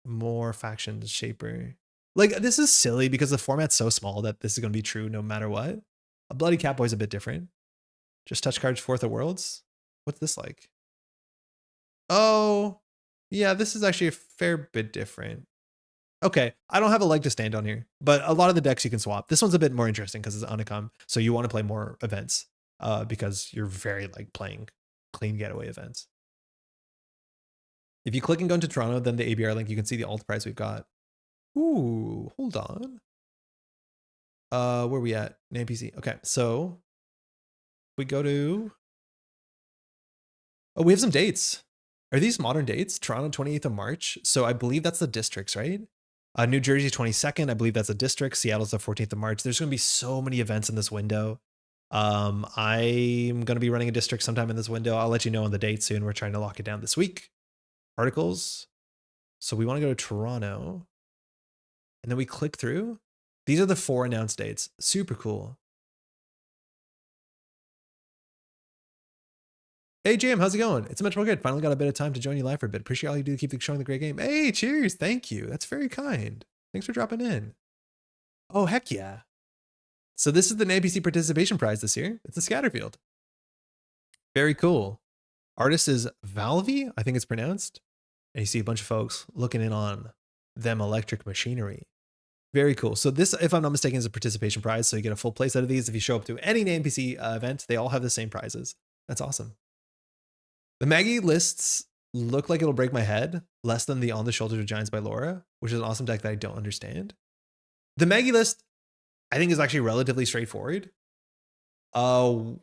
More factions, shaper. Like this is silly because the format's so small that this is going to be true no matter what. A Bloody Catboy's a bit different. Just touch cards, Fourth of Worlds. What's this like? Oh, yeah, this is actually a fair bit different. Okay, I don't have a leg to stand on here, but a lot of the decks you can swap. This one's a bit more interesting because it's Unicom, so you want to play more events because you're very like playing clean getaway events. If you click and go into Toronto, then the ABR link, you can see the alt price we've got. Ooh, hold on. Where are we at? NPC. Okay, so we go to. Oh, we have some dates. Are these modern dates? Toronto, 28th of March. So I believe that's the districts, right? New Jersey 22nd, I believe that's a district. Seattle's the 14th of March. There's going to be so many events in this window. I'm going to be running a district sometime in this window. I'll let you know on the date soon. We're trying to lock it down this week. Articles. So we want to go to Toronto. And then we click through. These are the 4 announced dates. Super cool. Hey, Jam, how's it going? It's Metropole Grid. Finally got a bit of time to join you live for a bit. Appreciate all you do to keep showing the great game. Hey, cheers. Thank you. That's very kind. Thanks for dropping in. Oh, heck yeah. So this is the NPC participation prize this year. It's a Scatterfield. Very cool. Artist is Valvey, I think it's pronounced. And you see a bunch of folks looking in on them electric machinery. Very cool. So this, if I'm not mistaken, is a participation prize. So you get a full play set of these. If you show up to any NPC event, they all have the same prizes. That's awesome. The Maggie lists look like it'll break my head less than the On the Shoulders of Giants by Laura, which is an awesome deck that I don't understand. The Maggie list, I think, is actually relatively straightforward. One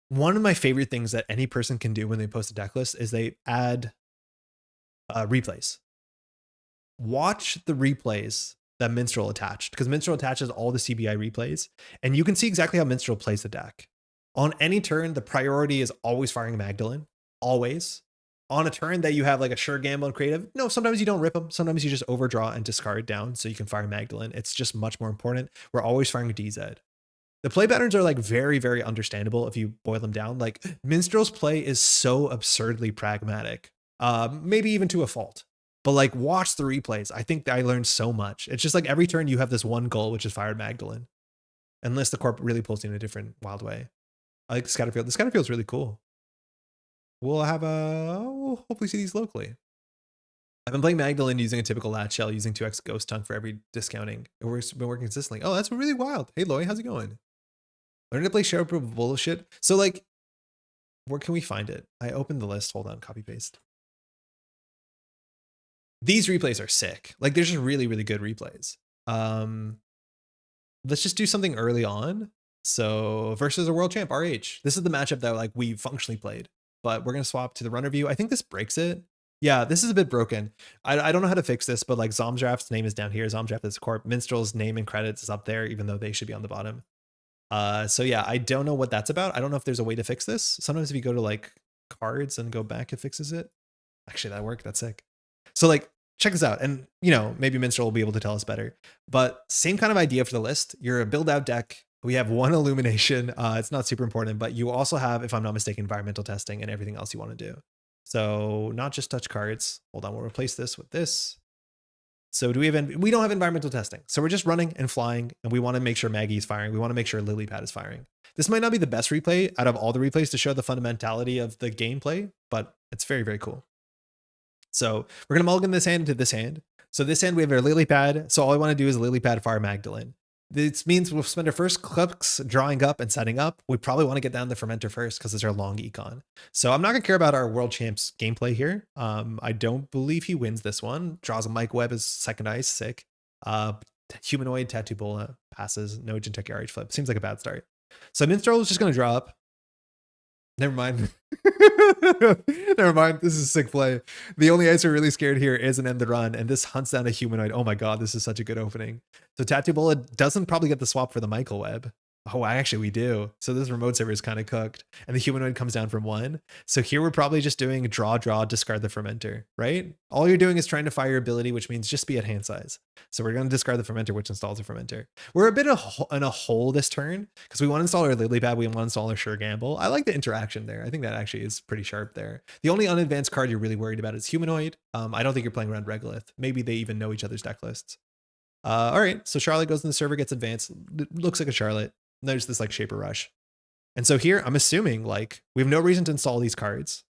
of my favorite things that any person can do when they post a deck list is they add replays. Watch the replays that Minstrel attached, because Minstrel attaches all the CBI replays, and you can see exactly how Minstrel plays the deck. On any turn, the priority is always firing Magdalene. Always. On a turn that you have like a sure gamble and creative, no, sometimes you don't rip them. Sometimes you just overdraw and discard down so you can fire Magdalene. It's just much more important. We're always firing DZ. The play patterns are like very, very understandable if you boil them down. Like Minstrel's play is so absurdly pragmatic, maybe even to a fault. But like watch the replays. I think I learned so much. It's just like every turn you have this one goal, which is fired Magdalene. Unless the corp really pulls you in a different wild way. I like the Scatterfield. The Scatterfield's really cool. We'll have we'll hopefully see these locally. I've been playing Magdalene using a typical latch shell, using 2x ghost tongue for every discounting. It's been working consistently. Oh, that's really wild. Hey Loy, how's it going? Learning to play shareable bullshit. So like, where can we find it? I opened the list. Hold on, copy paste. These replays are sick. Like they're just really, really good replays. Let's just do something early on. So versus a world champ, RH. This is the matchup that like we functionally played, but we're gonna swap to the runner view. I think this breaks it. Yeah, this is a bit broken. I don't know how to fix this, but like Zomdraft's name is down here. Zomdraft is corp. Minstrel's name and credits is up there, even though they should be on the bottom. So yeah, I don't know what that's about. I don't know if there's a way to fix this. Sometimes if you go to like cards and go back, it fixes it. Actually, that worked. That's sick. So like, check this out. And you know, maybe Minstrel will be able to tell us better, but same kind of idea for the list. You're a build out deck. We have one illumination. It's not super important, but you also have, if I'm not mistaken, environmental testing and everything else you want to do. So not just touch cards. Hold on, we'll replace this with this. So do we have, we don't have environmental testing. So we're just running and flying, and we want to make sure Maggie's firing. We want to make sure Lilypad is firing. This might not be the best replay out of all the replays to show the fundamentality of the gameplay, but it's very, very cool. So we're going to mulligan this hand into this hand. So this hand we have our Lilypad. So all I want to do is Lilypad fire Magdalene. This means we'll spend our first clicks drawing up and setting up. We probably want to get down the fermenter first because it's our long econ. So I'm not going to care about our world champs gameplay here. I don't believe he wins this one. Draws a Mike Web as second ice, sick. Humanoid, Tattoo Bola, passes, no Jinteki RH flip. Seems like a bad start. So Minstrel is just going to draw up. Never mind. Never mind. This is a sick play. The only ice we're really scared here is an end the run, and this hunts down a humanoid. Oh my god, this is such a good opening. So Tattoo Bola doesn't probably get the swap for the Michael Web. Oh, actually we do. So this remote server is kind of cooked, and the humanoid comes down from 1. So here we're probably just doing draw, discard the fermenter, right? All you're doing is trying to fire your ability, which means just be at hand size. So we're going to discard the fermenter, which installs a fermenter. We're a bit in a hole this turn because we want to install our Lilypad. We want to install our Sure Gamble. I like the interaction there. I think that actually is pretty sharp there. The only unadvanced card you're really worried about is humanoid. I don't think you're playing around Regolith. Maybe they even know each other's deck lists. All right, so Charlotte goes in the server, gets advanced. Looks like a Charlotte. There's this like Shaper Rush. And so here I'm assuming like we have no reason to install these cards.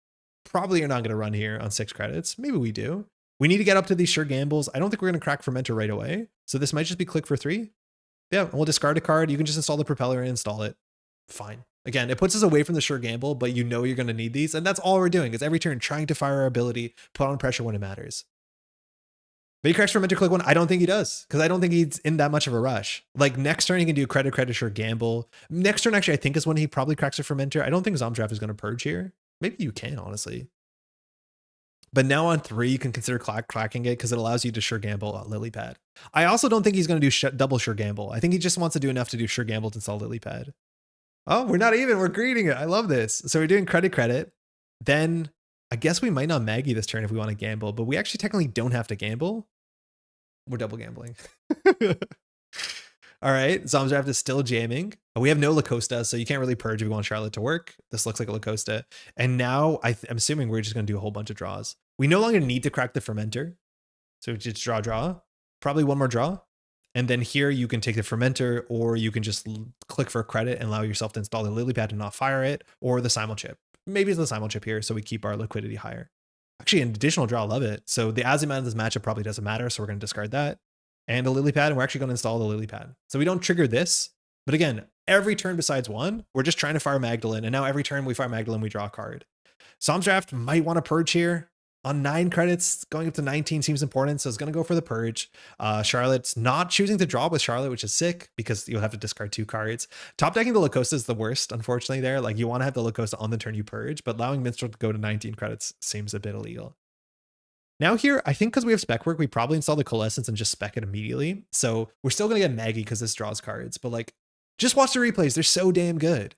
Probably are not going to run here on 6 credits. Maybe we do. We need to get up to these Sure Gambles. I don't think we're going to crack Fermenter right away. So this might just be click for 3. Yeah, we'll discard a card. You can just install the Propeller and install it. Fine. Again, it puts us away from the Sure Gamble, but you know you're going to need these. And that's all we're doing is every turn trying to fire our ability, put on pressure when it matters. But he cracks Fermenter click 1. I don't think he does, because I don't think he's in that much of a rush. Like next turn, he can do credit, Sure Gamble. Next turn, actually, I think is when he probably cracks a Fermenter. I don't think Zomdraft is going to purge here. Maybe you can, honestly. But now on 3, you can consider clacking it because it allows you to Sure Gamble Lilypad. I also don't think he's going to do double Sure Gamble. I think he just wants to do enough to do Sure Gamble to install Lilypad. Oh, we're not even. We're greeting it. I love this. So we're doing credit. Then I guess we might not Maggie this turn if we want to gamble, but we actually technically don't have to gamble. We're double gambling. All right, Zomdraft is still jamming. We have no Lacosta, so you can't really purge if you want Charlotte to work. This looks like a Lacosta. And now I'm assuming we're just going to do a whole bunch of draws. We no longer need to crack the Fermenter. So just draw. Probably one more draw. And then here you can take the Fermenter, or you can just click for credit and allow yourself to install the Lilypad and not fire it, or the Simul Chip. Maybe it's the Simul Chip here, so we keep our liquidity higher. Actually, an additional draw, love it. So the Azimut of this matchup probably doesn't matter, so we're going to discard that. And the Lilypad, and we're actually going to install the Lilypad. So we don't trigger this. But again, every turn besides 1, we're just trying to fire Magdalene. And now every turn we fire Magdalene, we draw a card. Zomdraft might want to purge here. On 9 credits, going up to 19 seems important, so it's going to go for the purge. Charlotte's not choosing to draw with Charlotte, which is sick because you'll have to discard 2 cards. Top decking the Lacosta is the worst, unfortunately, there. Like, you want to have the Lacosta on the turn you purge, but allowing Minstrel to go to 19 credits seems a bit illegal. Now here, I think because we have spec work, we probably install the Coalescence and just spec it immediately. So we're still going to get Maggie because this draws cards, but like, just watch the replays. They're so damn good.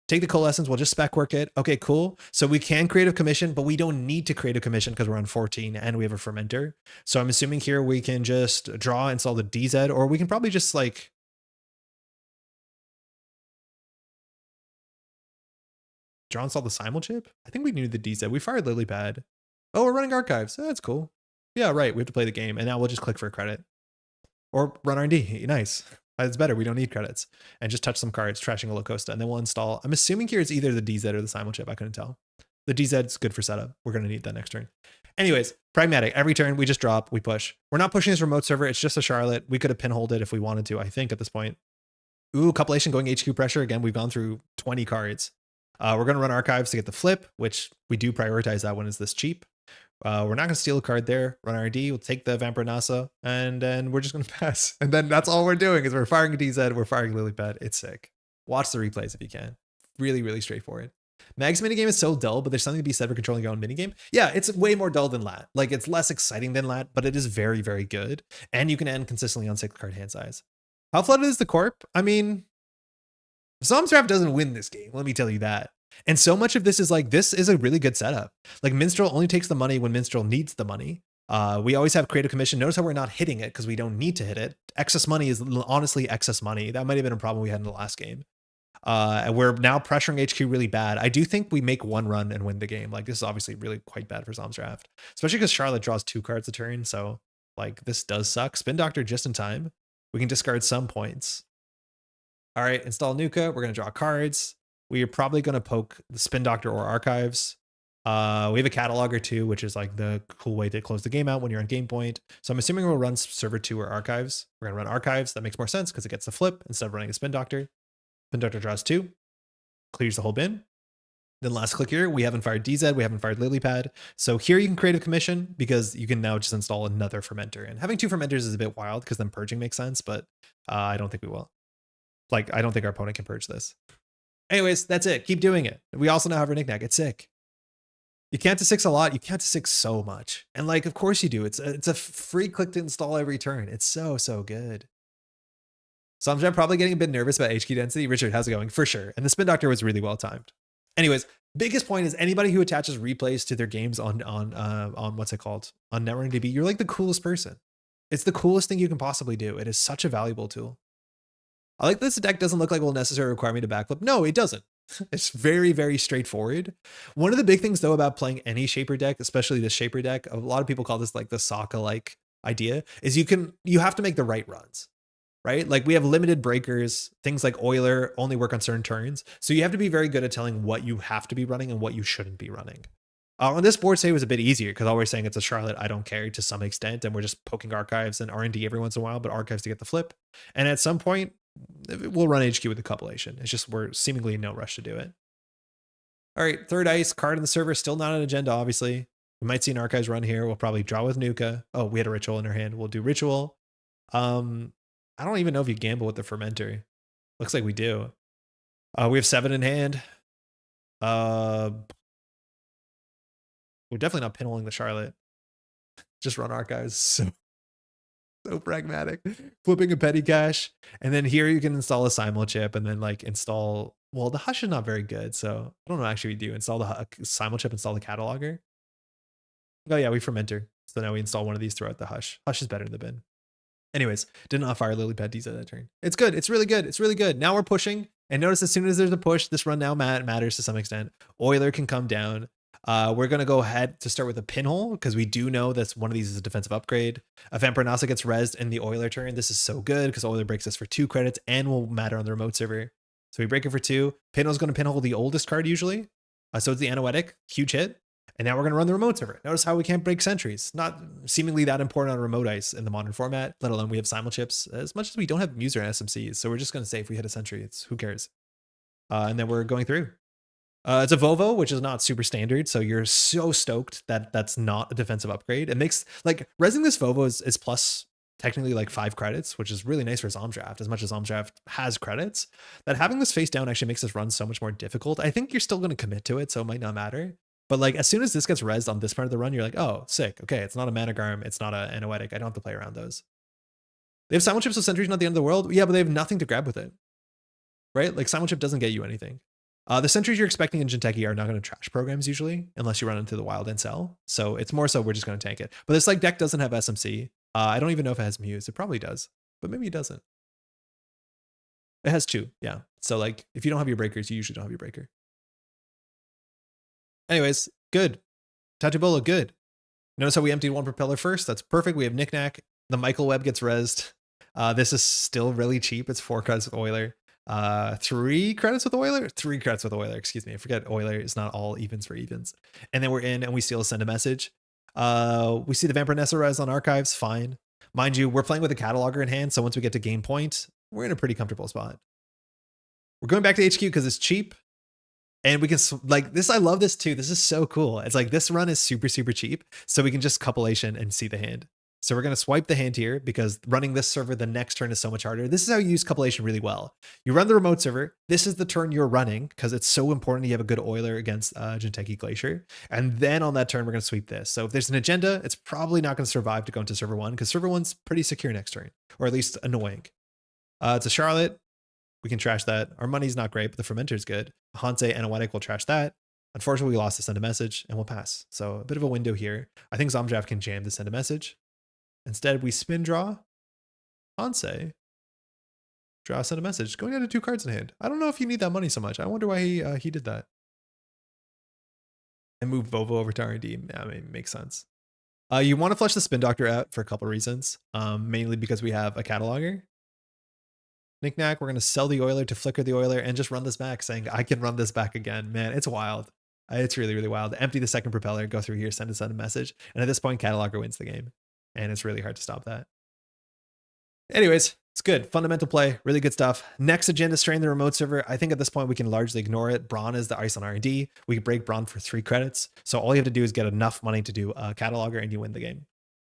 Take the Coalescence, we'll just spec work it. Okay, cool. So we can create a commission, but we don't need to create a commission because we're on 14 and we have a Fermenter. So I'm assuming here we can just draw, install the DZ, or we can probably just like, draw install the simul chip? I think we knew the DZ. We fired lily pad. Oh, we're running archives. That's cool. Yeah, right. We have to play the game, and now we'll just click for a credit. Or run R&D. Nice. That's better. We don't need credits. And just touch some cards, trashing a Locosta, and then we'll install. I'm assuming here it's either the DZ or the simul chip. I couldn't tell. The DZ's good for setup. We're going to need that next turn. Anyways, pragmatic. Every turn we just drop, we push. We're not pushing this remote server. It's just a Charlotte. We could have pinholed it if we wanted to, I think, at this point. Ooh, Cupulation going HQ pressure. Again, we've gone through 20 cards. We're going to run archives to get the flip, which we do prioritize that when it's this cheap. We're not going to steal a card there. Run RD. We'll take the Vampire Nasa, and then we're just going to pass. And then that's all we're doing is we're firing a DZ. We're firing Lily Pad. It's sick. Watch the replays if you can. Really, really straightforward. Mag's minigame is so dull, but there's something to be said for controlling your own minigame. Yeah, it's way more dull than Lat. Like, it's less exciting than Lat, but it is very, very good. And you can end consistently on 6-card hand size. How flooded is the corp? I mean, Zomstrap doesn't win this game. Let me tell you that. And so much of this is like, this is a really good setup. Like, Minstrel only takes the money when Minstrel needs the money. We always have creative commission. Notice how we're not hitting it because we don't need to hit it. Excess money is honestly excess money. That might have been a problem we had in the last game. And we're now pressuring HQ really bad. I do think we make one run and win the game. Like, this is obviously really quite bad for Zom's draft, especially because Charlotte draws 2 cards a turn. So like, this does suck. Spin Doctor just in time. We can discard some points. All right, install Nuka. We're going to draw cards. We are probably going to poke the Spin Doctor or Archives. We have a Cataloger too, which is like the cool way to close the game out when you're on game point. So I'm assuming we'll run Server 2 or Archives. We're going to run Archives. That makes more sense because it gets the flip instead of running a Spin Doctor. Spin Doctor draws 2, clears the whole bin. Then last click here, we haven't fired DZ, we haven't fired Lilypad. So here you can create a commission because you can now just install another fermenter. And having 2 fermenters is a bit wild because then purging makes sense, but I don't think we will. Like, I don't think our opponent can purge this. Anyways, that's it. Keep doing it. We also now have our knickknack. It's sick. You can't to 6 a lot. You can't to 6 so much. And like, of course you do. It's a free click to install every turn. It's so good. So I'm probably getting a bit nervous about HQ density. Richard, how's it going? For sure. And the Spin Doctor was really well timed. Anyways, biggest point is anybody who attaches replays to their games on what's it called? On Netrunner DB, you're like the coolest person. It's the coolest thing you can possibly do. It is such a valuable tool. I like this deck doesn't look like it will necessarily require me to backflip. No, it doesn't. It's very, very straightforward. One of the big things though about playing any Shaper deck, especially the Shaper deck, a lot of people call this like the Sokka-like idea, is you have to make the right runs. Right? Like, we have limited breakers, things like Euler only work on certain turns. So you have to be very good at telling what you have to be running and what you shouldn't be running. On this board, say it was a bit easier because all we're saying it's a Charlotte, I don't care to some extent. And we're just poking Archives and R&D every once in a while, but Archives to get the flip. And at some point, we'll run HQ with the Cupulation. It's just we're seemingly in no rush to do it. All right, third ice, card in the server, still not an agenda, obviously. We might see an Archives run here. We'll probably draw with Nuka. Oh, we had a Ritual in our hand. We'll do Ritual. I don't even know if you gamble with the fermenter. Looks like we do. We have 7 in hand. We're definitely not pinholing the Charlotte. Just run Archives. So pragmatic. Flipping a petty cash. And then here you can install a simul chip and then like install, well, the Hush is not very good. So I don't know actually we do. Install the simul chip, install the Cataloger. Oh yeah, we fermenter. So now we install one of these throughout the Hush. Hush is better in the bin. Anyways, did not fire Lilypad DZ that turn. It's good. It's really good. It's really good. Now we're pushing. And notice as soon as there's a push, this run now matters to some extent. Euler can come down. We're going to go ahead to start with a pinhole because we do know that one of these is a defensive upgrade. If Vampire Nasa gets rezzed in the Euler turn, this is so good because Euler breaks us for 2 credits and will matter on the remote server. So we break it for 2. Pinhole's going to pinhole the oldest card usually. So it's the Anoetic. Huge hit. And now we're going to run the remote server. Notice how we can't break sentries. Not seemingly that important on remote ice in the modern format, let alone we have simul chips, as much as we don't have user SMCs. So we're just going to say if we hit a sentry, it's who cares. And then we're going through. It's a Vovo, which is not super standard. So you're so stoked that that's not a defensive upgrade. It makes like rezzing this Vovo is plus technically like 5 credits, which is really nice for Zomdraft, as much as Zomdraft has credits. That having this face down actually makes this run so much more difficult. I think you're still going to commit to it, so it might not matter. But like, as soon as this gets rezzed on this part of the run, you're like, oh, sick. Okay, it's not a Managarm. It's not an Anoetic. I don't have to play around those. They have simul chips with sentries, not the end of the world. Yeah, but they have nothing to grab with it. Right? Like, simul chip doesn't get you anything. The sentries you're expecting in Jinteki are not going to trash programs usually, unless you run into the wild and sell. So it's more so we're just going to tank it. But this like deck doesn't have SMC. I don't even know if it has Muse. It probably does, but maybe it doesn't. It has 2. Yeah. So like, if you don't have your breakers, you usually don't have your breaker. Anyways, good. Tachibolo, good. Notice how we emptied one propeller first. That's perfect. We have Knickknack. The Michael Webb gets rezzed. This is still really cheap. It's 4 credits with Euler. 3 credits with Euler? 3 credits with Euler, excuse me. I forget Euler is not all evens for evens. And then we're in and we still send a message. We see the Vampire Nessa res on archives, fine. Mind you, we're playing with a cataloger in hand, so once we get to game point, we're in a pretty comfortable spot. We're going back to HQ because it's cheap. And we can, like this, I love this too. This is so cool. It's like this run is super, super cheap. So we can just cupellation and see the hand. So we're going to swipe the hand here because running this server the next turn is so much harder. This is how you use cupellation really well. You run the remote server. This is the turn you're running because it's so important you have a good Euler against Jinteki Glacier. And then on that turn, we're going to sweep this. So if there's an agenda, it's probably not going to survive to go into server 1 because server 1's pretty secure next turn, or at least annoying. It's a Charlotte. We can trash that. Our money's not great, but the Fermenter's good. Hansei and Anoetic will trash that. Unfortunately, we lost to send a message and we'll pass. So a bit of a window here. I think Zomdraft can jam to send a message. Instead, we spin draw. Hansei. Draw, send a message. Going out of 2 cards in hand. I don't know if you need that money so much. I wonder why he did that. And move Vovo over to R&D. I mean, it makes sense. You want to flush the Spin Doctor out for a couple reasons. Mainly because we have a cataloger. Knickknack, we're going to sell the Euler to flicker the Euler and just run this back, saying I can run this back again. Man, it's wild. It's really, really wild. Empty the second propeller, go through here, send a message. And at this point, cataloger wins the game. And it's really hard to stop that. Anyways, it's good. Fundamental play, really good stuff. Next agenda, strain the remote server. I think at this point we can largely ignore it. Braun is the ice on R&D. We can break Braun for 3 credits. So all you have to do is get enough money to do a cataloger and you win the game.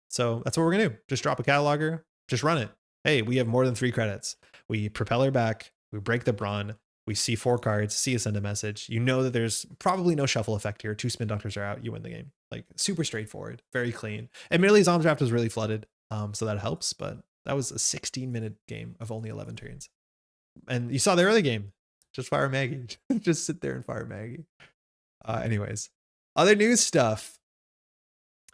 So that's what we're going to do. Just drop a cataloger, just run it. Hey, we have more than 3 credits. We propeller back, we break the Braun, we see 4 cards, see a send a message. You know that there's probably no shuffle effect here. 2 spin doctors are out, you win the game. Like super straightforward, very clean. Admittedly, Zomdraft was really flooded, so that helps, but that was a 16-minute game of only 11 turns. And you saw the early game, just fire Maggie. Just sit there and fire Maggie. Anyways, other news stuff.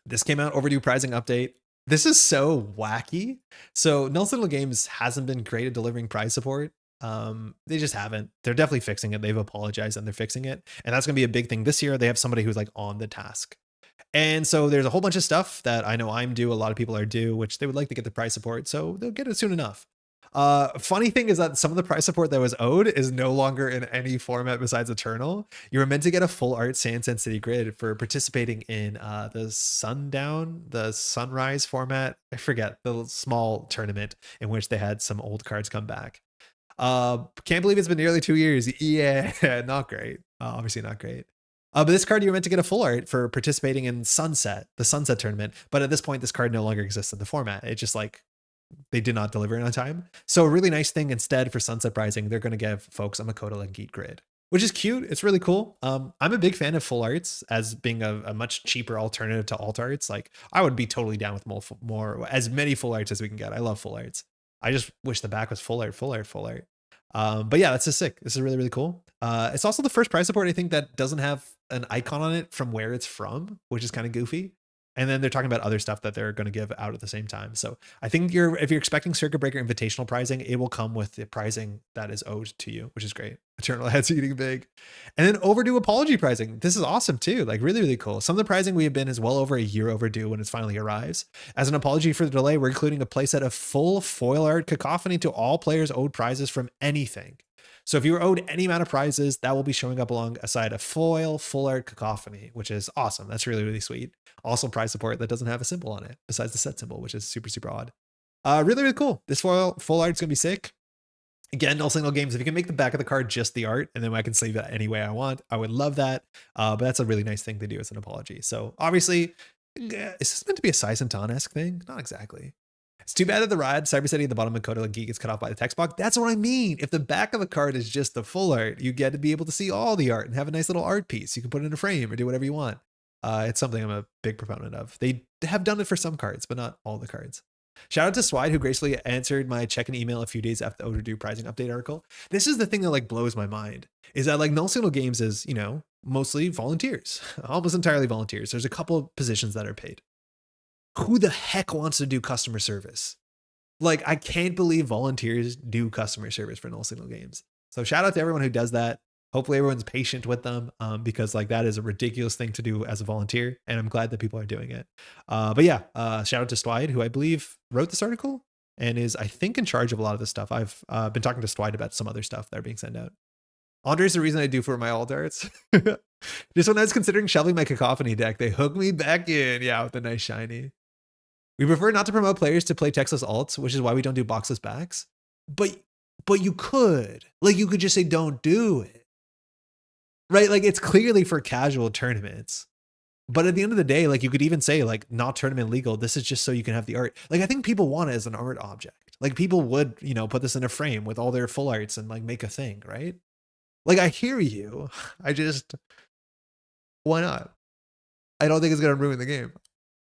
This came out, overdue pricing update. This is so wacky. So Nelson Games hasn't been great at delivering prize support. They just haven't. They're definitely fixing it. They've apologized and they're fixing it. And that's going to be a big thing this year. They have somebody who's like on the task. And so there's a whole bunch of stuff that I know I'm due. A lot of people are due, which they would like to get the prize support. So they'll get it soon enough. Funny thing is that some of the prize support that was owed is no longer in any format besides Eternal. You were meant to get a full art Sand City Grid for participating in the Sunrise format. I forget, the small tournament in which they had some old cards come back. Can't believe it's been nearly 2 years. Yeah, not great. Obviously not great. But this card, you were meant to get a full art for participating in Sunset, the Sunset tournament. But at this point, this card no longer exists in the format. It just like, they did not deliver it on time. So a really nice thing instead for Sunset Rising, they're going to give folks a Makoto and Geet Grid, which is cute. It's really cool. I'm a big fan of full arts as being a much cheaper alternative to alt arts. Like I would be totally down with more as many full arts as we can get. I love full arts. I just wish the back was full art. But yeah, that's just sick. This is really, really cool. It's also the first prize support I think that doesn't have an icon on it from where it's from, which is kind of goofy. And then they're talking about other stuff that they're going to give out at the same time. So I think if you're expecting Circuit Breaker Invitational pricing, it will come with the pricing that is owed to you, which is great. Eternal Heads eating big. And then overdue apology pricing. This is awesome too. Like really, really cool. Some of the pricing we have been is well over a year overdue when it finally arrives. As an apology for the delay, we're including a playset of full foil art cacophony to all players owed prizes from anything. So if you were owed any amount of prizes, that will be showing up alongside a full art cacophony, which is awesome. That's really, really sweet. Also prize support that doesn't have a symbol on it besides the set symbol, which is super, super odd. Really, really cool. This full art is going to be sick. Again, no single games. If you can make the back of the card just the art, and then I can sleeve it any way I want, I would love that. But that's a really nice thing to do as an apology. So obviously, is this meant to be a Sai Santan-esque thing? Not exactly. It's too bad that the ride Cyber City at the bottom of Coda Geek gets cut off by the text box. That's what I mean. If the back of the card is just the full art, you get to be able to see all the art and have a nice little art piece. You can put it in a frame or do whatever you want. It's something I'm a big proponent of. They have done it for some cards, but not all the cards. Shout out to Swide, who gracefully answered my check-in email a few days after the Overdue pricing update article. This is the thing that like blows my mind, is that like Null Signal Games is, you know, mostly volunteers, almost entirely volunteers. There's a couple of positions that are paid. Who the heck wants to do customer service? Like, I can't believe volunteers do customer service for Null Signal Games. So shout out to everyone who does that. Hopefully everyone's patient with them, because like that is a ridiculous thing to do as a volunteer, and I'm glad that people are doing it. But yeah, shout out to Swide, who I believe wrote this article and is, I think, in charge of a lot of this stuff. I've been talking to Swide about some other stuff that are being sent out. Andre's the reason I do for my alt arts. Just when I was considering shelving my Cacophony deck, they hooked me back in. Yeah, with a nice shiny. We prefer not to promote players to play textless alts, which is why we don't do boxless backs. But you could. Like, you could just say don't do it. Right? Like, it's clearly for casual tournaments. But at the end of the day, like, you could even say, like, not tournament legal. This is just so you can have the art. Like, I think people want it as an art object. Like, people would, you know, put this in a frame with all their full arts and, like, make a thing, right? Like, I hear you. Why not? I don't think it's going to ruin the game.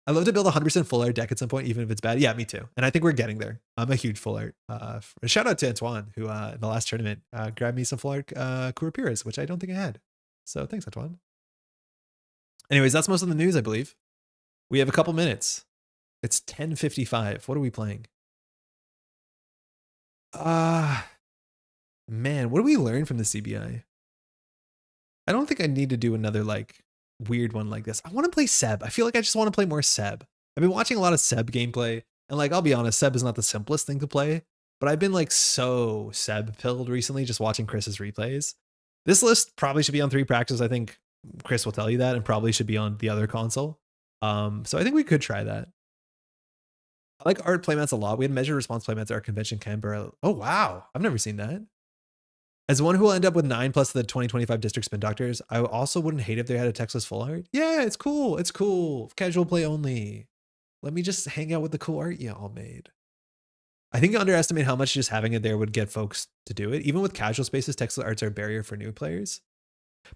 I'd love to build a 100% full art deck at some point, even if it's bad. Yeah, me too. And I think we're getting there. I'm a huge full art. Shout out to Antoine, who in the last tournament grabbed me some full art Kuropiras, which I don't think I had. So thanks, Antoine. Anyways, that's most of the news, I believe. We have a couple minutes. It's 10:55. What are we playing? Man, what do we learn from the CBI? I don't think I need to do another like weird one like this. I want to play Seb. I feel like I just want to play more Seb. I've been watching a lot of Seb gameplay, and like, I'll be honest, Seb is not the simplest thing to play, but I've been like so Seb pilled recently just watching Chris's replays. This list probably should be on 3 practice. I think Chris will tell you that, and probably should be on the other console. So I think we could try that. I like art playmats a lot. We had measured response playmats at our convention Canberra. Oh wow, I've never seen that. As one who will end up with 9 plus the 2025 district spin doctors, I also wouldn't hate if they had a textless full art. Yeah, it's cool. It's cool. Casual play only. Let me just hang out with the cool art you all made. I think you underestimate how much just having it there would get folks to do it. Even with casual spaces, textless arts are a barrier for new players.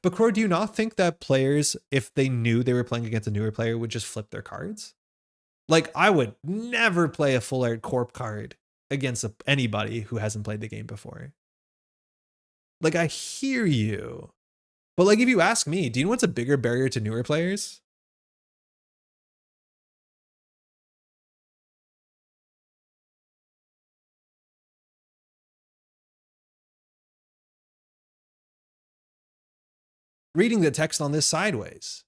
But Crow, do you not think that players, if they knew they were playing against a newer player, would just flip their cards? Like, I would never play a full art corp card against anybody who hasn't played the game before. Like, I hear you. But like, if you ask me, do you know what's a bigger barrier to newer players? Reading the text on this sideways.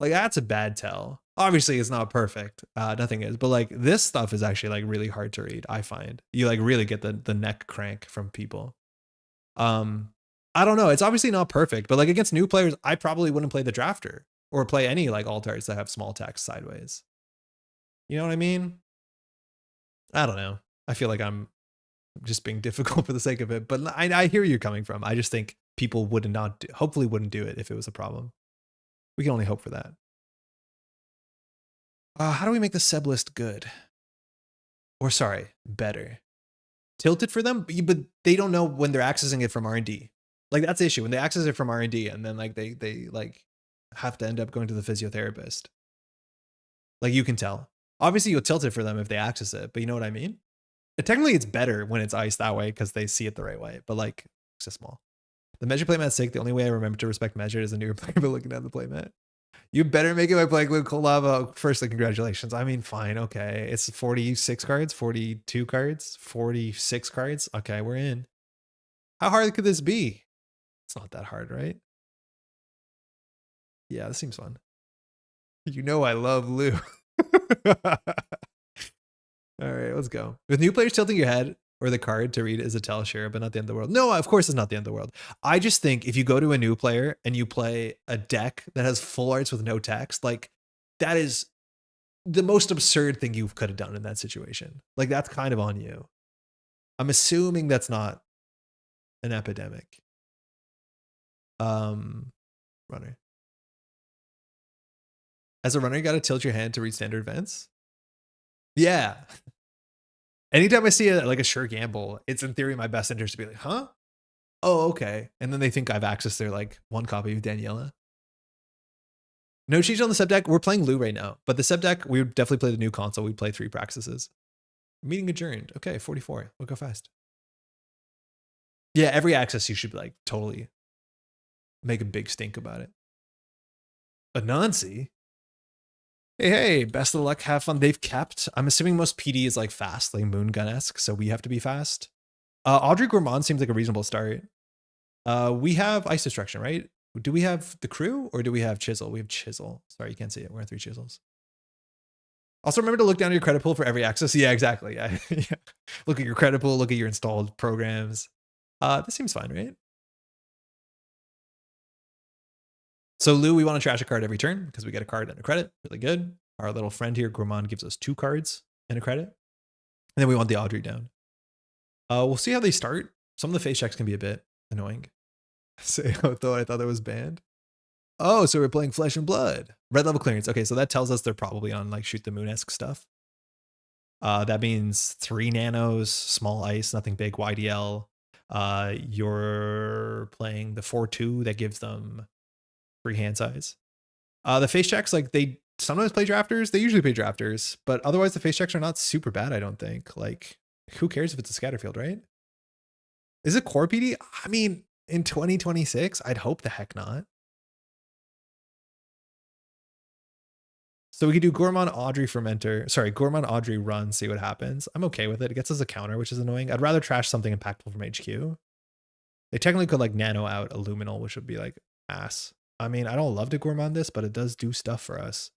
Like, that's a bad tell. Obviously, it's not perfect. Nothing is. But like, this stuff is actually like really hard to read, I find. You like really get the neck crank from people. I don't know. It's obviously not perfect, but like against new players, I probably wouldn't play the drafter or play any like alt arts that have small text sideways. You know what I mean? I don't know. I feel like I'm just being difficult for the sake of it, but I hear you coming from. I just think people hopefully wouldn't do it if it was a problem. We can only hope for that. How do we make the Seb list good? Or sorry, better? Tilted for them, but they don't know when they're accessing it from R&D. Like, that's the issue. When they access it from R&D and then like they like have to end up going to the physiotherapist. Like, you can tell. Obviously you'll tilt it for them if they access it, but you know what I mean? Technically it's better when it's iced that way because they see it the right way, but like, it's just small. The measure playmat's sick. The only way I remember to respect measure is a newer player by looking at the playmat. You better make it by playing with coldlava. Firstly, congratulations. I mean, fine, okay. It's 46 cards, 42 cards, 46 cards. Okay, we're in. How hard could this be? It's not that hard, right? Yeah, this seems fun. You know I love Lou. All right, let's go. With new players tilting your head or the card to read is a tell, sure, but not the end of the world. No, of course it's not the end of the world. I just think if you go to a new player and you play a deck that has full arts with no text, like, that is the most absurd thing you could have done in that situation. Like, that's kind of on you. I'm assuming that's not an epidemic. Runner. As a runner, you got to tilt your hand to read standard events. Yeah. Anytime I see a sure gamble, it's in theory my best interest to be like, huh? Oh, okay. And then they think I've accessed their like 1 copy of Daniela. No cheats on the sub deck. We're playing Lou right now, but the sub deck, we would definitely play the new console. We'd play 3 practices. Meeting adjourned. Okay, 44. We'll go fast. Yeah, every access you should like totally make a big stink about it. Anansi? Hey, best of luck, have fun. They've kept, I'm assuming most PD is like fast, like Moongun-esque, so we have to be fast. Audrey Gourmand seems like a reasonable start. We have ice destruction, right? Do we have the crew or do we have chisel? We have chisel. Sorry, you can't see it. We're at 3 chisels. Also remember to look down at your credit pool for every access. Yeah, exactly. Yeah. Look at your credit pool, look at your installed programs. This seems fine, right? So Lou, we want to trash a card every turn because we get a card and a credit. Really good. Our little friend here, Gourmand, gives us 2 cards and a credit. And then we want the Audrey down. We'll see how they start. Some of the face checks can be a bit annoying. Say, though I thought it was banned. Oh, so we're playing Flesh and Blood. Red level clearance. Okay, so that tells us they're probably on like Shoot the Moon-esque stuff. That means 3 nanos, small ice, nothing big, YDL. You're playing the 4/2 that gives them free hand size. The face checks, like they sometimes play drafters. They usually play drafters, but otherwise the face checks are not super bad, I don't think. Like, who cares if it's a scatter field, right? Is it core PD? I mean, in 2026, I'd hope the heck not. So we could do Gourmand Audrey Fermenter. Sorry, Gourmand Audrey Run, see what happens. I'm okay with it. It gets us a counter, which is annoying. I'd rather trash something impactful from HQ. They technically could like nano out Illuminal, which would be like ass. I mean, I don't love to Gourmand this, but it does do stuff for us.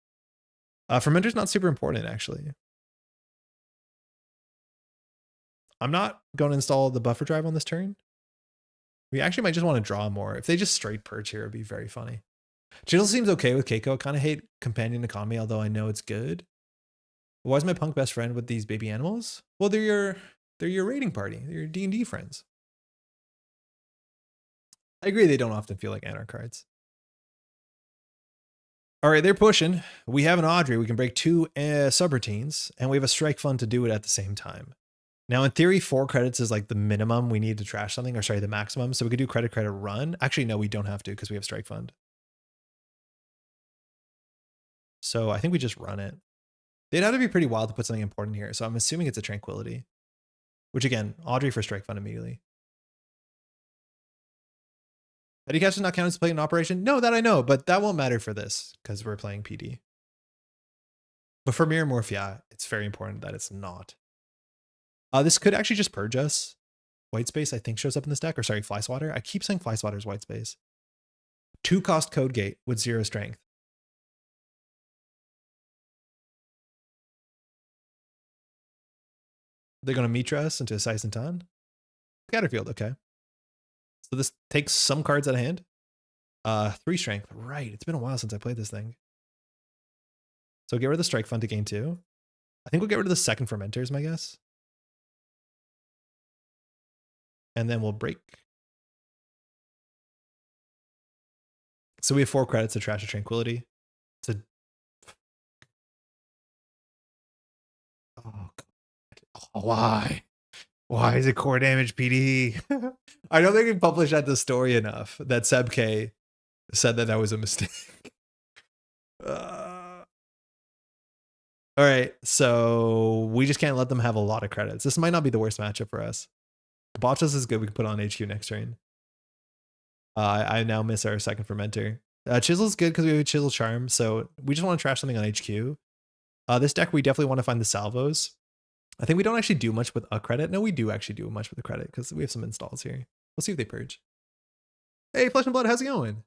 Fermenter's not super important, actually. I'm not going to install the buffer drive on this turn. We actually might just want to draw more. If they just straight purge here, it'd be very funny. Chisel seems okay with Keiko. I kind of hate companion economy, although I know it's good. Why is my punk best friend with these baby animals? Well, they're your raiding party. They're your D&D friends. I agree they don't often feel like Anarch cards. All right, they're pushing. We have an Audrey. We can break 2 subroutines, and we have a strike fund to do it at the same time. Now, in theory, 4 credits is like the minimum we need to trash something, or sorry, the maximum. So we could do credit run. Actually, no, we don't have to because we have strike fund. So I think we just run it. They'd have to be pretty wild to put something important here. So I'm assuming it's a Tranquility, which again, Audrey for strike fund immediately. Petty Cash does not count as playing an operation? No, that I know, but that won't matter for this because we're playing PD. But for Mirror Morph, yeah, it's very important that it's not. This could actually just purge us. White space, I think, shows up in this deck. Or sorry, Fly Swatter. I keep saying Fly Swatter's white space. 2 cost Code Gate with 0 strength. They're going to Mitra us into Size and Ton. Scatterfield, okay. So this takes some cards out of hand. 3 strength, right. It's been a while since I played this thing. So get rid of the strike fund to gain 2. I think we'll get rid of the second fermenters, my guess. And then we'll break. So we have 4 credits to trash a Tranquility. It's a... Oh, why? Why is it core damage PD? I don't think we published at the story enough that Seb K said that was a mistake. All right, so we just can't let them have a lot of credits. This might not be the worst matchup for us. Botchus is good. We can put on HQ next turn. I now miss our second fermenter. Chisel's good because we have a Chisel Charm, so we just want to trash something on HQ. This deck, we definitely want to find the salvos. I think we don't actually do much with a credit. No, we do actually do much with a credit because we have some installs here. We'll see if they purge. Hey, Flesh and Blood, how's it going?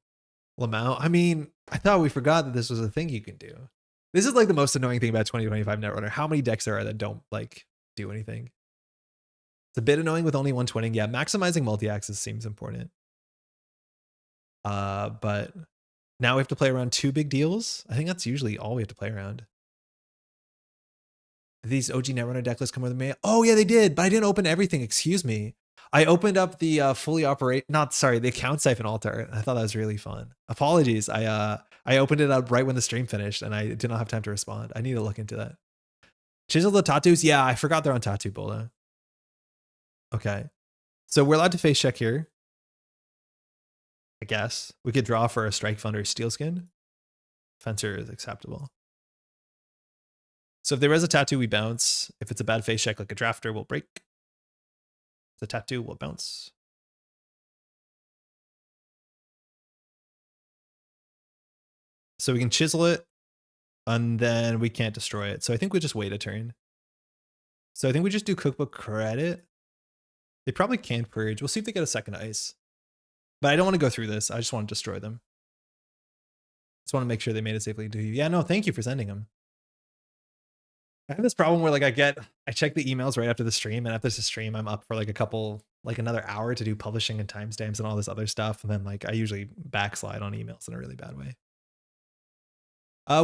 Lamau, I mean, I thought we forgot that this was a thing you can do. This is like the most annoying thing about 2025 Netrunner. How many decks there are that don't like do anything? It's a bit annoying with only 1 twinning. Yeah, maximizing multi-axis seems important. But now we have to play around 2 big deals. I think that's usually all we have to play around. Did these OG Netrunner deck lists come with me? Oh yeah, they did, but I didn't open everything. Excuse me. I opened up the the account siphon altar. I thought that was really fun. Apologies. I opened it up right when the stream finished and I did not have time to respond. I need to look into that. Chisel the tattoos. Yeah, I forgot they're on Tattoo Bola. Okay. So we're allowed to face check here. I guess. We could draw for a strike fund or steel skin. Fencer is acceptable. So if there is a tattoo, we bounce. If it's a bad face check like a drafter, we'll break. The tattoo will bounce. So we can chisel it and then we can't destroy it. So I think we just wait a turn. So I think we just do cookbook credit. They probably can't purge. We'll see if they get a second ice. But I don't want to go through this. I just want to destroy them. Just want to make sure they made it safely to you. Yeah, no, thank you for sending them. I have this problem where like I check the emails right after the stream, and after the stream, I'm up for like another hour to do publishing and timestamps and all this other stuff. And then like I usually backslide on emails in a really bad way.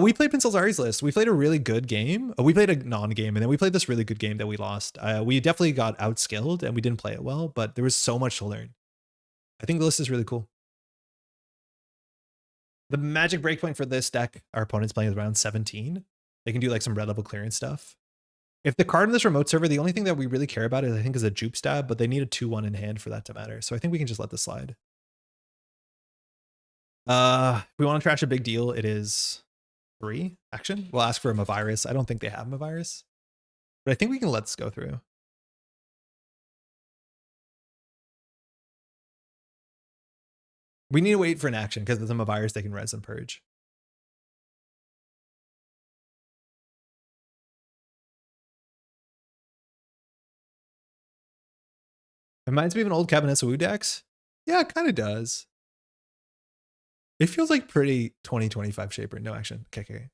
We played Pinsel's Ari's List. We played a really good game. We played a non-game, and then we played this really good game that we lost. We definitely got outskilled, and we didn't play it well, but there was so much to learn. I think the list is really cool. The magic breakpoint for this deck, our opponent's playing is around 17. They can do like some red level clearance stuff. If the card in this remote server, the only thing that we really care about is I think is a jupe stab, but they need a 2-1 in hand for that to matter. So I think we can just let this slide. If we want to trash a big deal, it is 3 action. We'll ask for a Mavirus. I don't think they have Mavirus, but I think we can let this go through. We need to wait for an action because there's a Mavirus they can res and purge. Reminds me of an old Cabinets Wu decks. Yeah, it kind of does. It feels like pretty 2025 Shaper. No action. Okay.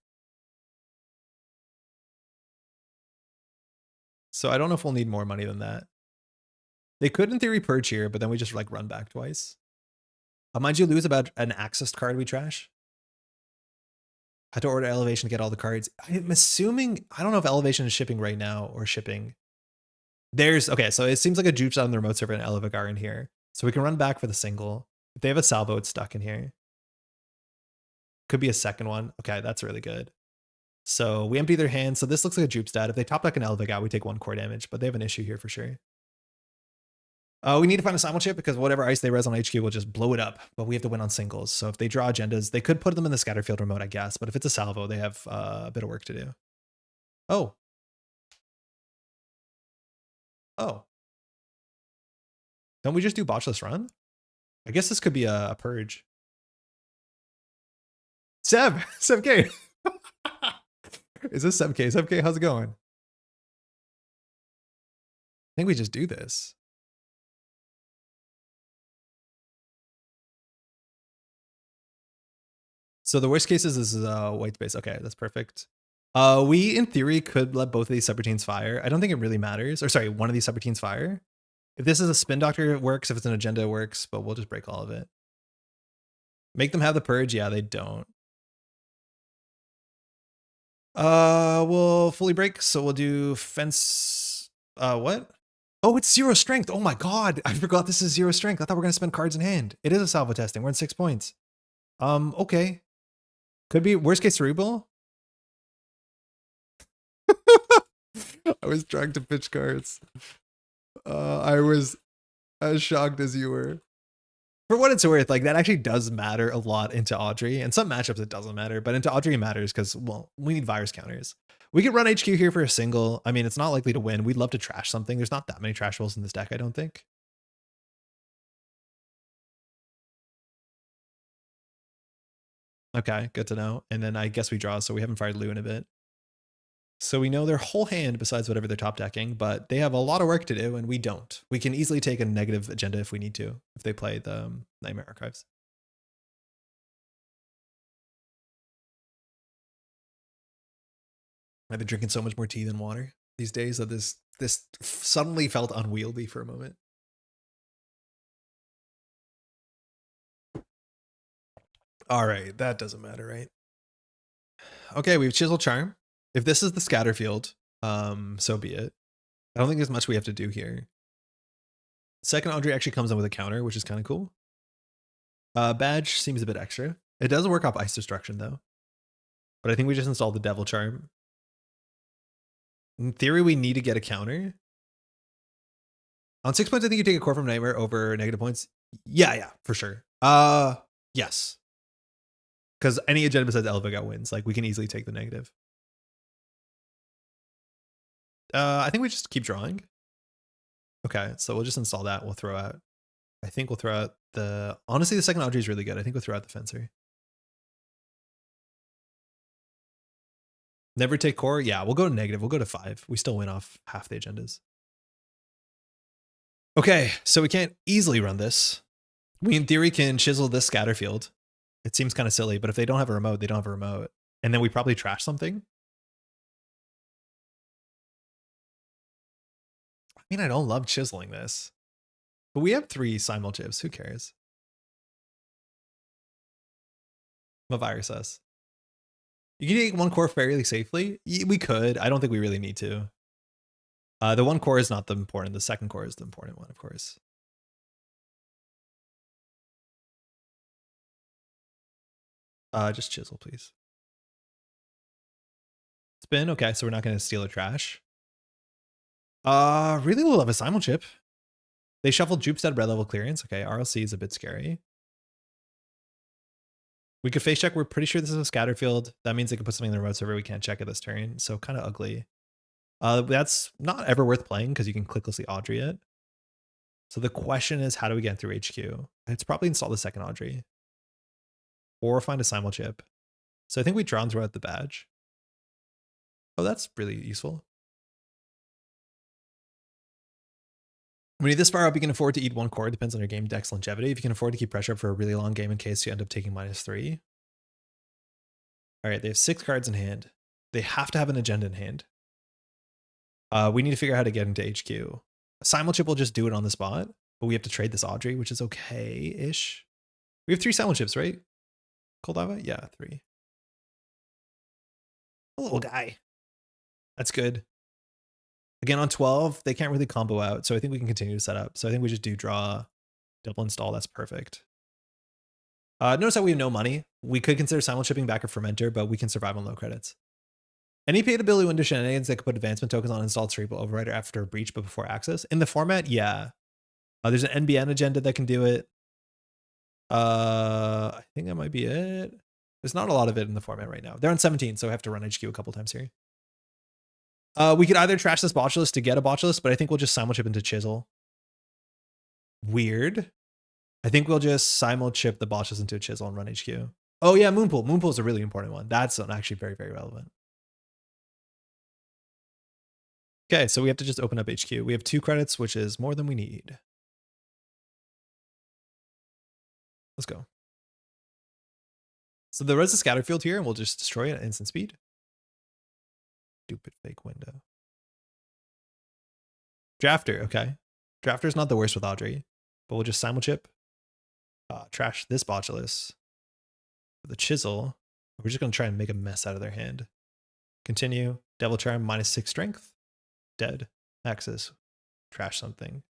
So I don't know if we'll need more money than that. They could, in theory, purge here, but then we just like run back twice. Mind you, lose about an accessed card we trash. Had to order Elevation to get all the cards. I'm assuming, I don't know if Elevation is shipping right now or shipping. Okay, so it seems like a jupe shot on the remote server and Elevic are in here. So we can run back for the single. If they have a salvo, it's stuck in here. Could be a second one. Okay, that's really good. So we empty their hand. So this looks like a jupe stat. If they top deck an Elevic out, we take 1 core damage, but they have an issue here for sure. We need to find a simul chip because whatever ice they res on HQ will just blow it up, but we have to win on singles. So if they draw agendas, they could put them in the Scatterfield remote, I guess. But if it's a salvo, they have a bit of work to do. Oh. Don't we just do botchless run? I guess this could be a purge. Sebk. Is this Sebk? Sebk, how's it going? I think we just do this. So the worst case is this is a white space. Okay, that's perfect. We, in theory, could let both of these subroutines fire. I don't think it really matters. Or sorry, one of these subroutines fire. If this is a spin doctor, it works. If it's an agenda, it works. But we'll just break all of it. Make them have the purge. Yeah, they don't. We'll fully break. So we'll do fence. What? Oh, it's 0 strength. Oh my god. I forgot this is 0 strength. I thought we were going to spend cards in hand. It is a salvo testing. We're in 6 points. Okay. Could be worst case cerebral. I was trying to pitch cards. I was as shocked as you were. For what it's worth, like that actually does matter a lot into Audrey. And some matchups it doesn't matter, but into Audrey it matters because, well, we need virus counters. We could run HQ here for a single. I mean, it's not likely to win. We'd love to trash something. There's not that many trash rolls in this deck, I don't think. Okay, good to know. And then I guess we draw, so we haven't fired Lou in a bit. So we know their whole hand besides whatever they're top decking, but they have a lot of work to do and we don't. We can easily take a negative agenda if we need to, if they play the Nightmare Archives. I've been drinking so much more tea than water these days that this suddenly felt unwieldy for a moment. All right, that doesn't matter, right? Okay, we have Chisel Charm. If this is the Scatterfield, so be it. I don't think there's much we have to do here. Second Audrey actually comes in with a counter, which is kind of cool. Badge seems a bit extra. It does work off Ice Destruction, though. But I think we just installed the Devil Charm. In theory, we need to get a counter. On 6 points, I think you take a core from Nightmare over negative points. Yeah, for sure. Yes. Because any agenda besides Elviga wins. Like, we can easily take the negative. I think we just keep drawing. Okay, so we'll just install that. We'll throw out. I think we'll throw out the. Honestly, the second Audrey is really good. I think we'll throw out the Fencer. Never take core. Yeah, we'll go to negative. We'll go to 5. We still win off half the agendas. Okay, so we can't easily run this. We in theory can chisel this scatter field. It seems kind of silly, but if they don't have a remote, they don't have a remote. And then we probably trash something. I mean, I don't love chiseling this. But we have 3 simul chips. Who cares? What virus says. You can take 1 core fairly safely. We could. I don't think we really need to. The 1 core is not the important. The 2nd core is the important one, of course. Just chisel, please. Spin. Okay, so we're not going to steal or trash. Really we'll have a simul chip. They shuffled Jupstead red level clearance. Okay, RLC is a bit scary. We could face check. We're pretty sure this is a scatter field. That means they can put something in the remote server. We can't check it this turn. So kind of ugly. That's not ever worth playing because you can clicklessly Audrey it. So the question is, how do we get through HQ? It's probably install the 2nd Audrey. Or find a simul chip. So I think we draw and throw out the badge. Oh, that's really useful. When you're this far up, you can afford to eat 1 core. It depends on your game deck's longevity. If you can afford to keep pressure up for a really long game in case you end up taking -3. All right, they have 6 cards in hand. They have to have an agenda in hand. We need to figure out how to get into HQ. A simul chip will just do it on the spot, but we have to trade this Audrey, which is okay-ish. We have 3 simul chips, right? Coldlava? Yeah, 3. A little guy. That's good. Again, on 12, they can't really combo out, so I think we can continue to set up. So I think we just do draw, double install. That's perfect. Notice that we have no money. We could consider simul chipping back a fermenter, but we can survive on low credits. Any paid ability window shenanigans that could put advancement tokens on installed Cerebral Overrider after a breach but before access. In the format, yeah. There's an NBN agenda that can do it. I think that might be it. There's not a lot of it in the format right now. They're on 17, so I have to run HQ a couple times here. We could either trash this botchless to get a botchless, but I think we'll just simul chip into chisel. Weird. I think we'll just simul chip the botchless into a chisel and run HQ. Oh yeah, Moonpool. Moonpool is a really important one. That's actually very, very relevant. Okay, so we have to just open up HQ. We have 2 credits, which is more than we need. Let's go. So there is a scatter field here, and we'll just destroy it at instant speed. Stupid fake window. Drafter, okay. Drafter's not the worst with Audrey, but we'll just simul chip. Trash this botulus. The chisel. We're just going to try and make a mess out of their hand. Continue. Devil Charm, -6 strength. Dead. Axis. Trash something.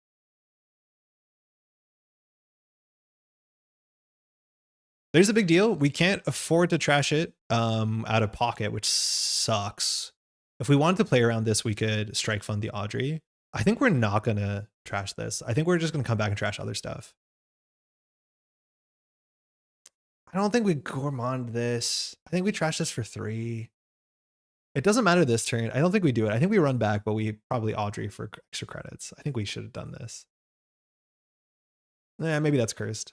There's a big deal. We can't afford to trash it out of pocket, which sucks. If we wanted to play around this, we could strike fund the Audrey. I think we're not going to trash this. I think we're just going to come back and trash other stuff. I don't think we gourmand this. I think we trash this for 3. It doesn't matter this turn. I don't think we do it. I think we run back, but we probably Audrey for extra credits. I think we should have done this. Maybe that's cursed.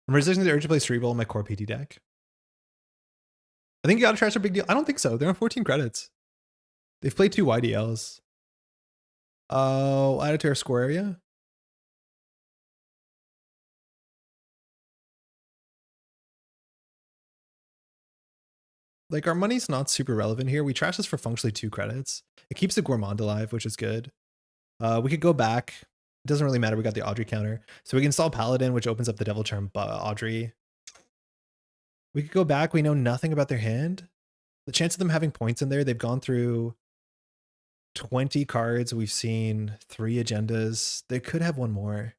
I'm resisting the urge to play Cerebral in my core PT deck. I think you gotta trash a big deal. I don't think so. They're on 14 credits. They've played 2 YDLs. Oh, add it to our score area. Like, our money's not super relevant here. We trash this for functionally 2 credits. It keeps the gourmand alive, which is good. We could go back. It doesn't really matter. We got the Audrey counter. So we can install Paladin, which opens up the Devil Charm Audrey. We could go back. We know nothing about their hand. The chance of them having points in there, they've gone through 20 cards. We've seen 3 agendas. They could have 1 more.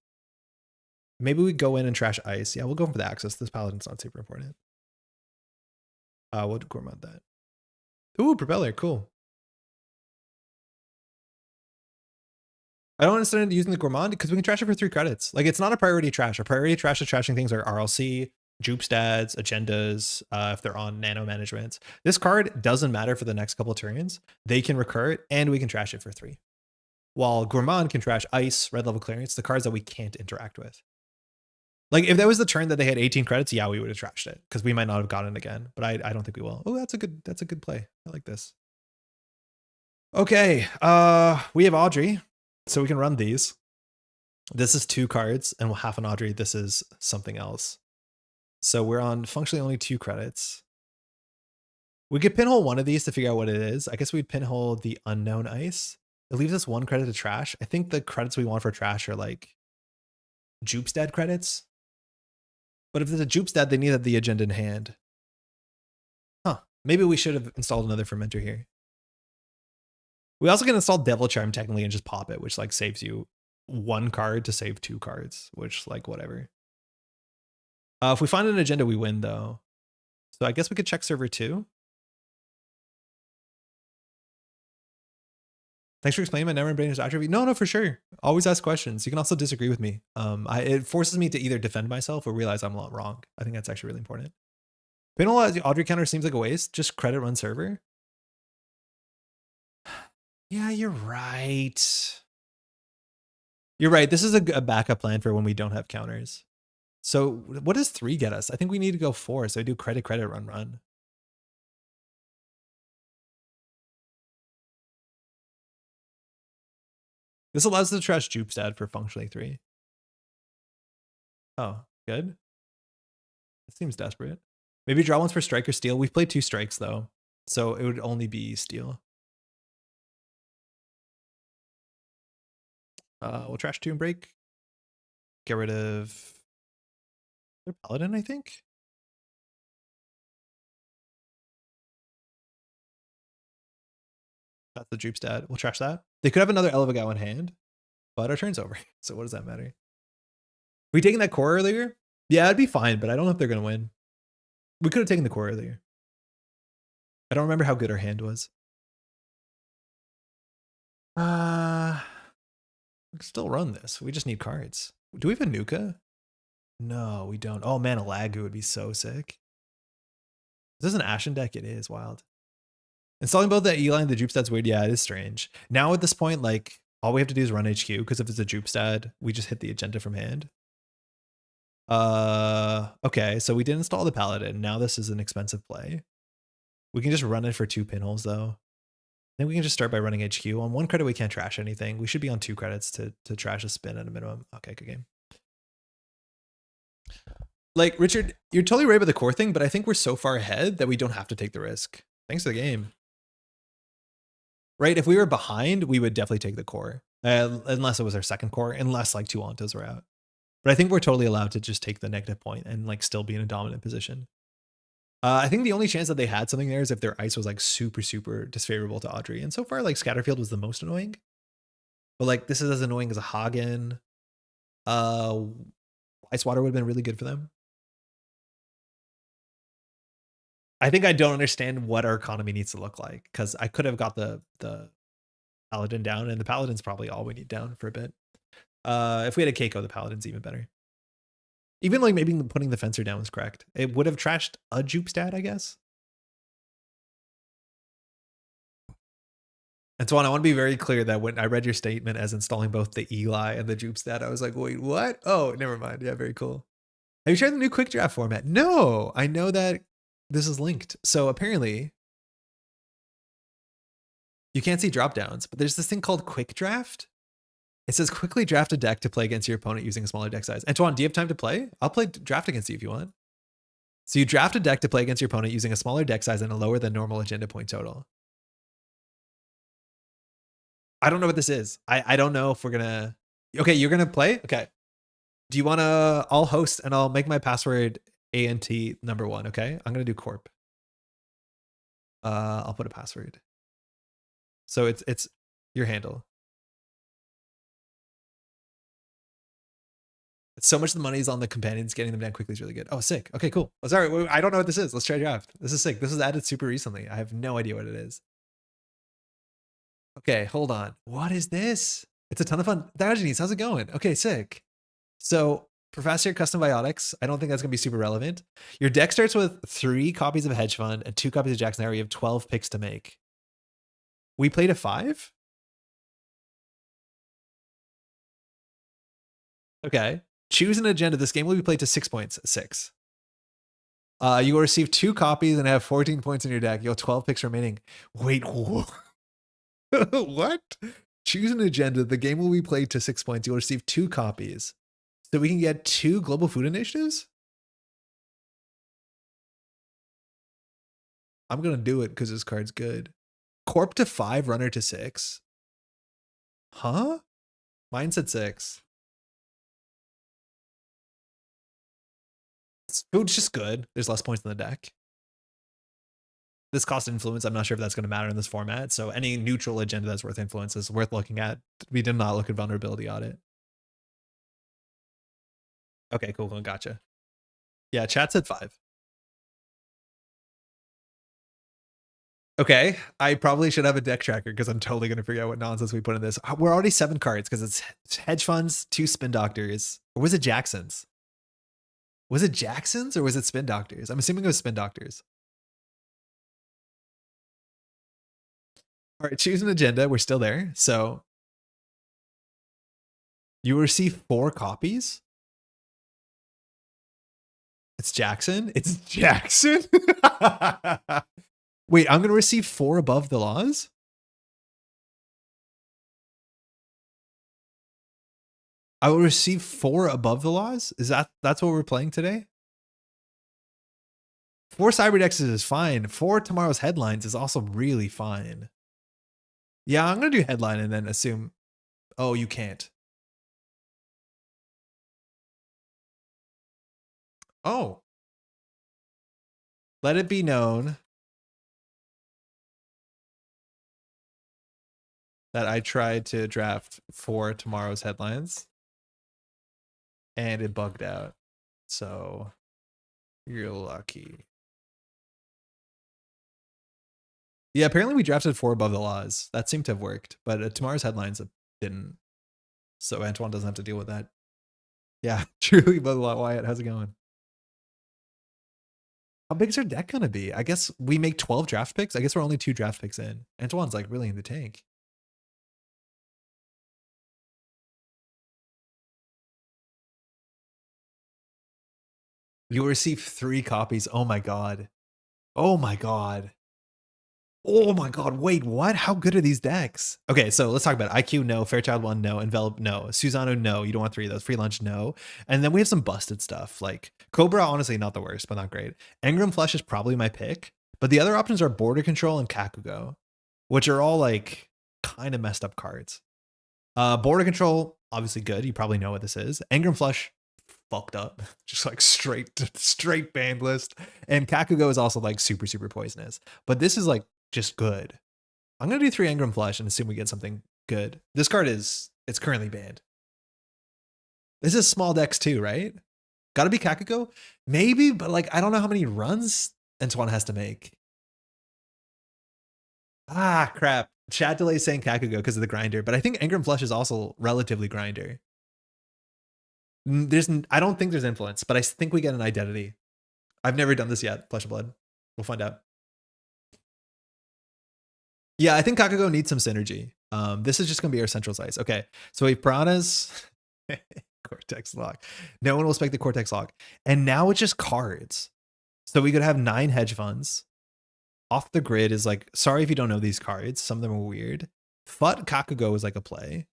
Maybe we go in and trash ice. Yeah, we'll go for the access. This Paladin's not super important. We'll gourmand that. Ooh, Propeller. Cool. I don't understand using the gourmand because we can trash it for 3 credits. Like, it's not a priority trash. A priority trash is trashing things like RLC, Jupe stats, agendas, if they're on nano management. This card doesn't matter for the next couple of turns. They can recur it, and we can trash it for 3. While Gourmand can trash Ice, Red Level Clearance, the cards that we can't interact with. Like, if that was the turn that they had 18 credits, yeah, we would have trashed it, because we might not have gotten it again. But I don't think we will. Oh, that's a good play. I like this. Okay, we have Audrey. So we can run these. This is 2 cards and half an Audrey. This is something else. So we're on functionally only 2 credits. We could pinhole one of these to figure out what it is. I guess we'd pinhole the unknown ice. It leaves us 1 credit to trash. I think the credits we want for trash are like Jupestad credits. But if there's a Jupestad, they need the agenda in hand. Huh. Maybe we should have installed another fermenter here. We also can install Devil Charm technically and just pop it, which like saves you 1 card to save 2 cards, which like whatever. If we find an agenda, we win though. So I guess we could check server 2. Thanks for explaining my never brain is attribute. No, for sure. Always ask questions. You can also disagree with me. It forces me to either defend myself or realize I'm not wrong. I think that's actually really important. Penalize the Audrey counter seems like a waste. Just credit run server. Yeah, you're right. You're right. This is a backup plan for when we don't have counters. So what does 3 get us? I think we need to go 4. So I do credit, run. This allows us to trash Jupestad for functionally 3. Oh, good. It seems desperate. Maybe draw once for strike or steal. We've played 2 strikes though, so it would only be steal. We'll trash 2 and break. Get rid of their paladin, I think. That's the Jupestad. We'll trash that. They could have another Elevagao in hand, but our turn's over. So what does that matter? We taken that core earlier? Yeah, it'd be fine, but I don't know if they're going to win. We could have taken the core earlier. I don't remember how good our hand was. We can still run this. We just need cards. Do we have a Nuka? No, we don't. Oh man, a Lagu would be so sick. Is this an Ashen deck? It is wild. Installing both the Eli and the Jupestad's weird. Yeah, it is strange. Now at this point, like all we have to do is run HQ because if it's a Jupestad, we just hit the agenda from hand. Okay, so we did install the Paladin. Now this is an expensive play. We can just run it for 2 pinholes though. Then we can just start by running HQ. On 1 credit, we can't trash anything. We should be on 2 credits to trash a spin at a minimum. Okay, good game. Like, Richard, you're totally right about the core thing, but I think we're so far ahead that we don't have to take the risk. Thanks for the game. Right? If we were behind, we would definitely take the core. Unless it was our second core, unless like 2 Ontos were out. But I think we're totally allowed to just take the negative point and like still be in a dominant position. I think the only chance that they had something there is if their ice was like super, super disfavorable to Audrey. And so far, like Scatterfield was the most annoying. But like this is as annoying as a Hagen. Ice Water would have been really good for them. I think I don't understand what our economy needs to look like because I could have got the Paladin down, and the Paladin's probably all we need down for a bit. If we had a Keiko, the Paladin's even better. Even like maybe putting the Fencer down was correct. It would have trashed a Jupestad, I guess. And so on, I want to be very clear that when I read your statement as installing both the Eli and the Jupestad, I was like, wait, what? Oh, never mind. Yeah, very cool. Have you tried the new quick draft format? No, I know that this is linked. So apparently you can't see drop downs, but there's this thing called quick draft. It says quickly draft a deck to play against your opponent using a smaller deck size. Antoine, do you have time to play? I'll play draft against you if you want. So you draft a deck to play against your opponent using a smaller deck size and a lower than normal agenda point total. I don't know what this is. I don't know if we're gonna. Okay, you're gonna play? Okay. Do you wanna? I'll host and I'll make my password ANT number 1. Okay, I'm gonna do corp. I'll put a password. So it's your handle. So much of the money is on the companions. Getting them down quickly is really good. Oh, sick. Okay, cool. Oh, sorry, I don't know what this is. Let's try draft. This is sick. This was added super recently. I have no idea what it is. Okay, hold on. What is this? It's a ton of fun. Diogenes, how's it going? Okay, sick. So Professor Custom Biotics, I don't think that's going to be super relevant. Your deck starts with 3 copies of Hedge Fund and 2 copies of Jackson Harry. You have 12 picks to make. We played a 5? Okay. Choose an agenda. This game will be played to 6 points. 6. You will receive 2 copies and have 14 points in your deck. You have 12 picks remaining. Wait, what? Choose an agenda. The game will be played to 6 points. You'll receive 2 copies. So we can get 2 global food initiatives? I'm going to do it because this card's good. Corp to 5, runner to 6. Huh? Mine said 6. Food's just good. There's less points in the deck. This cost influence, I'm not sure if that's going to matter in this format. So any neutral agenda that's worth influence is worth looking at. We did not look at vulnerability audit. Okay, cool. Gotcha. Yeah, chat said 5. Okay, I probably should have a deck tracker because I'm totally going to figure out what nonsense we put in this. We're already 7 cards because it's hedge funds, 2 spin doctors. Or was it Jackson's? Was it Jackson's or was it spin doctors? I'm assuming it was spin doctors. All right, choose an agenda. We're still there. So you will receive 4 copies. It's Jackson. It's Jackson. Wait, I'm going to receive 4 above the laws? I will receive 4 above the laws? That's what we're playing today? 4 Cyberdexes is fine. 4 tomorrow's headlines is also really fine. Yeah, I'm going to do headline and then assume, oh, you can't. Oh. Let it be known that I tried to draft 4 tomorrow's headlines and it bugged out. So you're lucky. Yeah, apparently we drafted 4 above the laws. That seemed to have worked, but tomorrow's headlines didn't. So Antoine doesn't have to deal with that. Yeah, truly above the law. Wyatt, how's it going? How big is our deck gonna be? I guess we make 12 draft picks. I guess we're only 2 draft picks in. Antoine's like really in the tank. You'll receive 3 copies. Oh my god. Oh my god. Oh my god, wait, what? How good are these decks? Okay, so let's talk about it. IQ, no. Fairchild 1, no. Envelop, no. Susano, no. You don't want 3 of those. Free Lunch, no. And then we have some busted stuff. Like Cobra, honestly, not the worst, but not great. Engram Flesh is probably my pick. But the other options are Border Control and Kakugo, which are all like kind of messed up cards. Border Control, obviously good. You probably know what this is. Engram Flesh, fucked up. Just like straight banned list. And Kakugo is also like super, super poisonous. But this is like just good. I'm going to do 3 Engram Flesh and assume we get something good. This card it's currently banned. This is small decks too, right? Gotta be Kakugo? Maybe, but like, I don't know how many runs Antoine has to make. Ah, crap. Chat delay saying Kakugo because of the grinder, but I think Engram Flesh is also relatively grinder. I don't think there's influence, but I think we get an identity. I've never done this yet, Flesh of Blood. We'll find out. Yeah, I think Kakugo needs some synergy. This is just going to be our central size. Okay, so we have Piranhas, Cortex Lock. No one will expect the Cortex Lock. And now it's just cards. So we could have 9 hedge funds. Off the Grid is like, sorry if you don't know these cards. Some of them are weird. Fut Kakugo is like a play.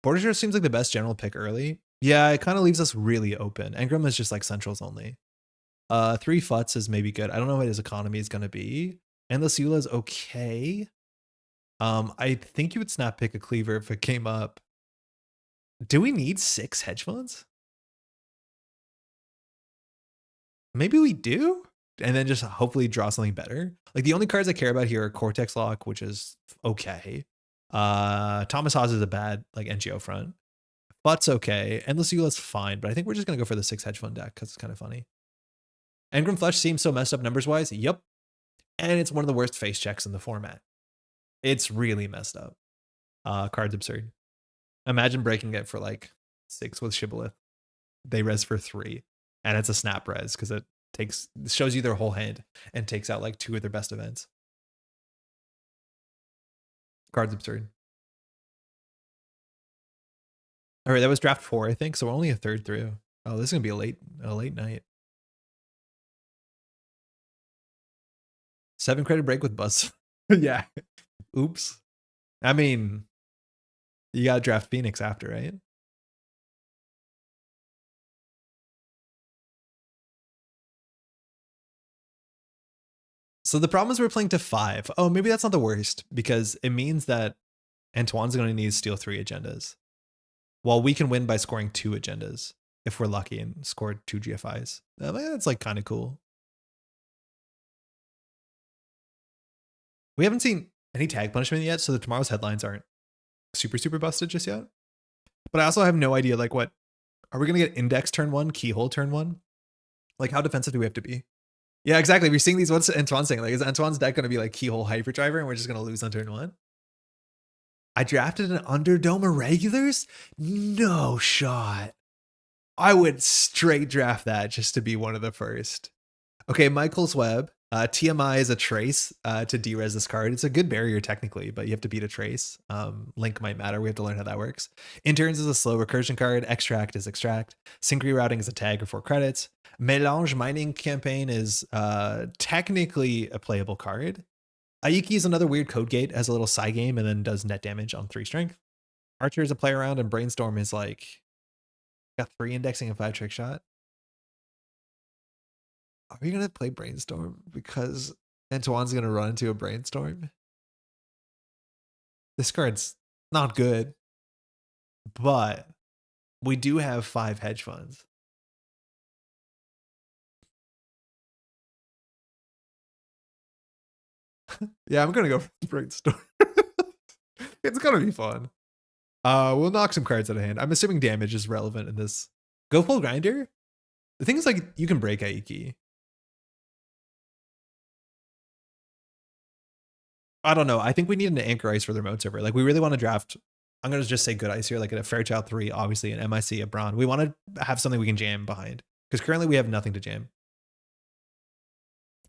Border Control seems like the best general pick early. Yeah, it kind of leaves us really open. Engram is just like centrals only. 3 Futs is maybe good. I don't know what his economy is going to be. Endless Eula is okay. I think you would snap pick a cleaver if it came up. Do we need 6 hedge funds? Maybe we do. And then just hopefully draw something better. Like the only cards I care about here are Cortex Lock, which is okay. Thomas Haas is a bad like NGO front. But's okay. Endless Eula is fine, but I think we're just gonna go for the 6 hedge fund deck because it's kind of funny. Engram Flesh seems so messed up numbers wise. Yep. And it's one of the worst face checks in the format. It's really messed up. Card's absurd. Imagine breaking it for like 6 with Shibboleth. They res for 3. And it's a snap res because it shows you their whole hand and takes out like 2 of their best events. Card's absurd. All right, that was draft 4, I think. So we're only a third through. Oh, this is gonna be a late night. 7 credit break with Buzz. Yeah. Oops. I mean, You gotta draft Phoenix after, right? So the problem is we're playing to 5. Oh, maybe that's not the worst, because it means that Antoine's going to need to steal 3 agendas, while we can win by scoring 2 agendas if we're lucky and score 2 GFIs. That's like kind of cool. We haven't seen any tag punishment yet, so the tomorrow's headlines aren't super busted just yet. But I also have no idea, like, what are we going to get? Index turn 1, keyhole turn 1? Like, how defensive do we have to be? Yeah, exactly. We're seeing these. What's Antoine saying? Like, is Antoine's deck going to be like keyhole hyperdriver and we're just going to lose on turn 1? I drafted an Underdome Irregulars? No shot. I would straight draft that just to be one of the first. Okay, Michael's Web. TMI is a trace to derez this card. It's a good barrier technically, but you have to beat a trace. Link might matter. We have to learn how that works. Interns is a slow recursion card. Extract is extract. Sync rerouting is a tag or 4 credits. Melange Mining Campaign is technically a playable card. Aiki is another weird code gate, has a little side game and then does net damage on 3 strength. Archer is a play around, and Brainstorm is like got 3 indexing and 5 trick shot. Are we gonna play Brainstorm because Antoine's gonna run into a Brainstorm? This card's not good, but we do have 5 hedge funds. Yeah, I'm gonna go for Brainstorm. It's gonna be fun. We'll knock some cards out of hand. I'm assuming damage is relevant in this. Go full grinder? The thing is, like, you can break Aiki. I don't know. I think we need an anchor ice for the remote server. Like, we really want to draft. I'm going to just say good ice here, like a Fairchild 3, obviously, an MIC, a Braun. We want to have something we can jam behind, because currently we have nothing to jam.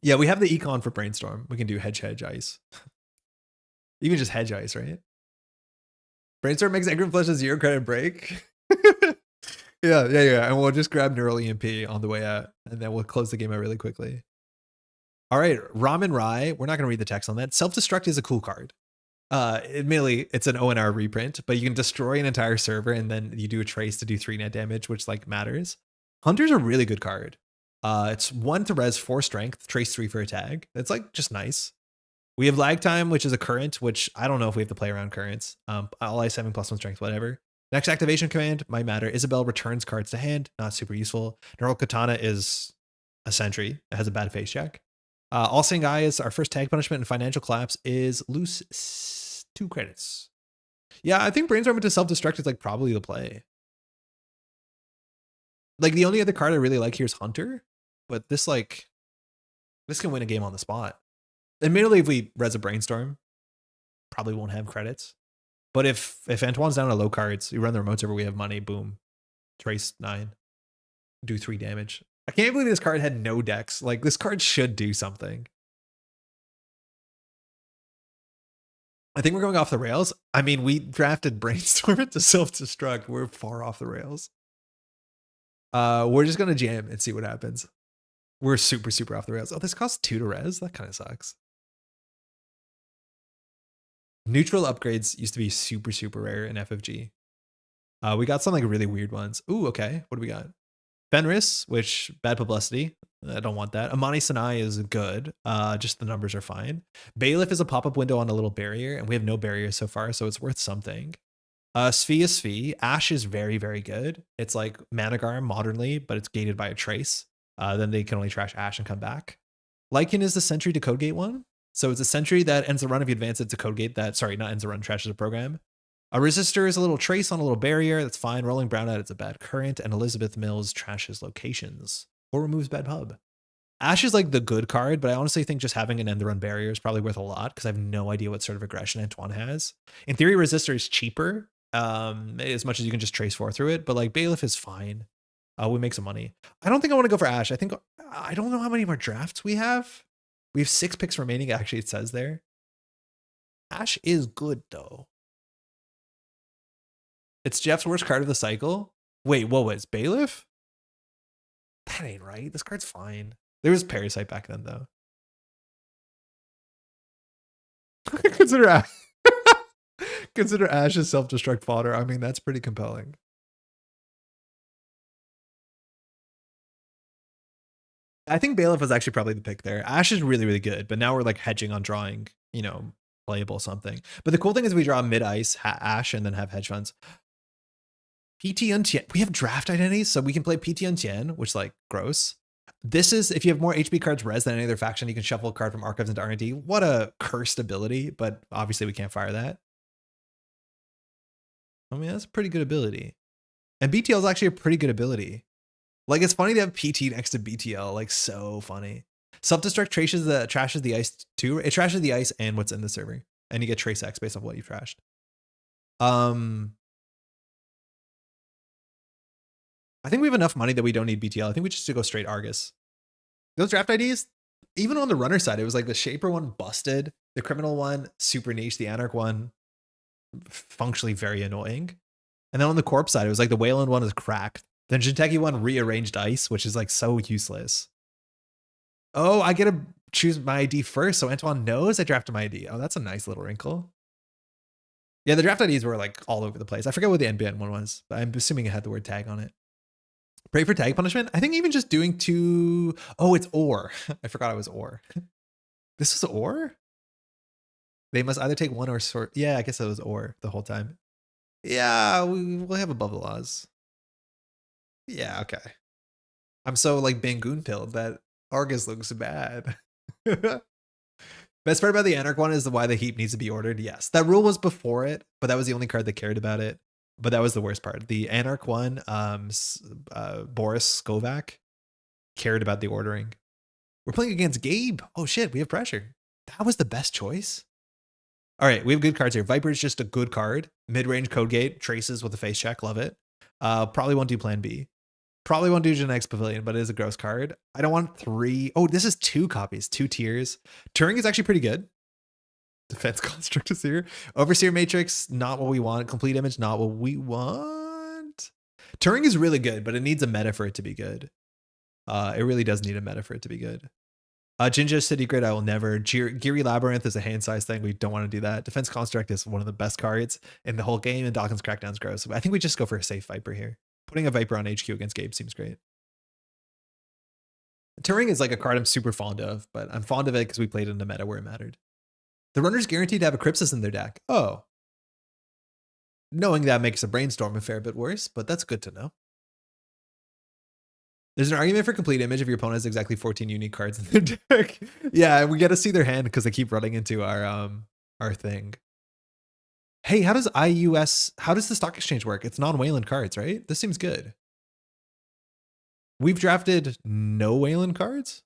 Yeah, we have the econ for Brainstorm. We can do hedge ice. Even just hedge ice, right? Brainstorm makes Engram Flush a 0 credit break. Yeah. And we'll just grab Neural EMP on the way out, and then we'll close the game out really quickly. All right, Ramen Rai. We're not going to read the text on that. Self-destruct is a cool card. Admittedly, it's an ONR reprint, but you can destroy an entire server and then you do a trace to do 3 net damage, which like matters. Hunter's a really good card. It's 1 to res, 4 strength, trace 3 for a tag. That's like just nice. We have lag time, which is a current, which I don't know if we have to play around currents. All ice having +1 strength, whatever. Next activation command might matter. Isabel returns cards to hand, not super useful. Neural Katana is a sentry. It has a bad face check. All Seeing Eye is our first tag punishment, and Financial Collapse is lose 2 credits. Yeah, I think Brainstorm into Self-Destruct is like probably the play. Like, the only other card I really like here is Hunter, but this can win a game on the spot. Admittedly, if we res a Brainstorm, probably won't have credits. But if Antoine's down to low cards, you run the remote server, we have money, boom. Trace 9. Do 3 damage. I can't believe this card had no decks. Like, this card should do something. I think we're going off the rails. I mean, we drafted Brainstorm into Self-Destruct. We're far off the rails. We're just going to jam and see what happens. We're super off the rails. Oh, this costs 2 to res? That kind of sucks. Neutral upgrades used to be super rare in FFG. We got some like really weird ones. Ooh, okay. What do we got? Fenris, which bad publicity. I don't want that. Amani Sanai is good. Just the numbers are fine. Bailiff is a pop-up window on a little barrier, and we have no barriers so far, so it's worth something. Svi is Svi. Ash is very good. It's like Managar modernly, but it's gated by a trace. Then they can only trash Ash and come back. Lycan is the sentry to Codegate one. So it's a sentry that ends the run if you advance it to Codegate that, sorry, not ends the run, trashes a program. A resistor is a little trace on a little barrier. That's fine. Rolling Brownout, it's a bad current. And Elizabeth Mills trashes locations or removes bad pub. Ash is like the good card, but I honestly think just having an end the run barrier is probably worth a lot because I have no idea what sort of aggression Antoine has. In theory, resistor is cheaper as much as you can just trace 4 through it, but like Bailiff is fine. We make some money. I don't think I want to go for Ash. I don't know how many more drafts we have. We have 6 picks remaining. Actually, it says there. Ash is good though. It's Jeff's worst card of the cycle. Wait, what was Bailiff? That ain't right. This card's fine. There was Parasite back then though. Consider Ash. Consider Ash as self-destruct fodder. I mean, that's pretty compelling. I think Bailiff was actually probably the pick there. Ash is really, really good, but now we're like hedging on drawing, you know, playable something. But the cool thing is we draw mid-ice, Ash, and then have hedge funds. PT Untien. We have draft identities, so we can play PT Untien, which is like gross. This is, if you have more HB cards res than any other faction, you can shuffle a card from archives into R&D. What a cursed ability, but obviously we can't fire that. I mean, that's a pretty good ability. And BTL is actually a pretty good ability. Like, it's funny to have PT next to BTL, like so funny. Self-destruct trashes the ice too. It trashes the ice and what's in the server. And you get trace X based on what you've trashed. I think we have enough money that we don't need BTL. I think we just go straight Argus. Those draft IDs, even on the runner side, it was like the Shaper one busted, the Criminal one super niche, the Anarch one functionally very annoying. And then on the Corpse side, it was like the Wayland one is cracked. Then Jinteki one rearranged ice, which is like so useless. Oh, I get to choose my ID first, so Antoine knows I drafted my ID. Oh, that's a nice little wrinkle. Yeah, the draft IDs were like all over the place. I forget what the NBN one was, but I'm assuming it had the word tag on it. Pray for tag punishment? I think even just doing two... Oh, it's or. I forgot it was or. This was or? They must either take one or sort... Yeah, I guess it was or the whole time. Yeah, we'll have above the laws. Yeah, okay. I'm so like Bangoon pilled that Argus looks bad. Best part about the Anarch one is why the heap needs to be ordered. Yes, that rule was before it, but that was the only card that cared about it. But that was the worst part. The Anarch one, Boris Skovak, cared about the ordering. We're playing against Gabe. Oh shit, we have pressure. That was the best choice. All right, we have good cards here. Viper is just a good card. Mid-range Code Gate, traces with a face check, love it. Probably won't do Plan B. Probably won't do Genex Pavilion, but it is a gross card. I don't want 3. Oh, this is 2 copies, 2 tiers. Turing is actually pretty good. Defense Construct is here. Overseer Matrix, not what we want. Complete Image, not what we want. Turing is really good, but it needs a meta for it to be good. It really does need a meta for it to be good. Jinja City Grid, I will never. Geary Labyrinth is a hand size thing. We don't want to do that. Defense Construct is one of the best cards in the whole game, and Dawkins Crackdown's gross. I think we just go for a safe Viper here. Putting a Viper on HQ against Gabe seems great. Turing is like a card I'm super fond of, but I'm fond of it because we played it in the meta where it mattered. The runner's guaranteed to have a Crypsis in their deck. Oh. Knowing that makes a Brainstorm a fair bit worse, but that's good to know. There's an argument for Complete Image if your opponent has exactly 14 unique cards in their deck. Yeah, we get to see their hand because they keep running into our thing. Hey, how does the stock exchange work? It's non-Wayland cards, right? This seems good. We've drafted no Wayland cards.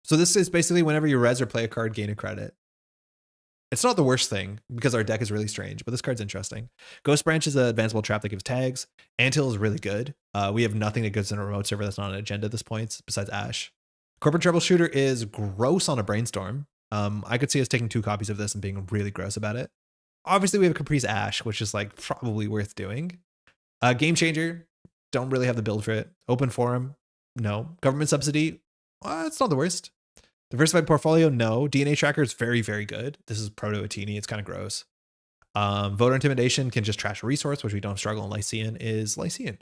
So this is basically whenever you res or play a card, gain a credit. It's not the worst thing because our deck is really strange, but this card's interesting. Ghost Branch is an advanceable trap that gives tags. Anthill is really good. We have nothing that goes in a remote server that's not an agenda at this point besides Ash. Corporate Troubleshooter is gross on a Brainstorm. I could see us taking 2 copies of this and being really gross about it. Obviously, we have Caprice Ash, which is like probably worth doing. Game Changer, don't really have the build for it. Open Forum, no. Government Subsidy, it's not the worst. Diversified Portfolio, no. DNA Tracker is very, very good. This is Proto-Atini, it's kind of gross. Voter Intimidation can just trash a resource, which we don't struggle in. Lycean is Lycean.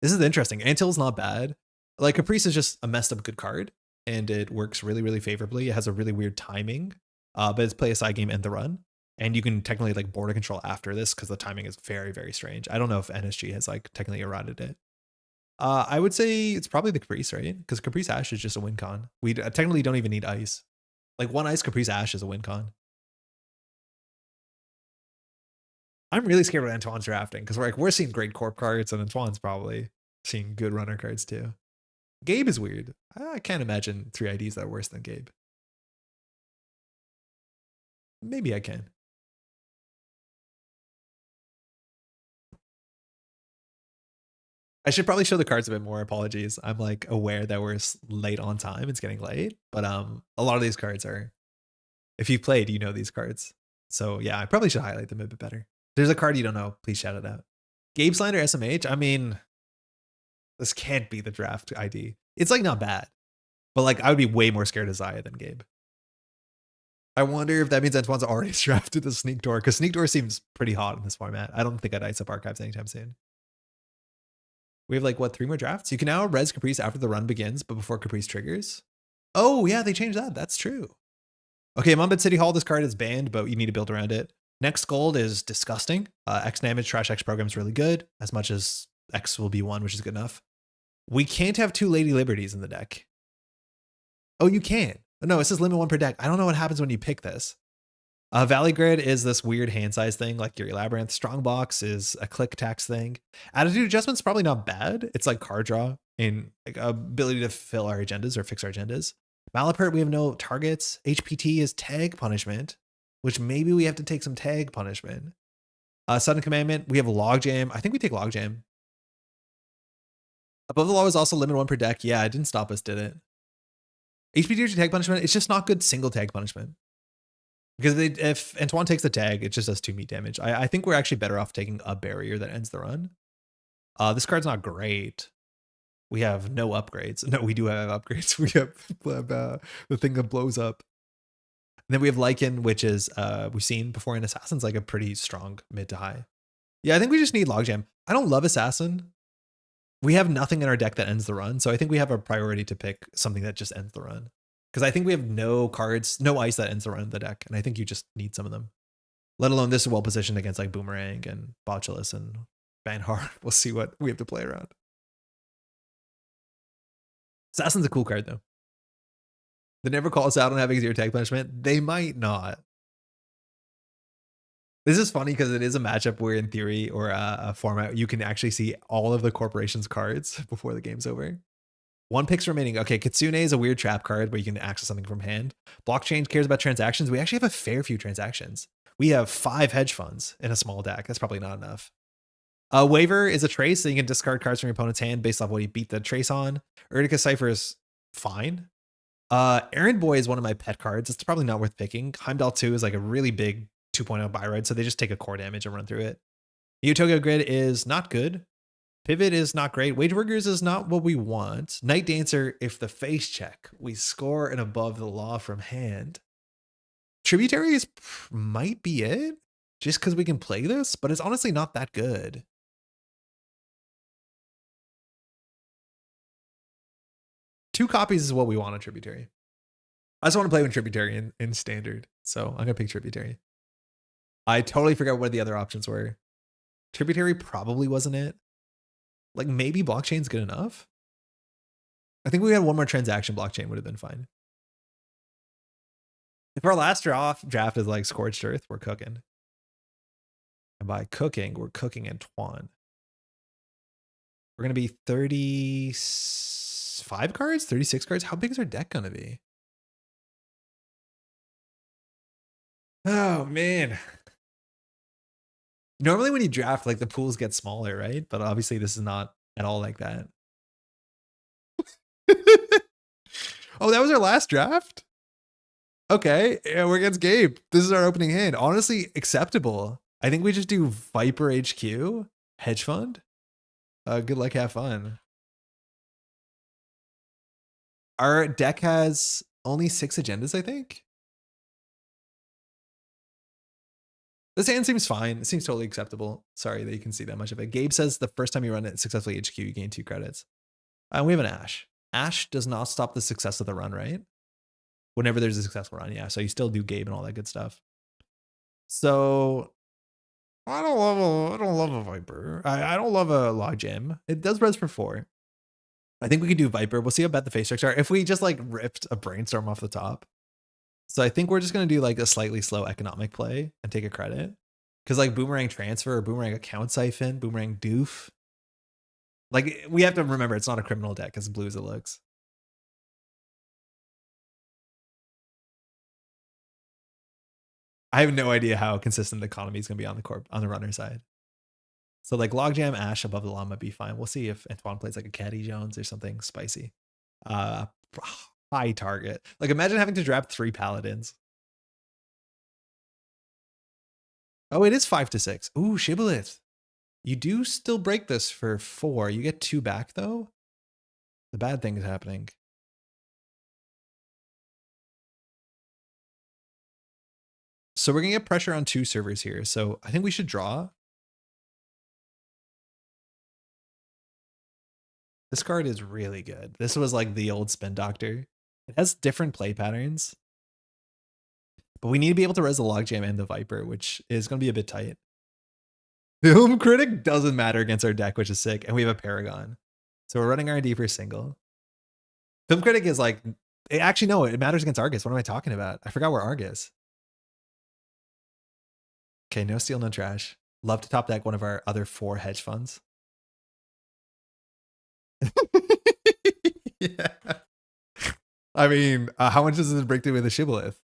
This is interesting. Antil is not bad. Like Caprice is just a messed up good card, and it works really, really favorably. It has a really weird timing, but it's play a side game and the run. And you can technically like border control after this because the timing is very, very strange. I don't know if NSG has like technically eroded it. I would say it's probably the Caprice, right? Because Caprice Ash is just a win con. We technically don't even need ice. Like 1 ice Caprice Ash is a win con. I'm really scared of Antoine's drafting because we're seeing great corp cards and Antoine's probably seeing good runner cards too. Gabe is weird. I can't imagine 3 IDs that are worse than Gabe. Maybe I can. I should probably show the cards a bit more. Apologies. I'm like aware that we're late on time. It's getting late, but a lot of these cards are, if you've played, you know these cards. So yeah, I probably should highlight them a bit better. There's a card you don't know. Please shout it out. Gabe Slander SMH. I mean, this can't be the draft ID. It's like not bad, but like I would be way more scared of Zaya than Gabe. I wonder if that means Antoine's already drafted the Sneak Door, because Sneak Door seems pretty hot in this format. I don't think I'd ice up Archives anytime soon. We have like, what, 3 more drafts? You can now res Caprice after the run begins, but before Caprice triggers. Oh, yeah, they changed that. That's true. Okay, Mumbit City Hall, this card is banned, but you need to build around it. Next Gold is disgusting. X damage, trash X program is really good, as much as X will be 1, which is good enough. We can't have 2 Lady Liberties in the deck. Oh, you can. No, it says limit 1 per deck. I don't know what happens when you pick this. Valley Grid is this weird hand size thing like Yuri Labyrinth. Strongbox is a click tax thing. Attitude Adjustment's probably not bad. It's like card draw and like ability to fill our agendas or fix our agendas. Malapert, we have no targets. HPT is tag punishment, which maybe we have to take some tag punishment. Sudden Commandment, we have Logjam. I think we take Logjam. Above the Law is also limit 1 per deck. Yeah, it didn't stop us, did it? HPT or tag punishment, it's just not good single tag punishment. Because if Antoine takes the tag, it just does 2 meat damage. I think we're actually better off taking a barrier that ends the run. This card's not great. We have no upgrades. No, we do have upgrades. We have the thing that blows up. And then we have Lycan, which is, we've seen before in Assassin's, like a pretty strong mid to high. Yeah, I think we just need Logjam. I don't love Assassin. We have nothing in our deck that ends the run. So I think we have a priority to pick something that just ends the run. Because I think we have no cards, no ice that ends the run of the deck. And I think you just need some of them. Let alone this is well positioned against like Boomerang and Botulus and Banhar. We'll see what we have to play around. Assassin's a cool card though. They never call us out on having 0 tag punishment. They might not. This is funny because it is a matchup where in theory or a format, you can actually see all of the corporation's cards before the game's over. 1 pick's remaining. Okay, Kitsune is a weird trap card where you can access something from hand. Blockchain cares about transactions. We actually have a fair few transactions. We have 5 hedge funds in a small deck. That's probably not enough. Waiver is a trace, so you can discard cards from your opponent's hand based off what he beat the trace on. Erdica Cypher is fine. Errand Boy is one of my pet cards. It's probably not worth picking. Heimdall 2 is like a really big 2.0 buy ride, so they just take a core damage and run through it. Utopia Grid is not good. Pivot is not great. Wage Workers is not what we want. Night Dancer, if the face check, we score an above the law from hand. Tributaries might be it, just because we can play this, but it's honestly not that good. Two copies is what we want on Tributary. I just want to play with Tributary in Standard, so I'm going to pick Tributary. I totally forgot what the other options were. Tributary probably wasn't it. Like maybe Blockchain's good enough. I think we had 1 more transaction. Blockchain would have been fine. If our last draft is like Scorched Earth, we're cooking. And by cooking, we're cooking Antoine. We're going to be 35 cards, 36 cards. How big is our deck going to be? Oh, man. Normally when you draft, like the pools get smaller, right? But obviously this is not at all like that. Oh, that was our last draft? Okay, yeah, we're against Gabe. This is our opening hand. Honestly, acceptable. I think we just do Viper HQ, hedge fund. Good luck, have fun. Our deck has only 6 agendas, I think. This hand seems fine. It seems totally acceptable. Sorry that you can see that much of it. Gabe says the first time you run it successfully HQ, you gain 2 credits. We have an Ash. Ash does not stop the success of the run, right? Whenever there's a successful run, yeah. So you still do Gabe and all that good stuff. So I don't love a Viper. I don't love a Logjam. It does res for 4. I think we could do Viper. We'll see how bad the face checks are. If we just like ripped a Brainstorm off the top. So I think we're just going to do like a slightly slow economic play and take a credit. Because like Boomerang Transfer or Boomerang Account Siphon, Boomerang Doof. Like we have to remember it's not a criminal deck as blue as it looks. I have no idea how consistent the economy is going to be on the runner side. So like Logjam, Ash above the law might be fine. We'll see if Antoine plays like a Caddy Jones or something spicy. High target. Like imagine having to draft 3 paladins. Oh, it is 5 to 6. Ooh, Shibboleth. You do still break this for 4. You get 2 back though. The bad thing is happening. So we're gonna get pressure on 2 servers here. So I think we should draw. This card is really good. This was like the old Spin Doctor. It has different play patterns. But we need to be able to res the Logjam and the Viper, which is going to be a bit tight. Film Critic doesn't matter against our deck, which is sick. And we have a Paragon. So we're running R&D for a single. Film Critic is like... Actually, no, it matters against Argus. What am I talking about? I forgot we're Argus. Okay, no steal, no trash. Love to top deck one of our other 4 hedge funds. Yeah. I mean, how much does this break through with a Shibboleth?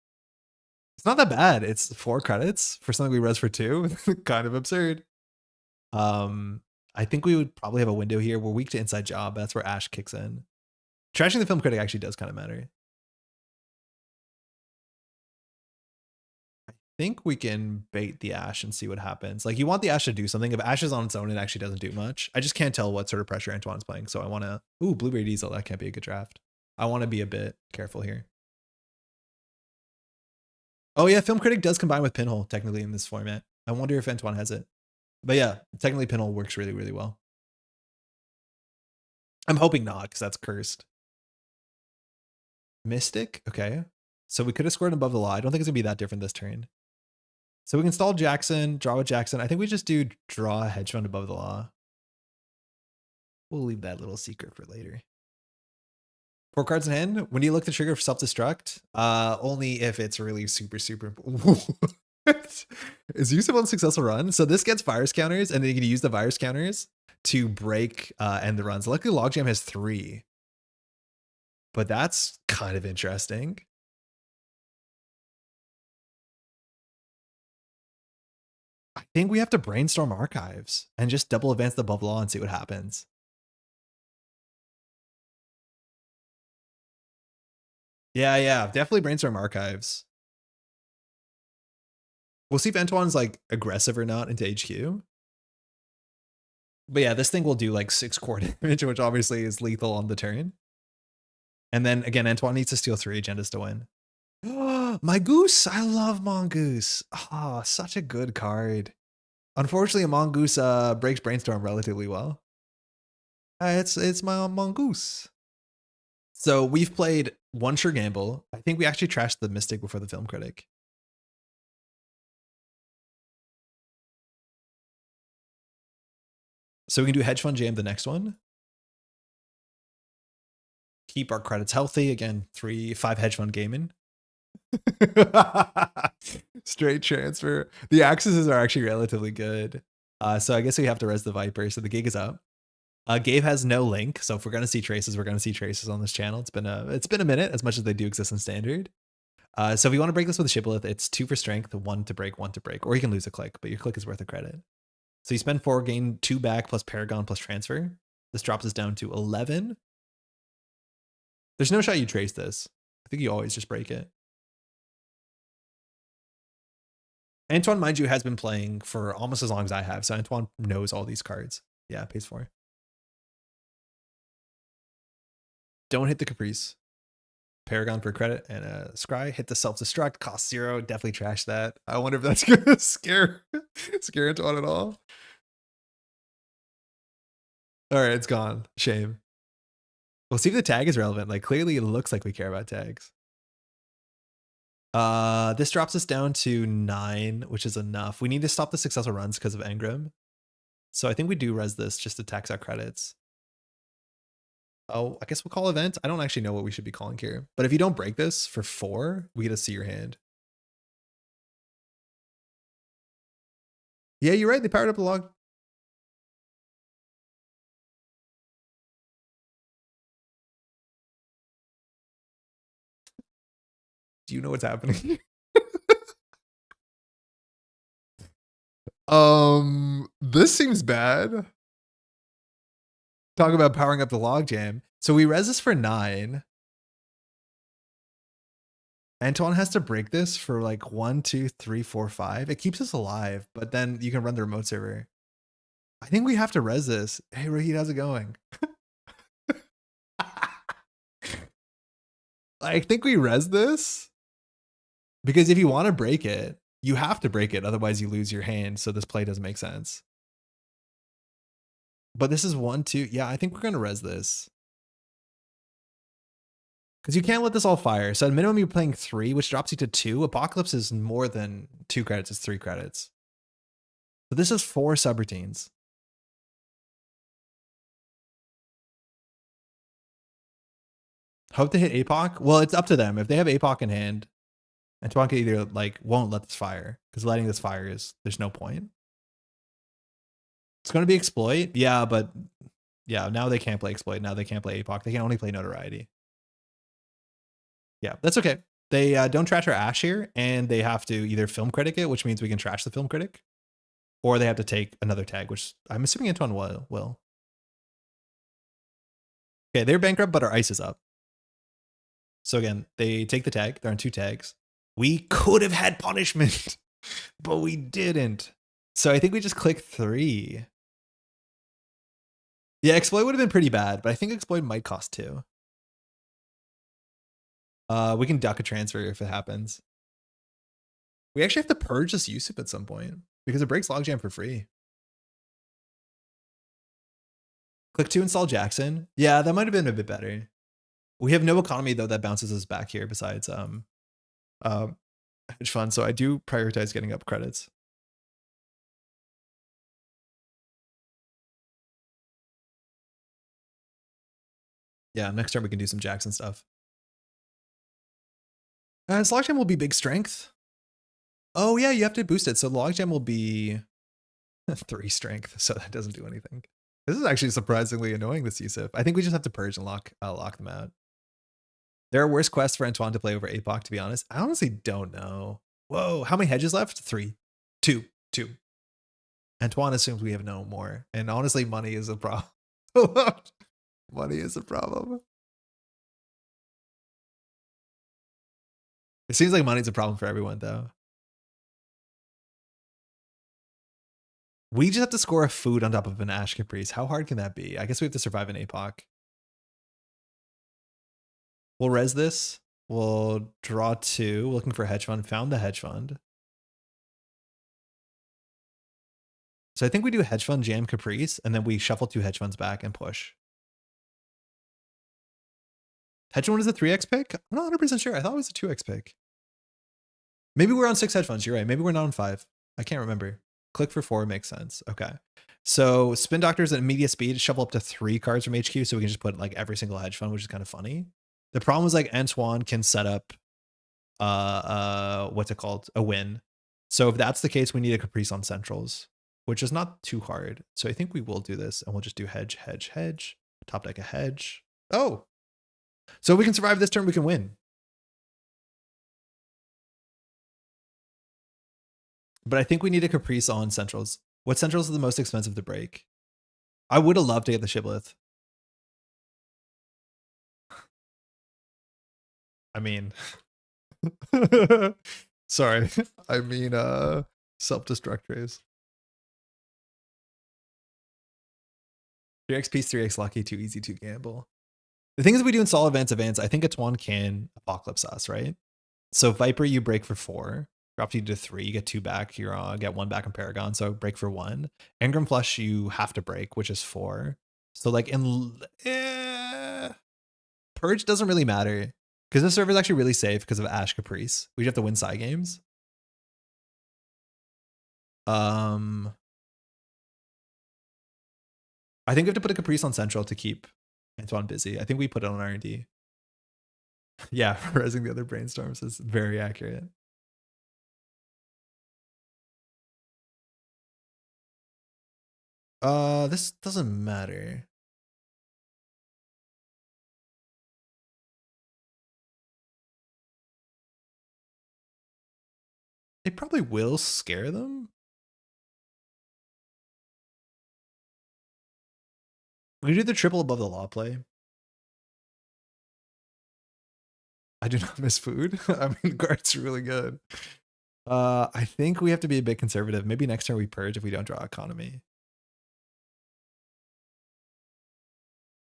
It's not that bad. It's 4 credits for something we res for 2. Kind of absurd. I think we would probably have a window here. We're weak to Inside Job. That's where Ash kicks in. Trashing the Film Critic actually does kind of matter. I think we can bait the Ash and see what happens. Like, you want the Ash to do something. If Ash is on its own, it actually doesn't do much. I just can't tell what sort of pressure Antoine's playing. So I want to... Ooh, Blueberry Diesel. That can't be a good draft. I want to be a bit careful here. Oh yeah, Film Critic does combine with Pinhole technically in this format. I wonder if Antoine has it. But yeah, technically Pinhole works really, really well. I'm hoping not, because that's cursed. Mystic, okay. So we could have scored above the law. I don't think it's gonna be that different this turn. So we can install Jackson, draw with Jackson. I think we just do draw a hedge fund above the law. We'll leave that little secret for later. 4 cards in hand. When do you look to trigger for self-destruct? Only if it's really super, super. Is usable on successful run. So this gets virus counters, and then you can use the virus counters to break end the runs. Luckily, Logjam has 3. But that's kind of interesting. I think we have to brainstorm archives and just double advance the above law and see what happens. Yeah, definitely brainstorm archives. We'll see if Antoine's like aggressive or not into HQ. But yeah, this thing will do like 6 core damage, which obviously is lethal on the turn. And then again, Antoine needs to steal 3 agendas to win. My Goose! I love Mongoose. Oh, such a good card. Unfortunately, a Mongoose breaks Brainstorm relatively well. It's my Mongoose. So we've played one Sure Gamble. I think we actually trashed the Mystic before the Film Critic. So we can do Hedge Fund Jam the next one. Keep our credits healthy. Again, 5 Hedge Fund gaming. Straight transfer. The accesses are actually relatively good. So I guess we have to res the Viper. So the gig is up. Gabe has no link, so if we're gonna see traces, we're gonna see traces on this channel. It's been a minute, as much as they do exist in standard. So if you want to break this with a Shibboleth, it's 2 for strength, 1 to break, 1 to break, or you can lose a click, but your click is worth a credit. So you spend 4, gain 2 back plus Paragon plus transfer. This drops us down to 11. There's no shot you trace this. I think you always just break it. Antoine, mind you, has been playing for almost as long as I have, so Antoine knows all these cards. Yeah, pays 4. Don't hit the Caprice. Paragon for credit and a Scry. Hit the self-destruct, cost 0. Definitely trash that. I wonder if that's gonna scare Antoine at all. All right, it's gone. Shame. We'll see if the tag is relevant. Like, clearly it looks like we care about tags. This drops us down to 9, which is enough. We need to stop the successful runs because of Engram. So I think we do res this just to tax our credits. Oh, I guess we'll call event. I don't actually know what we should be calling here. But if you don't break this for 4, we get to see your hand. Yeah, you're right. They powered up the log. Do you know what's happening? This seems bad. Talk about powering up the logjam. So we res this for 9. Antoine has to break this for like 1, 2, 3, 4, 5. It keeps us alive, but then you can run the remote server. I think we have to res this. Hey, Rahid, how's it going? I think we res this because if you want to break it, You have to break it, otherwise you lose your hand, so this play doesn't make sense. But this is 1, 2. Yeah, I think we're going to res this. Because you can't let this all fire. So at minimum, you're playing 3, which drops you to 2. Apocalypse is more than 2 credits. It's 3 credits. But this is 4 subroutines. Hope to hit APOC. Well, it's up to them. If they have APOC in hand, Antoine either like won't let this fire, because letting this fire is, there's no point. It's going to be exploit. Yeah, but yeah, now they can't play exploit. Now they can't play APOC. They can only play notoriety. Yeah, that's okay. They don't trash our Ash here, and they have to either film critic it, which means we can trash the film critic, or they have to take another tag, which I'm assuming Antoine will. Okay, they're bankrupt, but our ice is up. So again, they take the tag. They're on 2 tags. We could have had punishment, but we didn't. So I think we just click 3. Yeah, exploit would have been pretty bad, but I think exploit might cost 2. We can duck a transfer if it happens. We actually have to purge this USIP at some point because it breaks logjam for free. Click 2, install Jackson. Yeah, that might have been a bit better. We have no economy though that bounces us back here besides hedge fund, so I do prioritize getting up credits. Yeah, next turn we can do some Jackson stuff. And logjam will be big strength. Oh yeah, you have to boost it, so logjam will be 3 strength, so that doesn't do anything. This is actually surprisingly annoying, this USIP. I think we just have to purge and lock them out. There are worse quests for Antoine to play over APOC, to be honest. I honestly don't know. Whoa, how many hedges left? 3. 2. Antoine assumes we have no more. And honestly, money is a problem. Money is a problem. It seems like money's a problem for everyone, though. We just have to score a food on top of an Ash Caprice. How hard can that be? I guess we have to survive an APOC. We'll res this. We'll draw 2. Looking for a hedge fund. Found the hedge fund. So I think we do hedge fund, jam, Caprice, and then we shuffle 2 hedge funds back and push. Hedge fund is a 3x pick? I'm not 100% sure. I thought it was a 2x pick. Maybe we're on 6 hedge funds. You're right. Maybe we're not on 5. I can't remember. Click for 4 makes sense. Okay. So spin doctors at immediate speed, shuffle up to 3 cards from HQ, so we can just put like every single hedge fund, which is kind of funny. The problem is like Antoine can set up what's it called? A win. So if that's the case, we need a Caprice on centrals, which is not too hard. So I think we will do this, and we'll just do hedge, hedge, hedge. Top deck a hedge. Oh, so we can survive this turn, we can win. But I think we need a Caprice on centrals. What centrals are the most expensive to break? I would have loved to get the Shibboleth. I mean, sorry. I mean, self-destruct raise. 3x piece, 3x lucky, too easy to gamble. The thing is, we do install advance. I think Antoine can apocalypse us, right? So Viper, you break for 4. Drops you to 3. You get 2 back. You get 1 back on Paragon. So break for 1. Engram Flush, you have to break, which is 4. So like Purge doesn't really matter because this server is actually really safe because of Ash Caprice. We just have to win side games. I think we have to put a Caprice on central to keep Antoine busy. I think we put it on R&D. Yeah, resing the other brainstorms is very accurate. This doesn't matter. It probably will scare them. We do the triple above the law play. I do not miss food. I mean, guard's really good. I think we have to be a bit conservative. Maybe next turn we purge if we don't draw economy.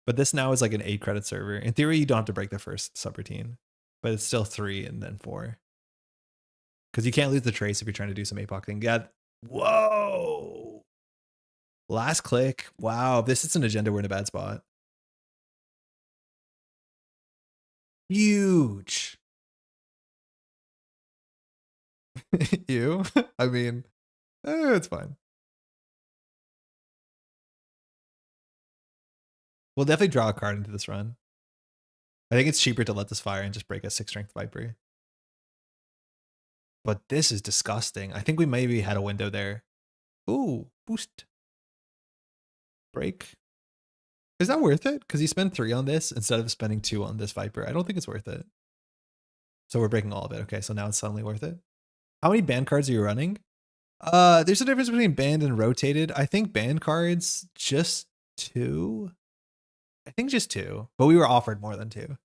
But this now is like an 8 credit server. In theory, you don't have to break the first subroutine, but it's still 3 and then 4. Because you can't lose the trace if you're trying to do some APOC thing. Yeah. Whoa. Last click. Wow. If this is an agenda, we're in a bad spot. Huge. You? I mean, it's fine. We'll definitely draw a card into this run. I think it's cheaper to let this fire and just break a 6 strength Viper. But this is disgusting. I think we maybe had a window there. Ooh, boost. Break. Is that worth it? Because you spend 3 on this instead of spending 2 on this Viper. I don't think it's worth it. So we're breaking all of it. Okay, so now it's suddenly worth it. How many banned cards are you running? There's a difference between banned and rotated. I think banned cards, just 2. I think just 2, but we were offered more than 2.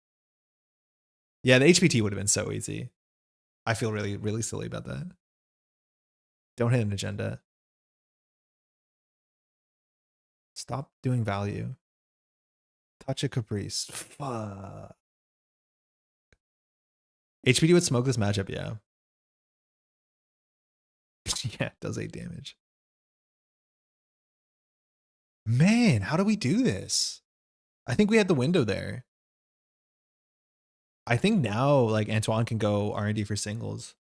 Yeah, the HPT would have been so easy. I feel really, really silly about that. Don't hit an agenda. Stop doing value. Touch a caprice. Fuck. HPT would smoke this matchup, yeah. Yeah, it does 8 damage. Man, how do we do this? I think we had the window there. I think now, like, Antoine can go R&D for singles.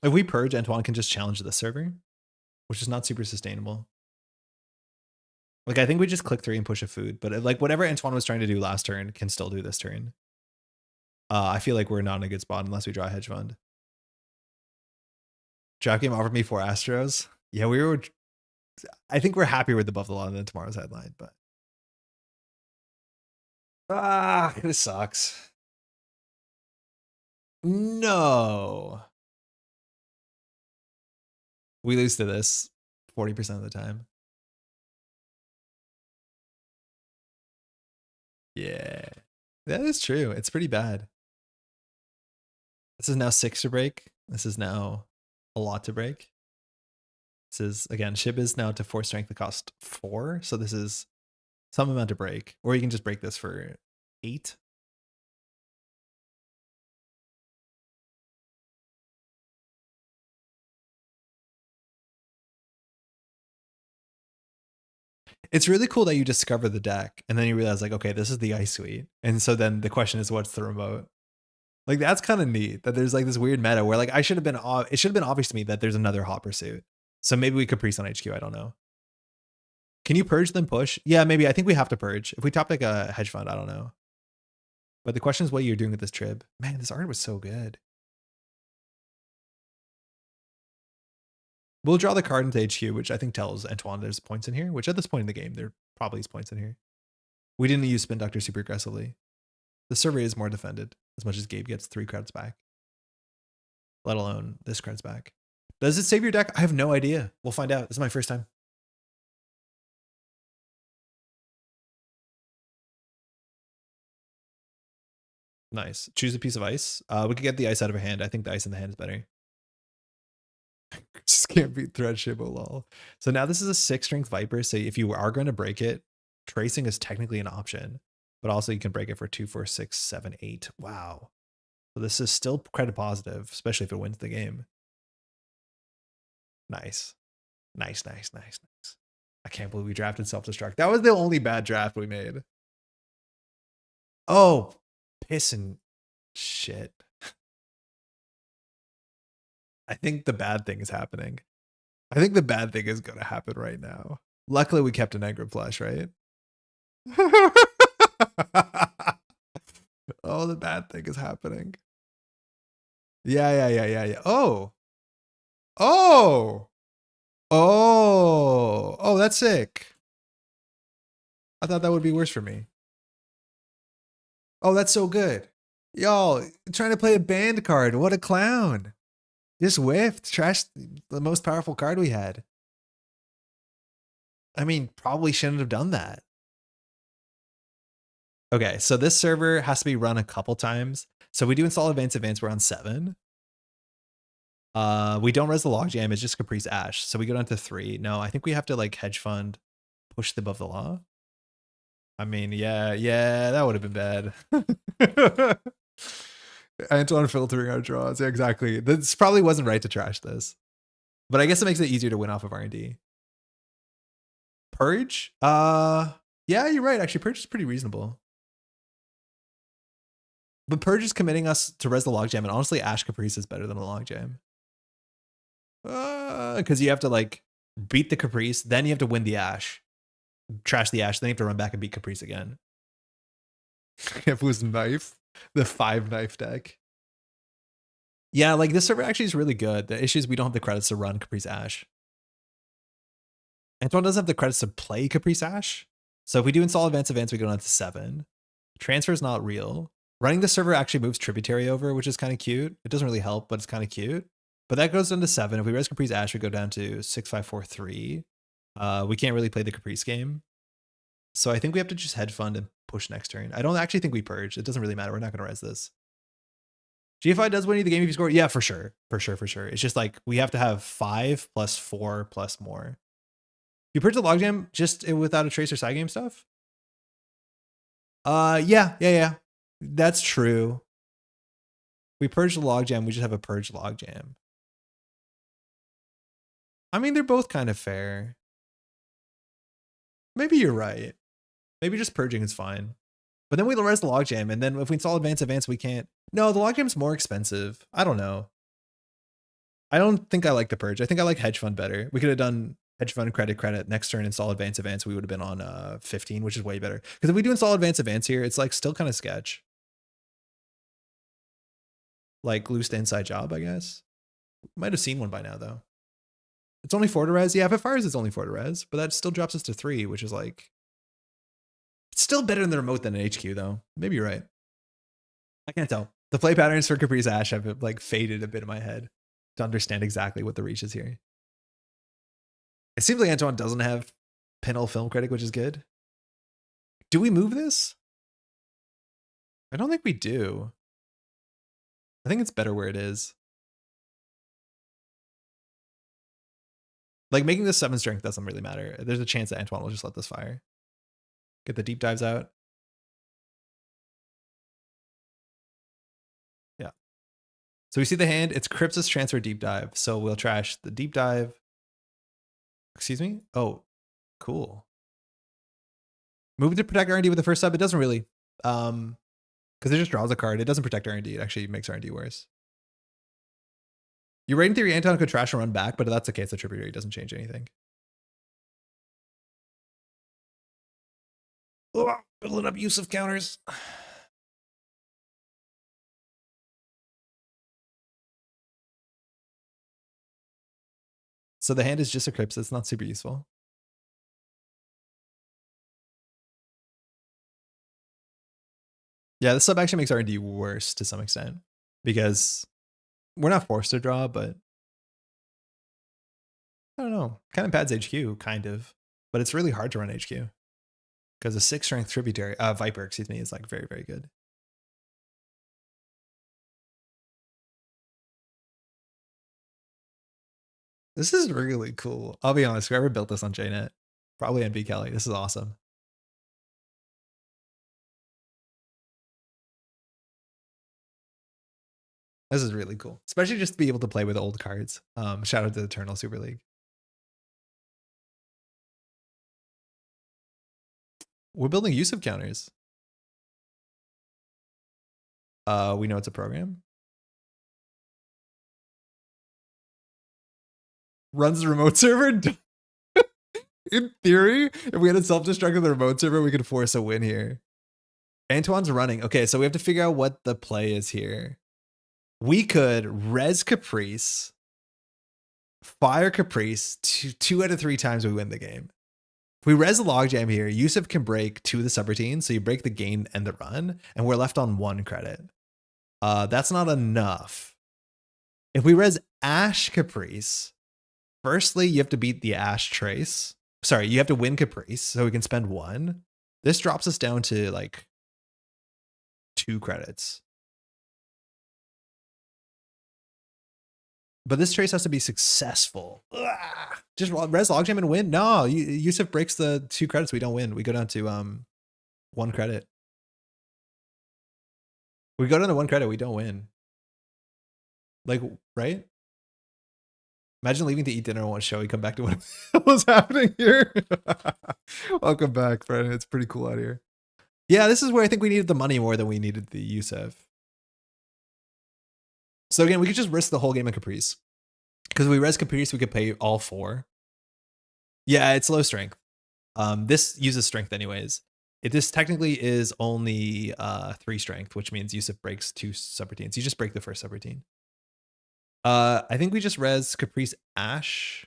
If we purge, Antoine can just challenge the server, which is not super sustainable. Like, I think we just click 3 and push a food, but like whatever Antoine was trying to do last turn can still do this turn. I feel like we're not in a good spot unless we draw a hedge fund. Draft game offered me 4 Astros. Yeah, we were. I think we're happier with the Buffalo than tomorrow's headline, but this sucks. No. We lose to this 40% of the time. Yeah, that is true. It's pretty bad. This is now 6 to break. This is now a lot to break. This is, again, Shib is now to 4 strength, the cost 4. So this is some amount to break. Or you can just break this for 8. It's really cool that you discover the deck and then you realize, like, okay, this is the ice suite. And so then the question is, what's the remote? Like, that's kind of neat that there's like this weird meta where, like, it should have been obvious to me that there's another hot pursuit. So maybe we Caprice on HQ. I don't know. Can you purge then push? Yeah, maybe. I think we have to purge. If we top like a hedge fund, I don't know. But the question is what you're doing with this trib. Man, this art was so good. We'll draw the card into HQ, which I think tells Antoine there's points in here, which at this point in the game, there probably is points in here. We didn't use Spin Doctor super aggressively. The server is more defended, as much as Gabe gets 3 credits back. Let alone this credits back. Does it save your deck? I have no idea. We'll find out. This is my first time. Nice. Choose a piece of ice. We could get the ice out of a hand. I think the ice in the hand is better. Just can't beat thread ship, lol. So now this is a 6 strength Viper. So if you are going to break it, tracing is technically an option, but also you can break it for 2, 4, 6, 7, 8. Wow. So this is still credit positive, especially if it wins the game. Nice. Nice, nice, nice, nice. I can't believe we drafted self-destruct. That was the only bad draft we made. Oh, piss and shit. I think the bad thing is happening. I think the bad thing is going to happen right now. Luckily, we kept an Engram flush, right? Oh, the bad thing is happening. Yeah. Oh. Oh, that's sick. I thought that would be worse for me. Oh, that's so good. Y'all, trying to play a banned card. What a clown. Just whiffed. Trashed the most powerful card we had. I mean, probably shouldn't have done that. Okay, so this server has to be run a couple times. So we do install advance, we're on 7. We don't res the logjam, it's just Caprice Ash. So we go down to 3. No, I think we have to like hedge fund, push the above the law. I mean, yeah, that would have been bad. Antoine filtering our draws. Yeah, exactly. This probably wasn't right to trash this. But I guess it makes it easier to win off of R&D. Purge? Yeah, you're right. Actually, Purge is pretty reasonable. But Purge is committing us to res the logjam, and honestly, Ash Caprice is better than a logjam. Because you have to like beat the Caprice, then you have to win the Ash. Trash the Ash, then you have to run back and beat Caprice again. If it was Knife, the 5-knife deck. Yeah, like this server actually is really good. The issue is we don't have the credits to run Caprice Ash. Antoine doesn't have the credits to play Caprice Ash. So if we do install advanced events, we go down to 7. Transfer is not real. Running the server actually moves Tributary over, which is kind of cute. It doesn't really help, but it's kind of cute. But that goes down to 7. If we res Caprice Ash, we go down to 6, 5, 4, 3. We can't really play the Caprice game. So I think we have to just head fund and push next turn. I don't actually think we purge. It doesn't really matter. We're not going to res this. GFI does win you the game if you score. Yeah, for sure. For sure. It's just like we have to have 5 plus 4 plus more. You purge the logjam just without a trace or side game stuff? Yeah. That's true. We purge the logjam, we just have a purge logjam. I mean, they're both kind of fair. Maybe you're right. Maybe just purging is fine. But then we res the logjam, and then if we install advance, we can't. No, the logjam's more expensive. I don't know. I don't think I like the purge. I think I like hedge fund better. We could have done hedge fund credit next turn, install advance, we would have been on 15, which is way better. Because if we do install advance here, it's like still kind of sketch. Like loose to inside job, I guess. Might have seen one by now though. It's only 4 to res. Yeah, if it fires, it's only 4 to res, but that still drops us to 3, which is like, it's still better in the remote than an HQ though. Maybe you're right. I can't tell. The play patterns for Caprice Ash have like faded a bit in my head to understand exactly what the reach is here. It seems like Antoine doesn't have Pinel Film Critic, which is good. Do we move this? I don't think we do. I think it's better where it is. Like making this 7 strength doesn't really matter. There's a chance that Antoine will just let this fire. Get the deep dives out. Yeah. So we see the hand, it's Crypsis Transfer Deep Dive. So we'll trash the deep dive. Excuse me? Oh, cool. Move to protect R&D with the first sub. It doesn't really. Because it just draws a card. It doesn't protect R&D. It actually makes R&D worse. You're right in theory, Anton could trash and run back, but if that's the case, the Tributary doesn't change anything. Oh, building up use of counters. So the hand is just a Crypts. It's not super useful. Yeah, this sub actually makes R&D worse to some extent because we're not forced to draw, but I don't know. Kind of pads HQ, kind of, but it's really hard to run HQ because a 6 strength Tributary, Viper, excuse me, is like very, very good. This is really cool. I'll be honest, whoever built this on JNet, probably NB Kelly. This is awesome. This is really cool, especially just to be able to play with old cards. Shout out to the Eternal Super League. We're building use of counters. We know it's a program. Runs the remote server. In theory, if we had a self-destruct on the remote server, we could force a win here. Antoine's running. Okay, so we have to figure out what the play is here. We could res Caprice, fire Caprice 2 out of 3 times we win the game. If we res the logjam here, Yusuf can break 2 of the subroutines, so you break the gain and the run, and we're left on 1 credit. That's not enough. If we res Ash Caprice, firstly, you have to beat the Ash Trace. Sorry, you have to win Caprice, so we can spend 1. This drops us down to like 2 credits. But this trace has to be successful. Ugh. Just res logjam and win? No, Yusuf breaks the 2 credits. We don't win. We go down to 1 credit. We go down to 1 credit, we don't win. Like, right? Imagine leaving to eat dinner on one show, you come back to what was happening here. Welcome back, friend. It's pretty cool out here. Yeah, this is where I think we needed the money more than we needed the Yusef. So again, we could just risk the whole game in Caprice. Because if we res Caprice, we could pay all 4. Yeah, it's low strength. This uses strength anyways. This technically is only 3 strength, which means Yusef breaks 2 subroutines. You just break the first subroutine. I think we just res Caprice Ash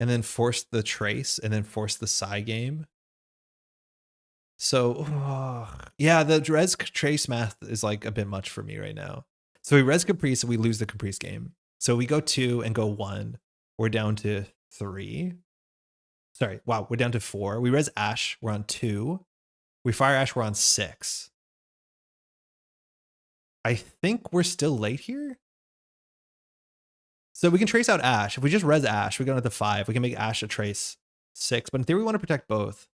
and then force the Trace and then force the Psy game. So, yeah, the res Trace math is like a bit much for me right now. So we res Caprice and we lose the Caprice game. So we go 2 and go 1. We're down to 3. Sorry, wow, we're down to 4. We res Ash, we're on 2. We fire Ash, we're on 6. I think we're still late here. So we can trace out Ash. If we just res Ash, we go down to 5. We can make Ash a trace 6. But in theory, we want to protect both.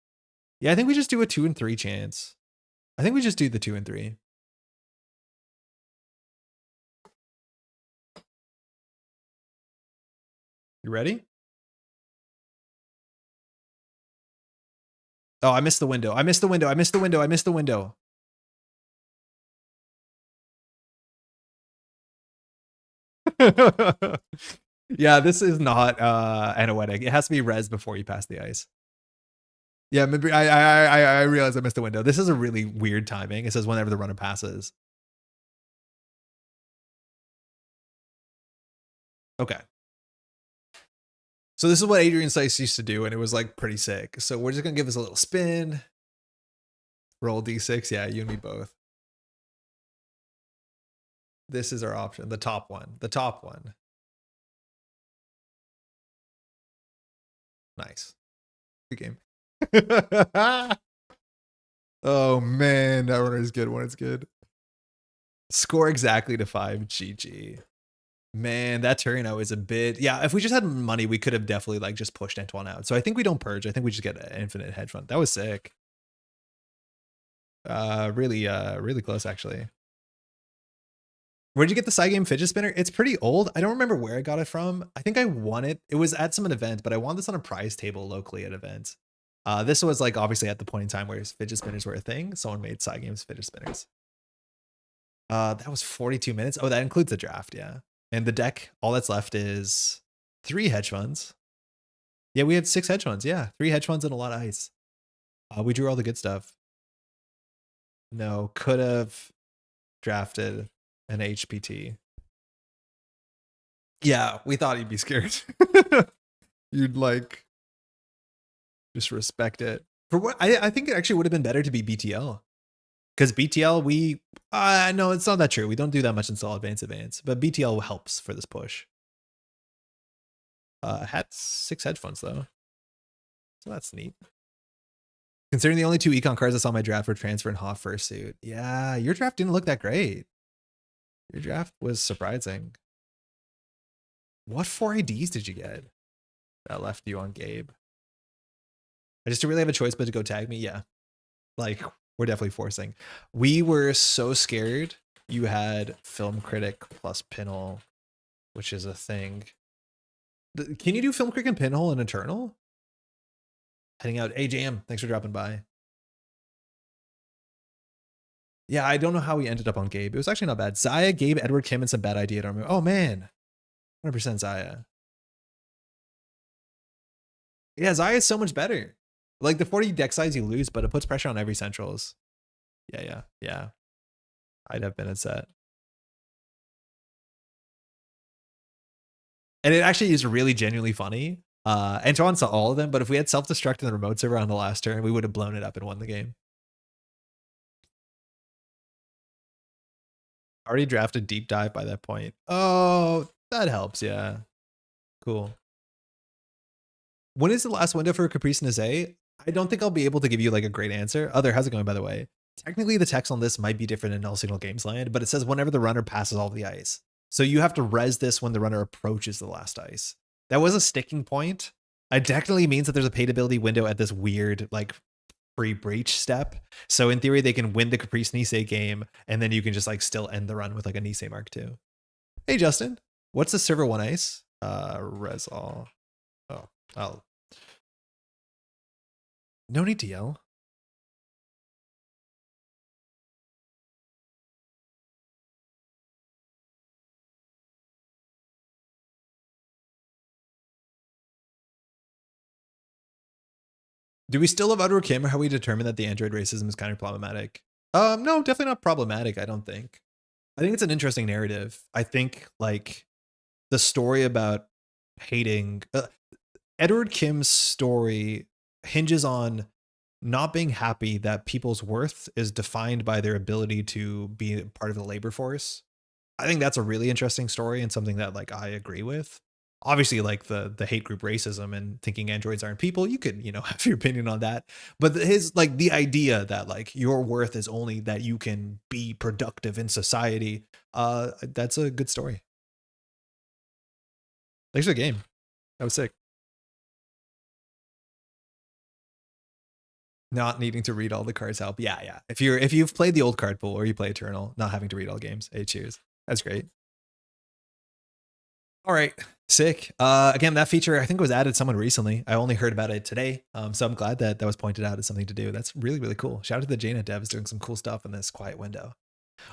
Yeah, I think we just do a 2 and 3 chance. I think we just do the 2 and 3. You ready? Oh, I missed the window. I missed the window. I missed the window. I missed the window. Yeah, this is not anoetic. It has to be res before you pass the ice. Yeah, maybe I realized I missed the window. This is a really weird timing. It says whenever the runner passes. Okay. So this is what Adrian Seiss used to do, and it was like pretty sick. So we're just gonna give this a little spin. Roll D6. Yeah, you and me both. This is our option. The top one. The top one. Nice. Good game. Oh man, that runner is good when it's good. Score exactly to 5. GG. Man, that Turino is a bit. Yeah, if we just had money, we could have definitely like just pushed Antoine out. So I think we don't purge. I think we just get an infinite hedge fund. That was sick. Really close actually. Where'd you get the side game fidget spinner? It's pretty old. I don't remember where I got it from. I think I won it. It was at some event, but I won this on a prize table locally at events. This was like obviously at the point in time where fidget spinners were a thing. Someone made side games fidget spinners. That was 42 minutes. Oh, that includes the draft, yeah. And the deck, all that's left is 3 hedge funds. Yeah, we had 6 hedge funds. Yeah, 3 hedge funds and a lot of ice. We drew all the good stuff. No, could have drafted an HPT. Yeah, we thought he'd be scared. You'd like just respect it. For what I think it actually would have been better to be BTL. Because BTL, we no, it's not that true. We don't do that much in solid advance, but BTL helps for this push. Had 6 hedge funds though, so that's neat. Considering the only 2 econ cards I saw in my draft were transfer and Hoff fursuit. Yeah, your draft didn't look that great. Your draft was surprising. What 4 IDs did you get that left you on Gabe? I just didn't really have a choice but to go tag me. Yeah, like we're definitely forcing. We were so scared you had Film Critic plus Pinhole, which is a thing. Can you do Film Critic and Pinhole in Eternal? Heading out. Hey, Jam, thanks for dropping by. Yeah, I don't know how we ended up on Gabe. It was actually not bad. Zaya, Gabe, Edward, Kim, and some bad idea. Oh, man. 100% Zaya. Yeah, Zaya is so much better. Like, the 40 deck size you lose, but it puts pressure on every centrals. Yeah. I'd have been upset. And it actually is really genuinely funny. Antoine saw all of them, but if we had self-destruct in the remote server on the last turn, we would have blown it up and won the game. Already drafted deep dive by that point. Oh, that helps. Yeah. Cool. When is the last window for Caprice and Azay? I don't think I'll be able to give you like a great answer. Other, how's it going, by the way? Technically, the text on this might be different in Null Signal Games Land, but it says whenever the runner passes all of the ice. So you have to res this when the runner approaches the last ice. That was a sticking point. It definitely means that there's a paid ability window at this weird, like, pre-breach step. So in theory, they can win the Caprice Nisei game, and then you can just like still end the run with like a Nisei Mark II. Hey Justin, what's the server 1 ice? Rascal. Oh, no need to yell. Do we still have Outdoor Kim, or how we determine that the Android racism is kind of problematic? No, definitely not problematic, I don't think. I think it's an interesting narrative. I think like the story about hating Edward Kim's story hinges on not being happy that people's worth is defined by their ability to be part of the labor force. I think that's a really interesting story and something that like I agree with. Obviously, like the hate group racism and thinking androids aren't people, you could, you know, have your opinion on that. But his like the idea that like your worth is only that you can be productive in society, that's a good story. Thanks for the game. That was sick. Not needing to read all the cards help. Yeah. If you've played the old card pool or you play Eternal, not having to read all games. Hey, cheers. That's great. All right, sick. Again, that feature I think was added someone recently. I only heard about it today, so I'm glad that that was pointed out as something to do. That's really, really cool. Shout out to the JNet devs doing some cool stuff in this quiet window.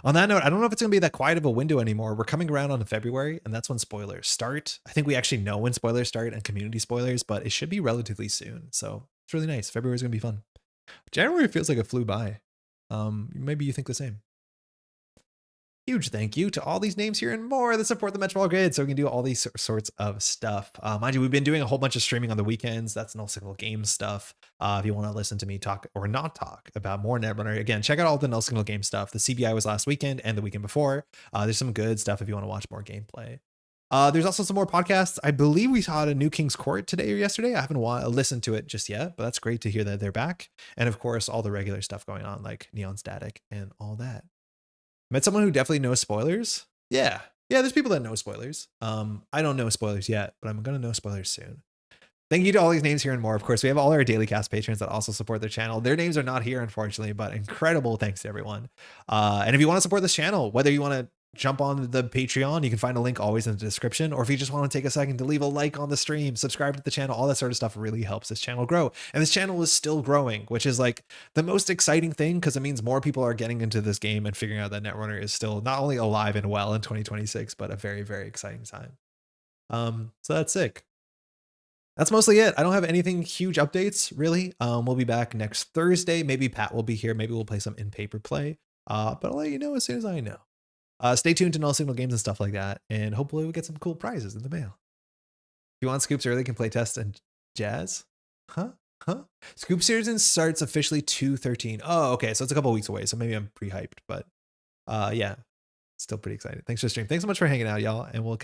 On that note, I don't know if it's going to be that quiet of a window anymore. We're coming around on February, and that's when spoilers start. I think we actually know when spoilers start and community spoilers, but it should be relatively soon. So it's really nice. February is going to be fun. January feels like it flew by. Maybe you think the same. Huge thank you to all these names here and more that support the Métropole Grid, so we can do all these sorts of stuff. Mind you, we've been doing a whole bunch of streaming on the weekends. That's Null Signal Games stuff. If you want to listen to me talk or not talk about more Netrunner, again, check out all the Null Signal Game stuff. The CBI was last weekend and the weekend before. There's some good stuff if you want to watch more gameplay. There's also some more podcasts. I believe we had a new King's Court today or yesterday. I haven't listened to it just yet, but that's great to hear that they're back. And of course, all the regular stuff going on like Neon Static and all that. Met someone who definitely knows spoilers. Yeah, there's people that know spoilers. I don't know spoilers yet, but I'm gonna know spoilers soon. Thank you to all these names here and more. Of course, we have all our daily cast patrons that also support their channel. Their names are not here, unfortunately, but incredible thanks to everyone. And if you want to support this channel, whether you want to jump on the Patreon, you can find a link always in the description, or if you just want to take a second to leave a like on the stream, subscribe to the channel, all that sort of stuff really helps this channel grow. And this channel is still growing, which is like the most exciting thing, because it means more people are getting into this game and figuring out that Netrunner is still not only alive and well in 2026, but a very, very exciting time. So that's sick. That's mostly it. I don't have anything huge updates really. We'll be back next Thursday. Maybe Pat will be here. Maybe we'll play some in-paper play. But I'll let you know as soon as I know. Stay tuned to Null Signal Games and stuff like that, and hopefully we'll get some cool prizes in the mail. If you want scoops early, you can play test and jazz. Huh? Scoop season starts officially 2/13. Oh, okay, so it's a couple weeks away, so maybe I'm pre-hyped, but yeah, still pretty excited. Thanks for the stream. Thanks so much for hanging out, y'all, and we'll catch you